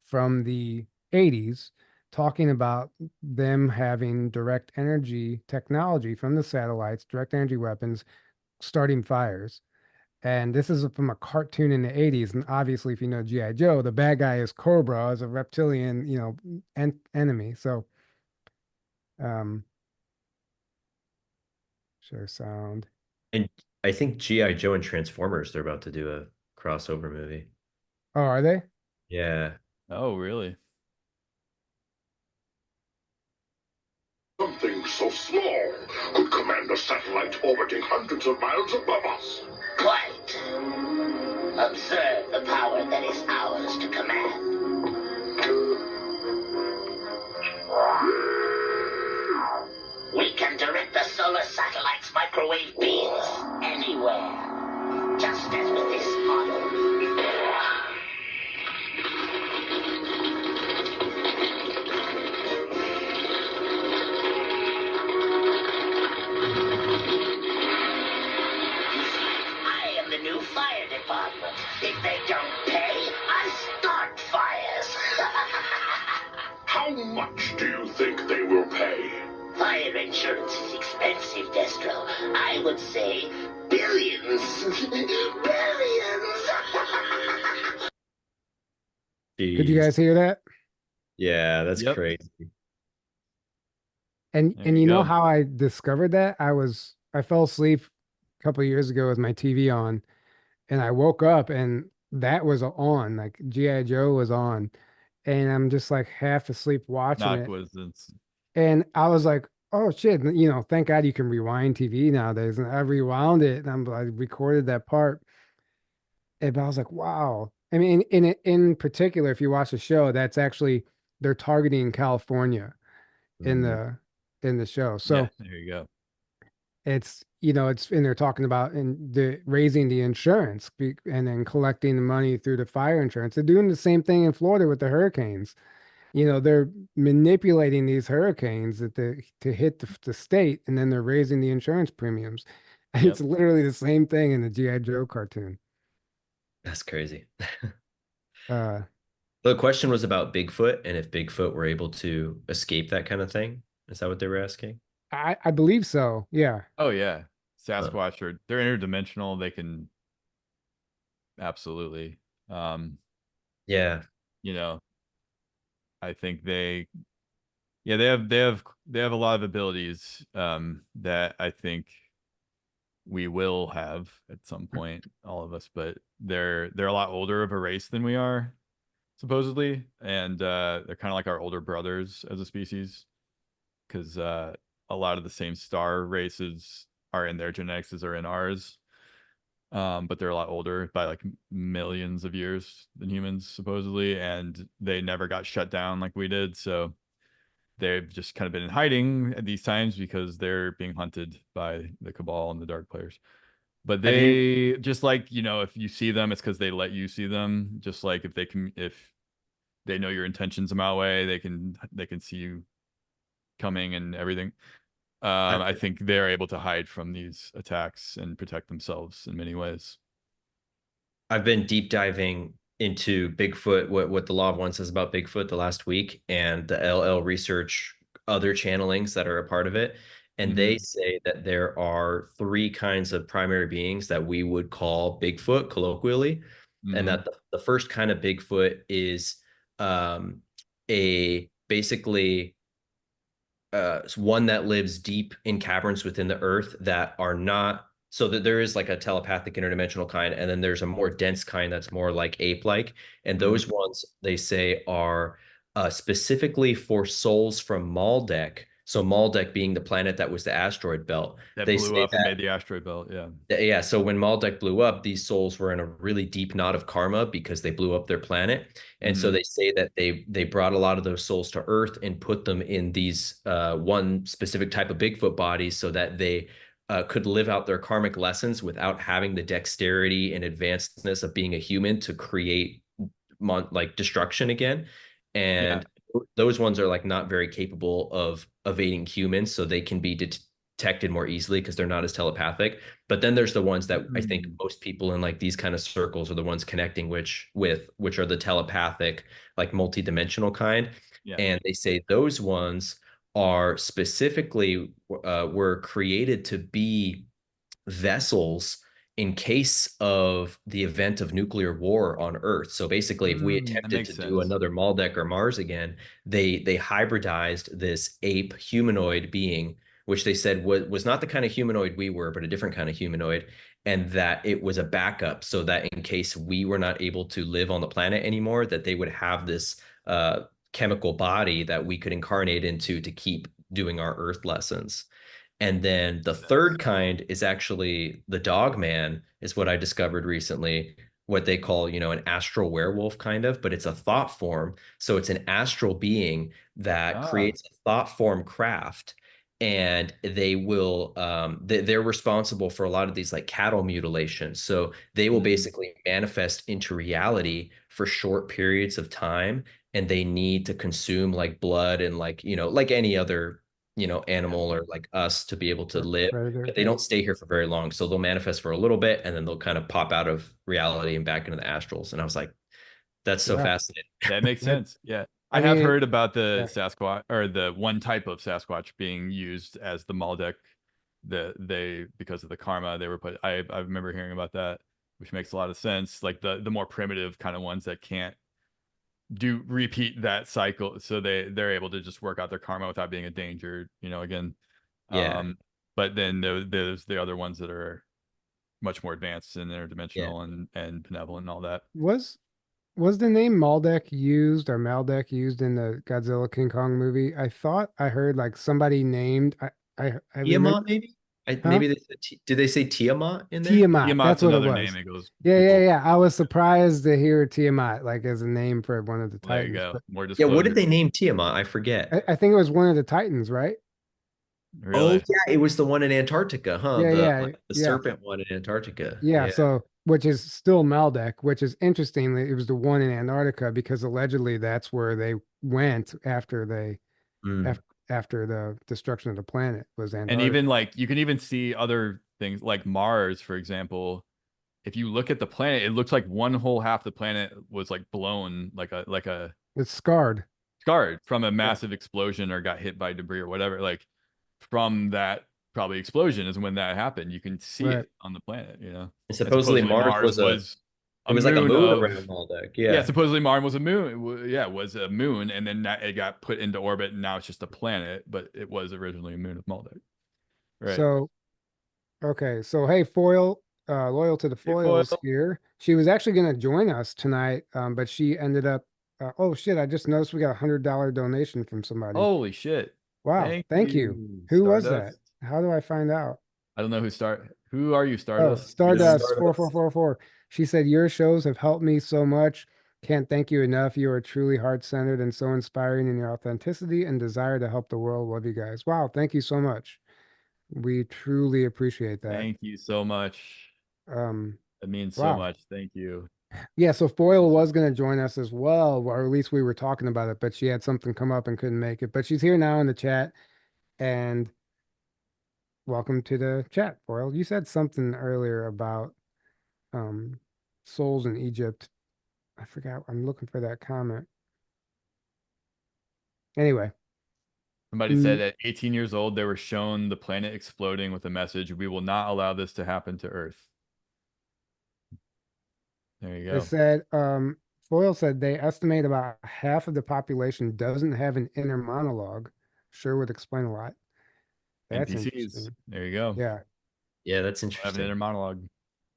from the 80s talking about them having direct energy technology from the satellites, direct energy weapons, starting fires. And this is from a cartoon in the 80s. And obviously, if you know G.I. Joe, the bad guy is Cobra, as a reptilian, enemy. So, um, share sound. And I think G.I. Joe and Transformers, they're about to do a crossover movie. Oh, are they? Yeah. Oh, really? Something so small could command a satellite orbiting hundreds of miles above us. Quite. Observe the power that is ours to command. We can direct the solar satellite's microwave beams anywhere, just as with this model. I am the new fire department. If they don't pay, I start fires. How much do you think they will pay? Fire insurance is expensive, Destro. I would say billions. Billions. Could you Jeez. guys hear that? Yeah, that's Yep. crazy. And There and you you know go. how I discovered that? I fell asleep a couple of years ago with my TV on, and I woke up and that was on, like G.I. Joe was on, and I'm just like half asleep watching Not it, coincidence. and I was like, oh shit, thank God you can rewind TV nowadays, and I rewound it, and I recorded that part, and I was like, wow. I mean, in particular, if you watch the show, that's actually they're targeting California in Mm. the show, Yeah, so. there you go. It's and they're talking about raising the insurance and then collecting the money through the fire insurance. They're doing the same thing in Florida with the hurricanes. They're manipulating these hurricanes to hit the state, and then they're raising the insurance premiums. It's Yep. literally the same thing in the G.I. Joe cartoon. That's crazy. Uh, The question was about Bigfoot and if Bigfoot were able to escape that kind of thing. Is that what they were asking? I believe so. Yeah. Oh yeah. Huh. Sasquatch are they're interdimensional. They can absolutely. Yeah. You know, I think they have a lot of abilities that I think we will have at some point, all of us, but they're a lot older of a race than we are, supposedly, and they're kind of like our older brothers as a species, because a lot of the same star races are in their genetics as are in ours. But they're a lot older by like millions of years than humans, supposedly, and they never got shut down like we did. So they've just kind of been in hiding at these times because they're being hunted by the Cabal and the Dark Players. But Have you they just like, if you see them, it's because they let you see them. Just like if they know your intentions a mile away. They can see you coming and everything. I think they're able to hide from these attacks and protect themselves in many ways. I've been deep diving into Bigfoot, what the Law of One says about Bigfoot the last week, and the LL Research other channelings that are a part of it. And they say that there are three kinds of primary beings that we would call Bigfoot colloquially. And that the first kind of Bigfoot is a basically one that lives deep in caverns within the earth that are not, so that there is like a telepathic interdimensional kind, and then there's a more dense kind that's more like ape-like. And those ones, they say, are specifically for souls from Maldek. So Maldek being the planet that was the asteroid belt. That They blew say up that, and made the asteroid belt. Yeah. yeah, so when Maldek blew up, these souls were in a really deep knot of karma because they blew up their planet. And so they say that they brought a lot of those souls to Earth and put them in these one specific type of Bigfoot bodies so that they could live out their karmic lessons without having the dexterity and advancedness of being a human to create like destruction again. And those ones are like not very capable of evading humans, so they can be detected more easily because they're not as telepathic. But then there's the ones that I think most people in like these kind of circles are the ones connecting which are the telepathic, like multidimensional kind. And they say those ones are specifically were created to be vessels in case of the event of nuclear war on Earth. So basically, if we attempted to do another Maldek or Mars again, they hybridized this ape humanoid being, which they said was not the kind of humanoid we were, but a different kind of humanoid, and that it was a backup so that in case we were not able to live on the planet anymore, that they would have this chemical body that we could incarnate into to keep doing our Earth lessons. And then the third kind is actually the dog man, is what I discovered recently, what they call, an astral werewolf kind of, but it's a thought form. So it's an astral being that creates a thought form craft. And they will, they're responsible for a lot of these like cattle mutilations. So they will basically manifest into reality for short periods of time. And they need to consume like blood and like, like any other animal or like us to be able to live, but they don't stay here for very long. So they'll manifest for a little bit and then they'll kind of pop out of reality and back into the astrals. And I was like, that's so fascinating. That makes sense. Yeah. I have heard about the Sasquatch, or the one type of Sasquatch being used as the Maldek, because of the karma they were put. I remember hearing about that, which makes a lot of sense. Like the more primitive kind of ones that can't repeat that cycle, so they're able to just work out their karma without being endangered, again. But then there's the other ones that are much more advanced and interdimensional and benevolent and all that. Was the name Maldek used, or Maldek used, in the Godzilla King Kong movie? I thought I heard like somebody named I Tiamat, maybe? Maybe they said, did they say Tiamat in there? Tiamat, that's what it was. Name. It goes, yeah. I was surprised to hear Tiamat like as a name for one of the Titans. There you go. More what did they name Tiamat? I forget. I think it was one of the Titans, right? Really? Oh yeah, it was the one in Antarctica, huh? The serpent one in Antarctica. Yeah, so which is still Maldek, which is interesting. It was the one in Antarctica because allegedly that's where they went after after the destruction of the planet was Antarctica. And even like you can even see other things like Mars, for example. If you look at the planet, it looks like one whole half the planet was like blown, it's scarred from a massive explosion or got hit by debris or whatever. Like from that probably explosion is when that happened. You can see it on the planet, And supposedly Mars was like a moon around Maldek. Yeah, supposedly Mars was a moon. Was a moon, and then it got put into orbit, and now it's just a planet, but it was originally a moon of Maldek. Right. So, okay. So, hey, Foil, loyal to the Foils here. She was actually going to join us tonight, but she ended up, oh shit, I just noticed we got $100 donation from somebody. Holy shit. Wow. Thank you. Who was that? How do I find out? I don't know who are you, Stardust? Oh, Stardust 4444. She said, your shows have helped me so much. Can't thank you enough. You are truly heart-centered and so inspiring in your authenticity and desire to help the world. Love you guys. Wow. Thank you so much. We truly appreciate that. Thank you so much. It means so much. Thank you. Yeah, so Foil was going to join us as well, or at least we were talking about it, but she had something come up and couldn't make it. But she's here now in the chat, and welcome to the chat, Foil. You said something earlier about um souls in Egypt. I forgot. I'm looking for that comment. Anyway, Somebody said at 18 years old, they were shown the planet exploding with a message, "We will not allow this to happen to Earth." There you it go. said Foil said they estimate about half of the population doesn't have an inner monologue. Sure would explain a lot. That's NPCs. interesting. There you go. Yeah, Yeah, that's Have an interesting. inner monologue.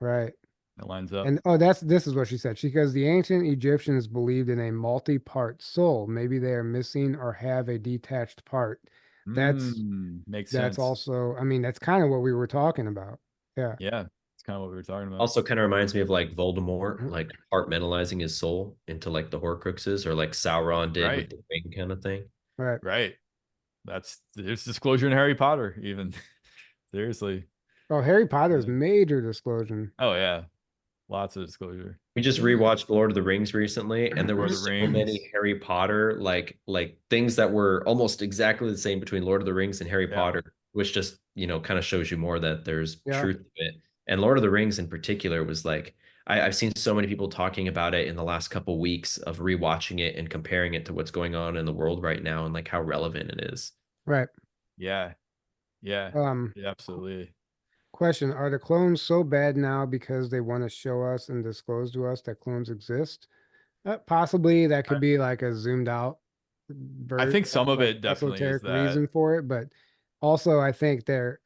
right. That lines up. And this is what she said. She goes, the ancient Egyptians believed in a multi-part soul. Maybe they are missing or have a detached part. That's Makes that's sense. also, I mean, that's kind of what we were talking about. Yeah. Yeah, it's kind of what we were talking about. Also kind of reminds me of like Voldemort, Mhm. like compartmentalizing his soul into like the Horcruxes, or like Sauron did Right. with the ring kind of thing. Right. Right. There's disclosure in Harry Potter, even. Seriously. Oh, Harry Potter's Yeah. major disclosure. Oh yeah. Lots of disclosure. We just rewatched Lord of the Rings recently, and there were Lord of so the many Rings. Harry Potter like things that were almost exactly the same between Lord of the Rings and Harry Yeah. Potter, which just, kind of shows you more that there's Yeah. truth to it. And Lord of the Rings in particular was like, I've seen so many people talking about it in the last couple weeks of rewatching it and comparing it to what's going on in the world right now and like how relevant it is. Right. Yeah. Yeah. Yeah, absolutely. Question, are the clones so bad now because they want to show us and disclose to us that clones exist? Possibly that could be like a zoomed out I think some of it definitely is esoteric that. reason for it, but also I think they're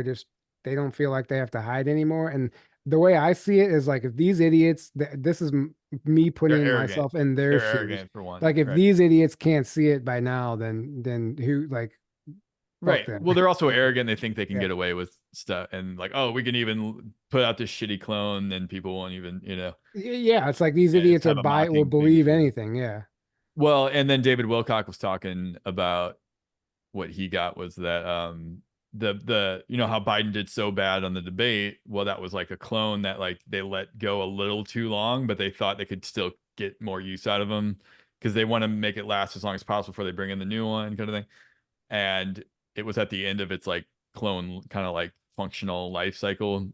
just they don't feel like they have to hide anymore. And the way I see it is like if these idiots, this is me They're putting arrogant. myself in their They're shoes. arrogant for one. Like if right. these idiots can't see it by now, then who like Right. them. Well, they're also arrogant. They think they can Yeah. get away with stuff, and like, oh, we can even put out this shitty clone, and people won't even, Yeah, it's like these Yeah, just idiots have a will mocking believe thing. anything. Yeah. Well, and then David Wilcock was talking about what he got was that the how Biden did so bad on the debate. Well, that was like a clone that like they let go a little too long, but they thought they could still get more use out of him because they want to make it last as long as possible before they bring in the new one, kind of thing. And it was at the end of its like clone kind of like functional life cycle,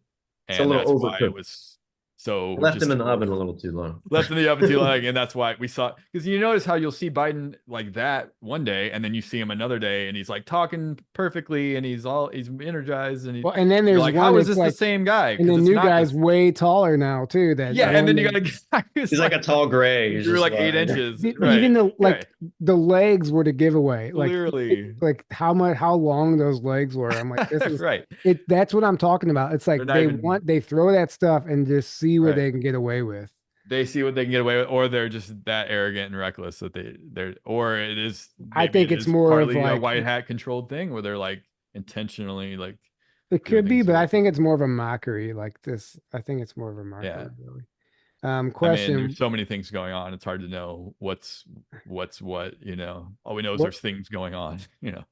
It's a and little that's why it overcooked. was so Left just them in the oven a little too long. left in the oven too long, and that's why we saw, because you notice how you'll see Biden like that one day, and then you see him another day, and he's like talking perfectly, and he's energized, and Well, and then you're there's like, one how is that's this like, the same guy? and the Because it's new not guy's way taller now too. That yeah, the and then one you got that- a guy who's He's like a tall gray. He's you're just like 8 lying. inches, the- right? even the like Right. the legs were the giveaway. Clearly. Like how long those legs were. I'm like, this is right. it. That's what I'm talking about. It's like They're not they even- they throw that stuff and just see what Right. they can get away with. They see what they can get away with, or they're just that arrogant and reckless that they're, or it is. I maybe think it it's is more of partly a like white hat controlled thing where they're like intentionally like. it doing could be, things but to I look- think it's more of a mockery. Like this, I think it's more of a mockery. Yeah. Really. I mean, Question. there's so many things going on. It's hard to know what's what. All we know is What- there's things going on.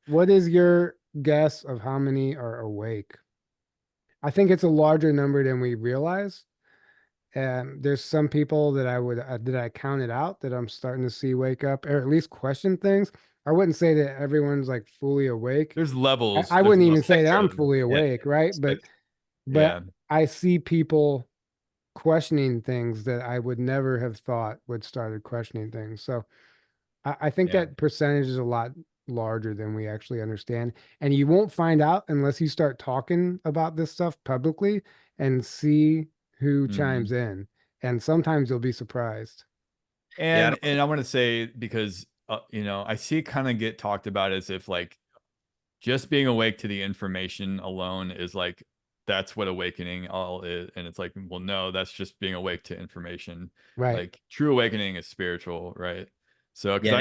What is your guess of how many are awake? I think it's a larger number than we realize. There's some people that I counted out that I'm starting to see wake up or at least question things. I wouldn't say that everyone's like fully awake. There's levels. I there's wouldn't even levels. say that I'm Spectrum. fully Yeah. awake, right? But Yeah. I see people questioning things that I would never have thought would started questioning things. So I think Yeah. that percentage is a lot larger than we actually understand. And you won't find out unless you start talking about this stuff publicly and see who Mhm. chimes in. And sometimes you'll be surprised. And I want to say, because I see it kind of get talked about as if like just being awake to the information alone is like that's what awakening all is, and it's like, well, no, that's just being awake to information. Right. Like true awakening is spiritual, right? So because Yeah.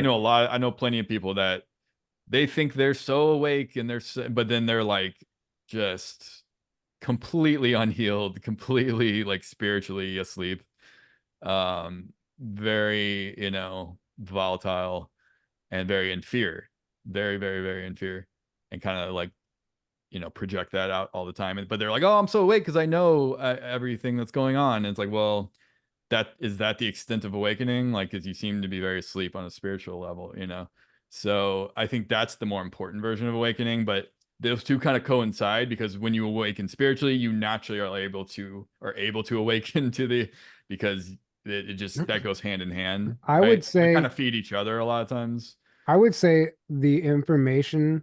I know plenty of people that they think they're so awake and but then they're like just completely unhealed, completely like spiritually asleep, very volatile and very in fear, very, very, very in fear, and kind of like project that out all the time. But they're like, oh, I'm so awake because I know everything that's going on. And it's like, well, that is that the extent of awakening? Like, because you seem to be very asleep on a spiritual level, you know? So I think that's the more important version of awakening, but those two kind of coincide, because when you awaken spiritually, you naturally are able to awaken to the, because it just, that goes hand in hand. I right? would They say, kind of feed each other a lot of times. I would say the information,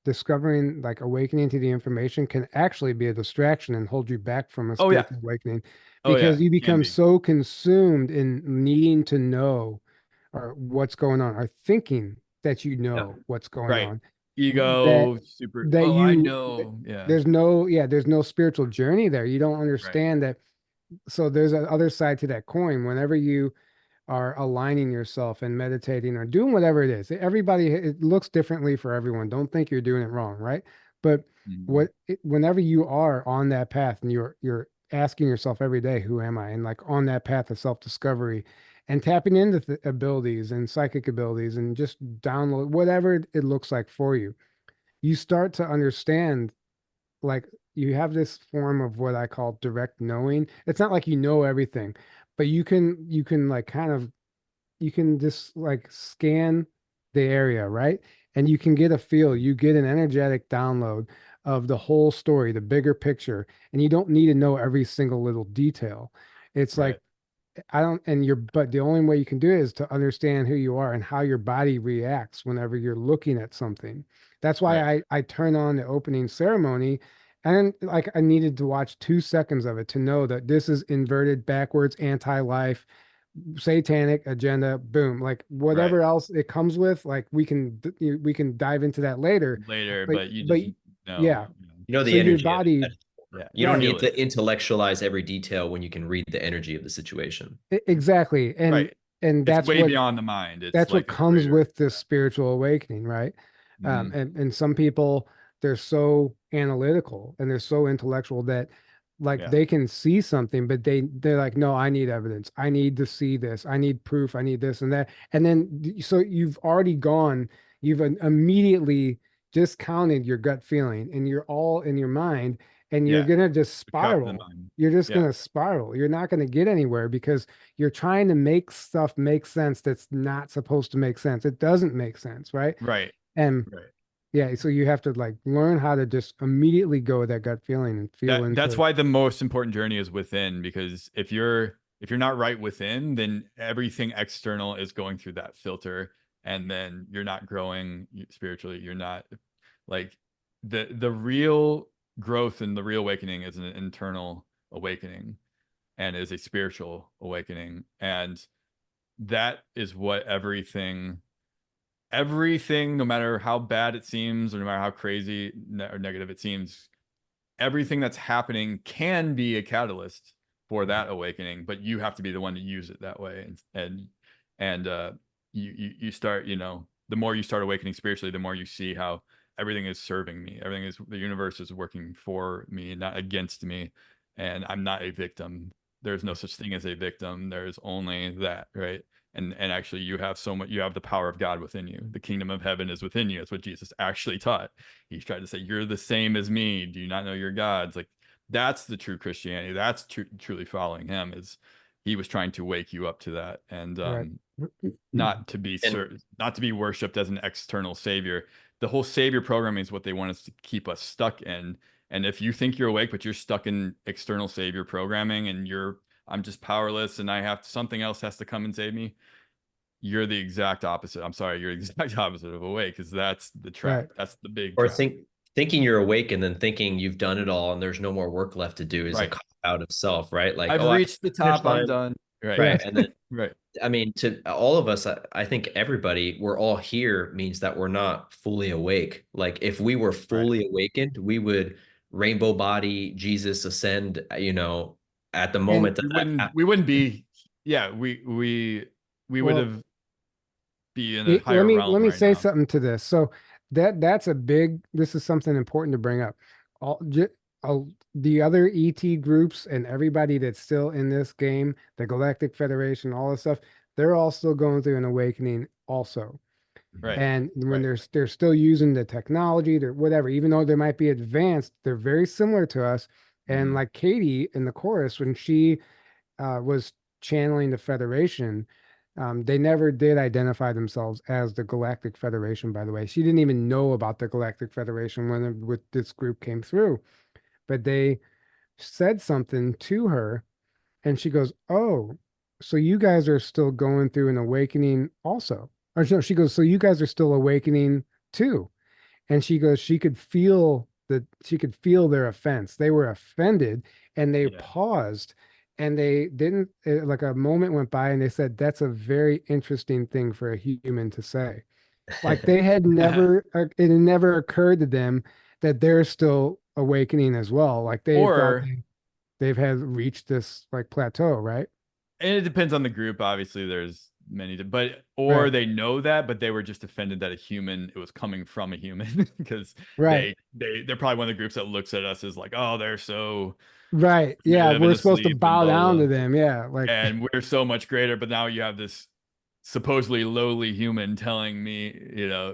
discovering, like awakening to the information, can actually be a distraction and hold you back from a Oh yeah. spiritual awakening, Oh yeah. because you Can become be. so consumed in needing to know or what's going on, or thinking that you know what's going Right. on, that Ego, super. that Oh, I you know. Yeah. there's no spiritual journey there. You don't Right. understand that. So there's an other side to that coin. Whenever you are aligning yourself and meditating or doing whatever it is, everybody, it looks differently for everyone. Don't think you're doing it wrong, right? But Mhm. whenever you are on that path and you're asking yourself every day, who am I? And like on that path of self-discovery and tapping into abilities and psychic abilities and just download whatever it looks like for you, you start to understand, like, you have this form of what I call direct knowing. It's not like you know everything, but you can like kind of, you can just like scan the area, right? And you can get a feel, you get an energetic download of the whole story, the bigger picture, and you don't need to know every single little detail. It's Right. like, I don't, and you're, but the only way you can do it is to understand who you are and how your body reacts whenever you're looking at something. That's why Right. I turn on the opening ceremony, and like I needed to watch 2 seconds of it to know that this is inverted, backwards, anti-life, satanic agenda, boom. Like Right. whatever else it comes with, like we can dive into that later. Later, But but you but just know. yeah, You know so the your energy of it. body, Yeah. You don't right, need Feel to it. intellectualize every detail when you can read the energy of the situation. exactly. Right. And It's that's way what, beyond the mind. It's that's what like a comes greater. with this spiritual awakening, right? Hmm. And some people, they're so analytical and they're so intellectual that like Yeah. they can see something, but they're like, no, I need evidence. I need to see this. I need proof. I need this and that. And then so you've already gone, you've immediately discounted your gut feeling, and you're all in your mind, and you're Yeah. gonna just Cut the spiral. mind. You're just Yeah. gonna spiral. You're not gonna get anywhere because you're trying to make stuff make sense that's not supposed to make sense. It doesn't make sense, right? Right. And Right. yeah, so you have to like learn how to just immediately go with that gut feeling and feel That's into. why the most important journey is within, because if you're not right within, then everything external is going through that filter, and then you're not growing spiritually. You're not, like, the real growth and the real awakening is an internal awakening, and is a spiritual awakening, and that is what everything, no matter how bad it seems or no matter how crazy or negative it seems, everything that's happening can be a catalyst for that awakening, but you have to be the one to use it that way. And you start, the more you start awakening spiritually, the more you see how everything is serving me. Everything is, the universe is working for me, not against me. And I'm not a victim. There's no such thing as a victim. There's only that, right? And actually, you have so much, you have the power of God within you. The kingdom of heaven is within you. That's what Jesus actually taught. He's tried to say, you're the same as me. Do you not know your God's? Like, that's the true Christianity. That's truly following him. Is he was trying to wake you up to that, and Right. not to be And not to be worshipped as an external savior. The whole savior programming is what they want us to keep us stuck in. And if you think you're awake, but you're stuck in external savior programming, and I'm just powerless, and something else has to come and save me, you're the exact opposite. I'm sorry, you're the exact opposite of awake, because that's the trap. Right. That's the big or trap. thinking you're awake and then thinking you've done it all and there's no more work left to do is a Right. cop out of self, right? Like, I've oh, I reached the finished top. I'm line, done. Right. Yeah. right? And then Right. I mean, to all of us, I think everybody, we're all here means that we're not fully awake. Like if we were Right. fully awakened, we would rainbow body Jesus ascend, at the And moment that that We happened. wouldn't be. Yeah. We would well, have be in a let higher me realm right say now. something to this. So that's a big. This is something important to bring up. All, the other ET groups and everybody that's still in this game, the Galactic Federation, all this stuff, they're all still going through an awakening also. Right. And when Right. they're still using the technology, they're whatever, even though they might be advanced, they're very similar to us. And Mhm. like Katie in the chorus, when she was channeling the Federation. They never did identify themselves as the Galactic Federation, by the way. She didn't even know about the Galactic Federation when with this group came through, but they said something to her, and she goes, "Oh, so you guys are still going through an awakening also?" Or no, she goes, "So you guys are still awakening too?" And she goes, she could feel their offense. They were offended, and they Yeah. paused, and they didn't, like a moment went by, and they said, "That's a very interesting thing for a human to say." Like they had never, it had never occurred to them that they're still awakening as well. Like they thought Or they've had reached this like plateau, right? and it depends on the group. Obviously, there's many, but or Right. they know that, but they were just offended that it was coming from a human because Right. they're probably one of the groups that looks at us as like, oh, they're so Right. Yeah. primitive and We're supposed to asleep and bow blah, blah, down blah. to them. Yeah. Like, And we're so much greater. But now you have this supposedly lowly human telling me,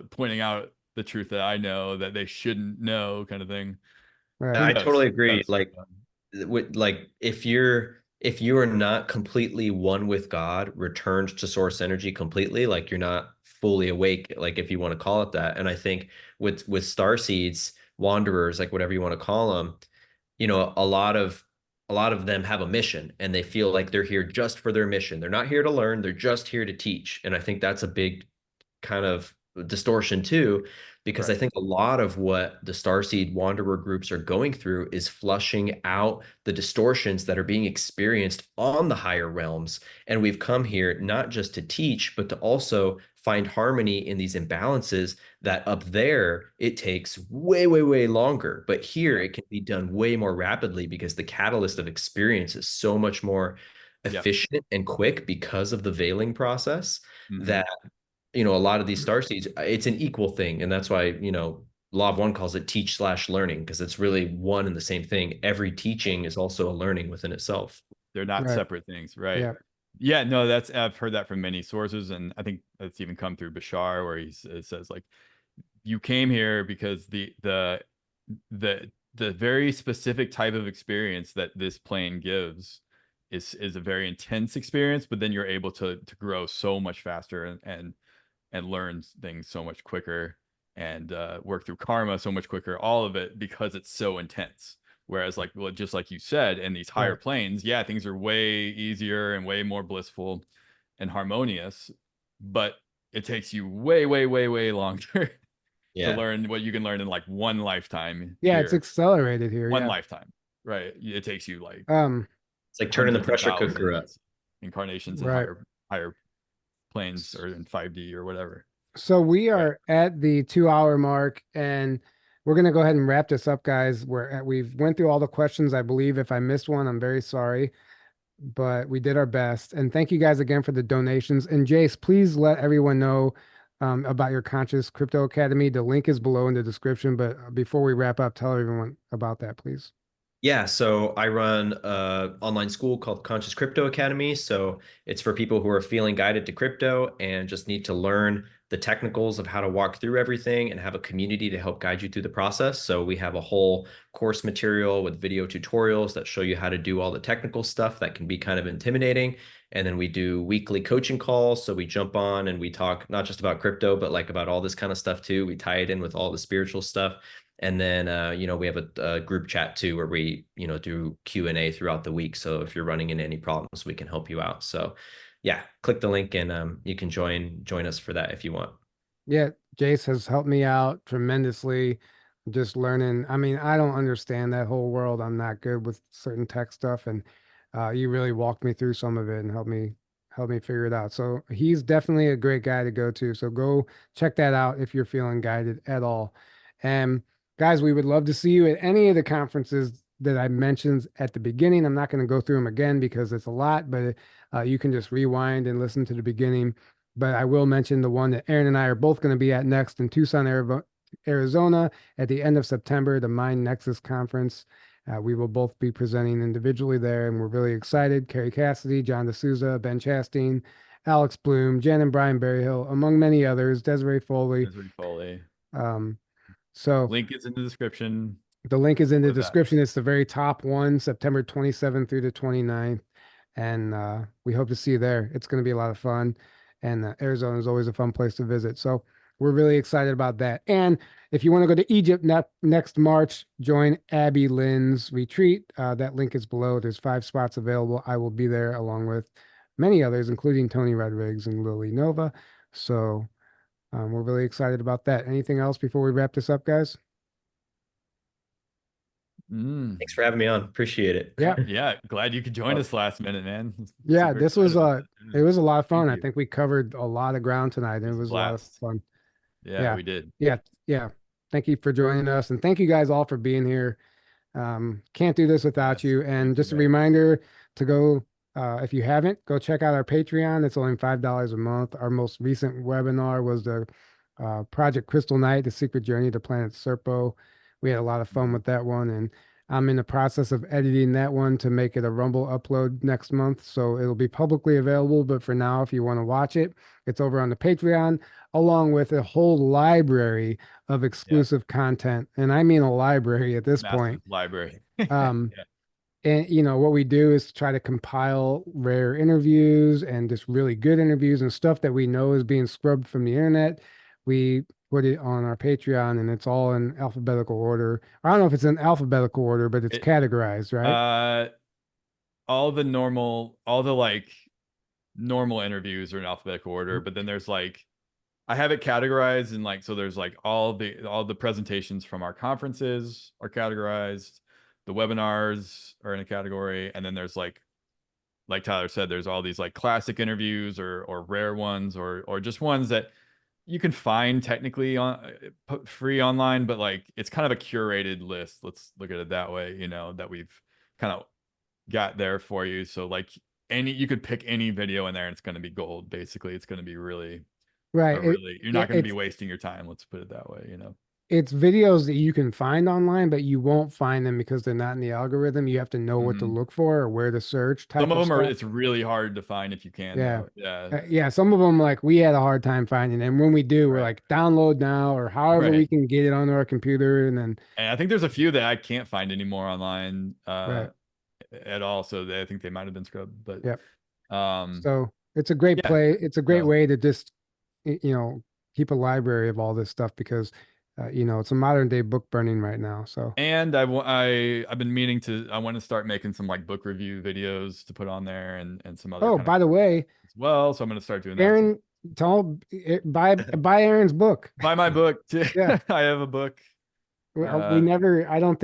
pointing out the truth that I know that they shouldn't know, kind of thing. right. I That's totally agree. that's Like, if you are not completely one with God, returned to source energy completely, like you're not fully awake, like if you want to call it that. And I think with star seeds, wanderers, like whatever you want to call them, a lot of them have a mission, and they feel like they're here just for their mission. They're not here to learn, they're just here to teach. And I think that's a big kind of distortion too, because I Right. think a lot of what the Starseed Wanderer groups are going through is flushing out the distortions that are being experienced on the higher realms. And we've come here not just to teach, but to also find harmony in these imbalances that up there it takes way, way, way longer. But here it can be done way more rapidly because the catalyst of experience is so much more Yep. efficient and quick because of the veiling process Mhm. that a lot of these star seeds, it's an equal thing. And that's why, Law of One calls it teach/learning, because it's really one and the same thing. Every teaching is also a learning within itself. They're not Right. separate things, right? Yeah. Yeah, no, I've heard that from many sources, and I think that's even come through Bashar, where it says like, you came here because the very specific type of experience that this plane gives is a very intense experience, but then you're able to grow so much faster and learn things so much quicker and work through karma so much quicker, all of it because it's so intense. Whereas like, well, just like you said, in these higher Right. planes, yeah, things are way easier and way more blissful and harmonious, but it takes you way, way, way, way longer to Yeah. learn what you can learn in like one lifetime Yeah. It's here. accelerated here. One Yeah. lifetime, right? It takes you like It's like turning the hundreds of pressure cooker up. thousands incarnations in Right. higher planes or in 5D or whatever. So we Right. are at the 2 hour mark, and we're going to go ahead and wrap this up, guys. We've went through all the questions. I believe if I missed one, I'm very sorry, but we did our best. And thank you guys again for the donations. And Jace, please let everyone know about your Conscious Crypto Academy. The link is below in the description. But before we wrap up, tell everyone about that, please. Yeah, so I run an online school called Conscious Crypto Academy. So it's for people who are feeling guided to crypto and just need to learn the technicals of how to walk through everything and have a community to help guide you through the process. So we have a whole course material with video tutorials that show you how to do all the technical stuff that can be kind of intimidating. And then we do weekly coaching calls. So we jump on and we talk not just about crypto, but like about all this kind of stuff too. We tie it in with all the spiritual stuff. And then, we have a group chat too, where we, do Q&A throughout the week. So if you're running into any problems, we can help you out. So yeah, click the link and you can join us for that if you want. Yeah, Jace has helped me out tremendously. Just learning. I mean, I don't understand that whole world. I'm not good with certain tech stuff, and you really walked me through some of it and helped me figure it out. So he's definitely a great guy to go to. So go check that out if you're feeling guided at all. And guys, we would love to see you at any of the conferences that I mentioned at the beginning. I'm not going to go through them again because it's a lot, but you can just rewind and listen to the beginning. But I will mention the one that Aaron and I are both going to be at next in Tucson, Arizona at the end of September, the Mind Nexus Conference. We will both be presenting individually there, and we're really excited. Carrie Cassidy, John D'Souza, Ben Chastain, Alex Bloom, Jen and Brian Berryhill, among many others, Desiree Foley. So Link is in the description. the link is in the for that. description. It's the very top one, September 27th through the 29th. and we hope to see you there. It's going to be a lot of fun, and Arizona is always a fun place to visit. So we're really excited about that. And if you want to go to Egypt next March, join Abby Lynn's retreat. That link is below. There's 5 spots available. I will be there along with many others, including Tony Redrigs and Lily Nova. So we're really excited about that. Anything else before we wrap this up, guys? Thanks for having me on. Appreciate it. Yeah. Yeah, glad you could join us last minute, man. Yeah, Super this was excited about that. it was a lot of fun. Thank I you. think we covered a lot of ground tonight, and it was a was a lot of blast. fun. Yeah, Yeah. we did. Yeah. Thank you for joining us, and thank you guys all for being here. Can't do this without Yes, you. thank And you, just a man. reminder to go, if you haven't, go check out our Patreon. It's only $5 a month. Our most recent webinar was the Project Crystal Night, The Secret Journey to Planet Serpo. We had a lot of fun with that one, and I'm in the process of editing that one to make it a Rumble upload next month. So it'll be publicly available. But for now, if you want to watch it, it's over on the Patreon, along with a whole library of exclusive content. And I mean a library at this point. Massive library. Um, Yeah. And what we do is try to compile rare interviews and just really good interviews and stuff that we know is being scrubbed from the internet. We put it on our Patreon, and it's all in alphabetical order. I don't know if it's in alphabetical order, but it's categorized, right? All the like normal interviews are in alphabetical order, but then there's like, I have it categorized in like, so there's like all the presentations from our conferences are categorized. The webinars are in a category, and then there's like Tyler said, there's all these like classic interviews or rare ones or just ones that you can find technically on free online, but like it's kind of a curated list. Let's look at it that way, that we've kind of got there for you. So like you could pick any video in there and it's going to be gold. Basically, it's going to be really, Right. you're not going to be wasting your time. Let's put it that way, It's videos that you can find online, but you won't find them because they're not in the algorithm. You have to know what to look for or where to search. Some of them are, stuff. it's really hard to find if you can. Yeah. Though. Yeah. Yeah. Some of them, like, we had a hard time finding. And when we do, we're like, download now, or however we can get it onto our computer. And I think there's a few that I can't find anymore online at all. So I think they might have been scrubbed, but so it's a great play. It's a great way to just, keep a library of all this stuff because it's a modern day book burning right now. So, and I've been meaning to, I want to start making some like book review videos to put on there and some other. Oh, by the way, as well. So I'm going to start doing Aaron, buy Aaron's book. Buy my book too. Yeah. I have a book. We never, I don't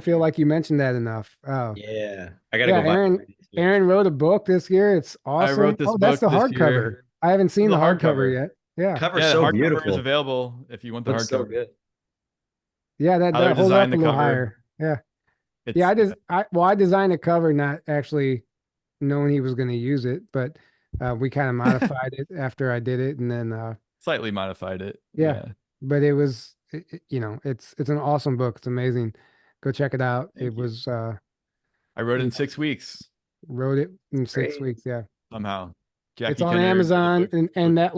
feel like you mentioned that enough. Oh yeah. I gotta go buy Aaron wrote a book this year. It's awesome. I wrote this book. That's the hardcover. I haven't seen the hardcover yet. Yeah. Cover's the so hardcover beautiful. is available if you want the Looks hardcover. so good. Yeah, that hold up a little higher. Yeah. I designed a cover not actually knowing he was going to use it, but we kind of modified it after I did it, and then slightly modified it. Yeah. But it was it's an awesome book. It's amazing. Go check it out. Thank you. Was I wrote it in 6 weeks. Wrote it in 6 weeks, yeah. Somehow. It's on Amazon, and that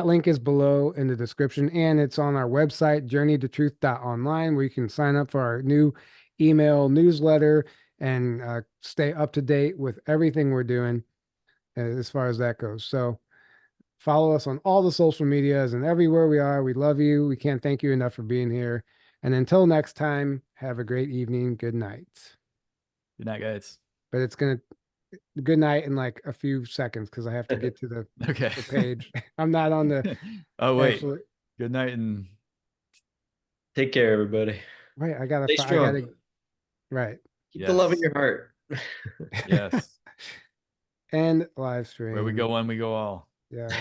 link is below in the description, and it's on our website, journeytotruth.online, where you can sign up for our new email newsletter and stay up to date with everything we're doing as far as that goes. So follow us on all the social medias and everywhere we are. We love you. We can't thank you enough for being here. And until next time, have a great evening. Good night. Good night, guys. But it's going to good night in like a few seconds because I have to get to the, the page. I'm not on the. Oh, wait. Good night and take care, everybody. Wait, I gotta. Right. Keep the love in your heart. Yes. And live stream. Where we go one, we go all. Yes.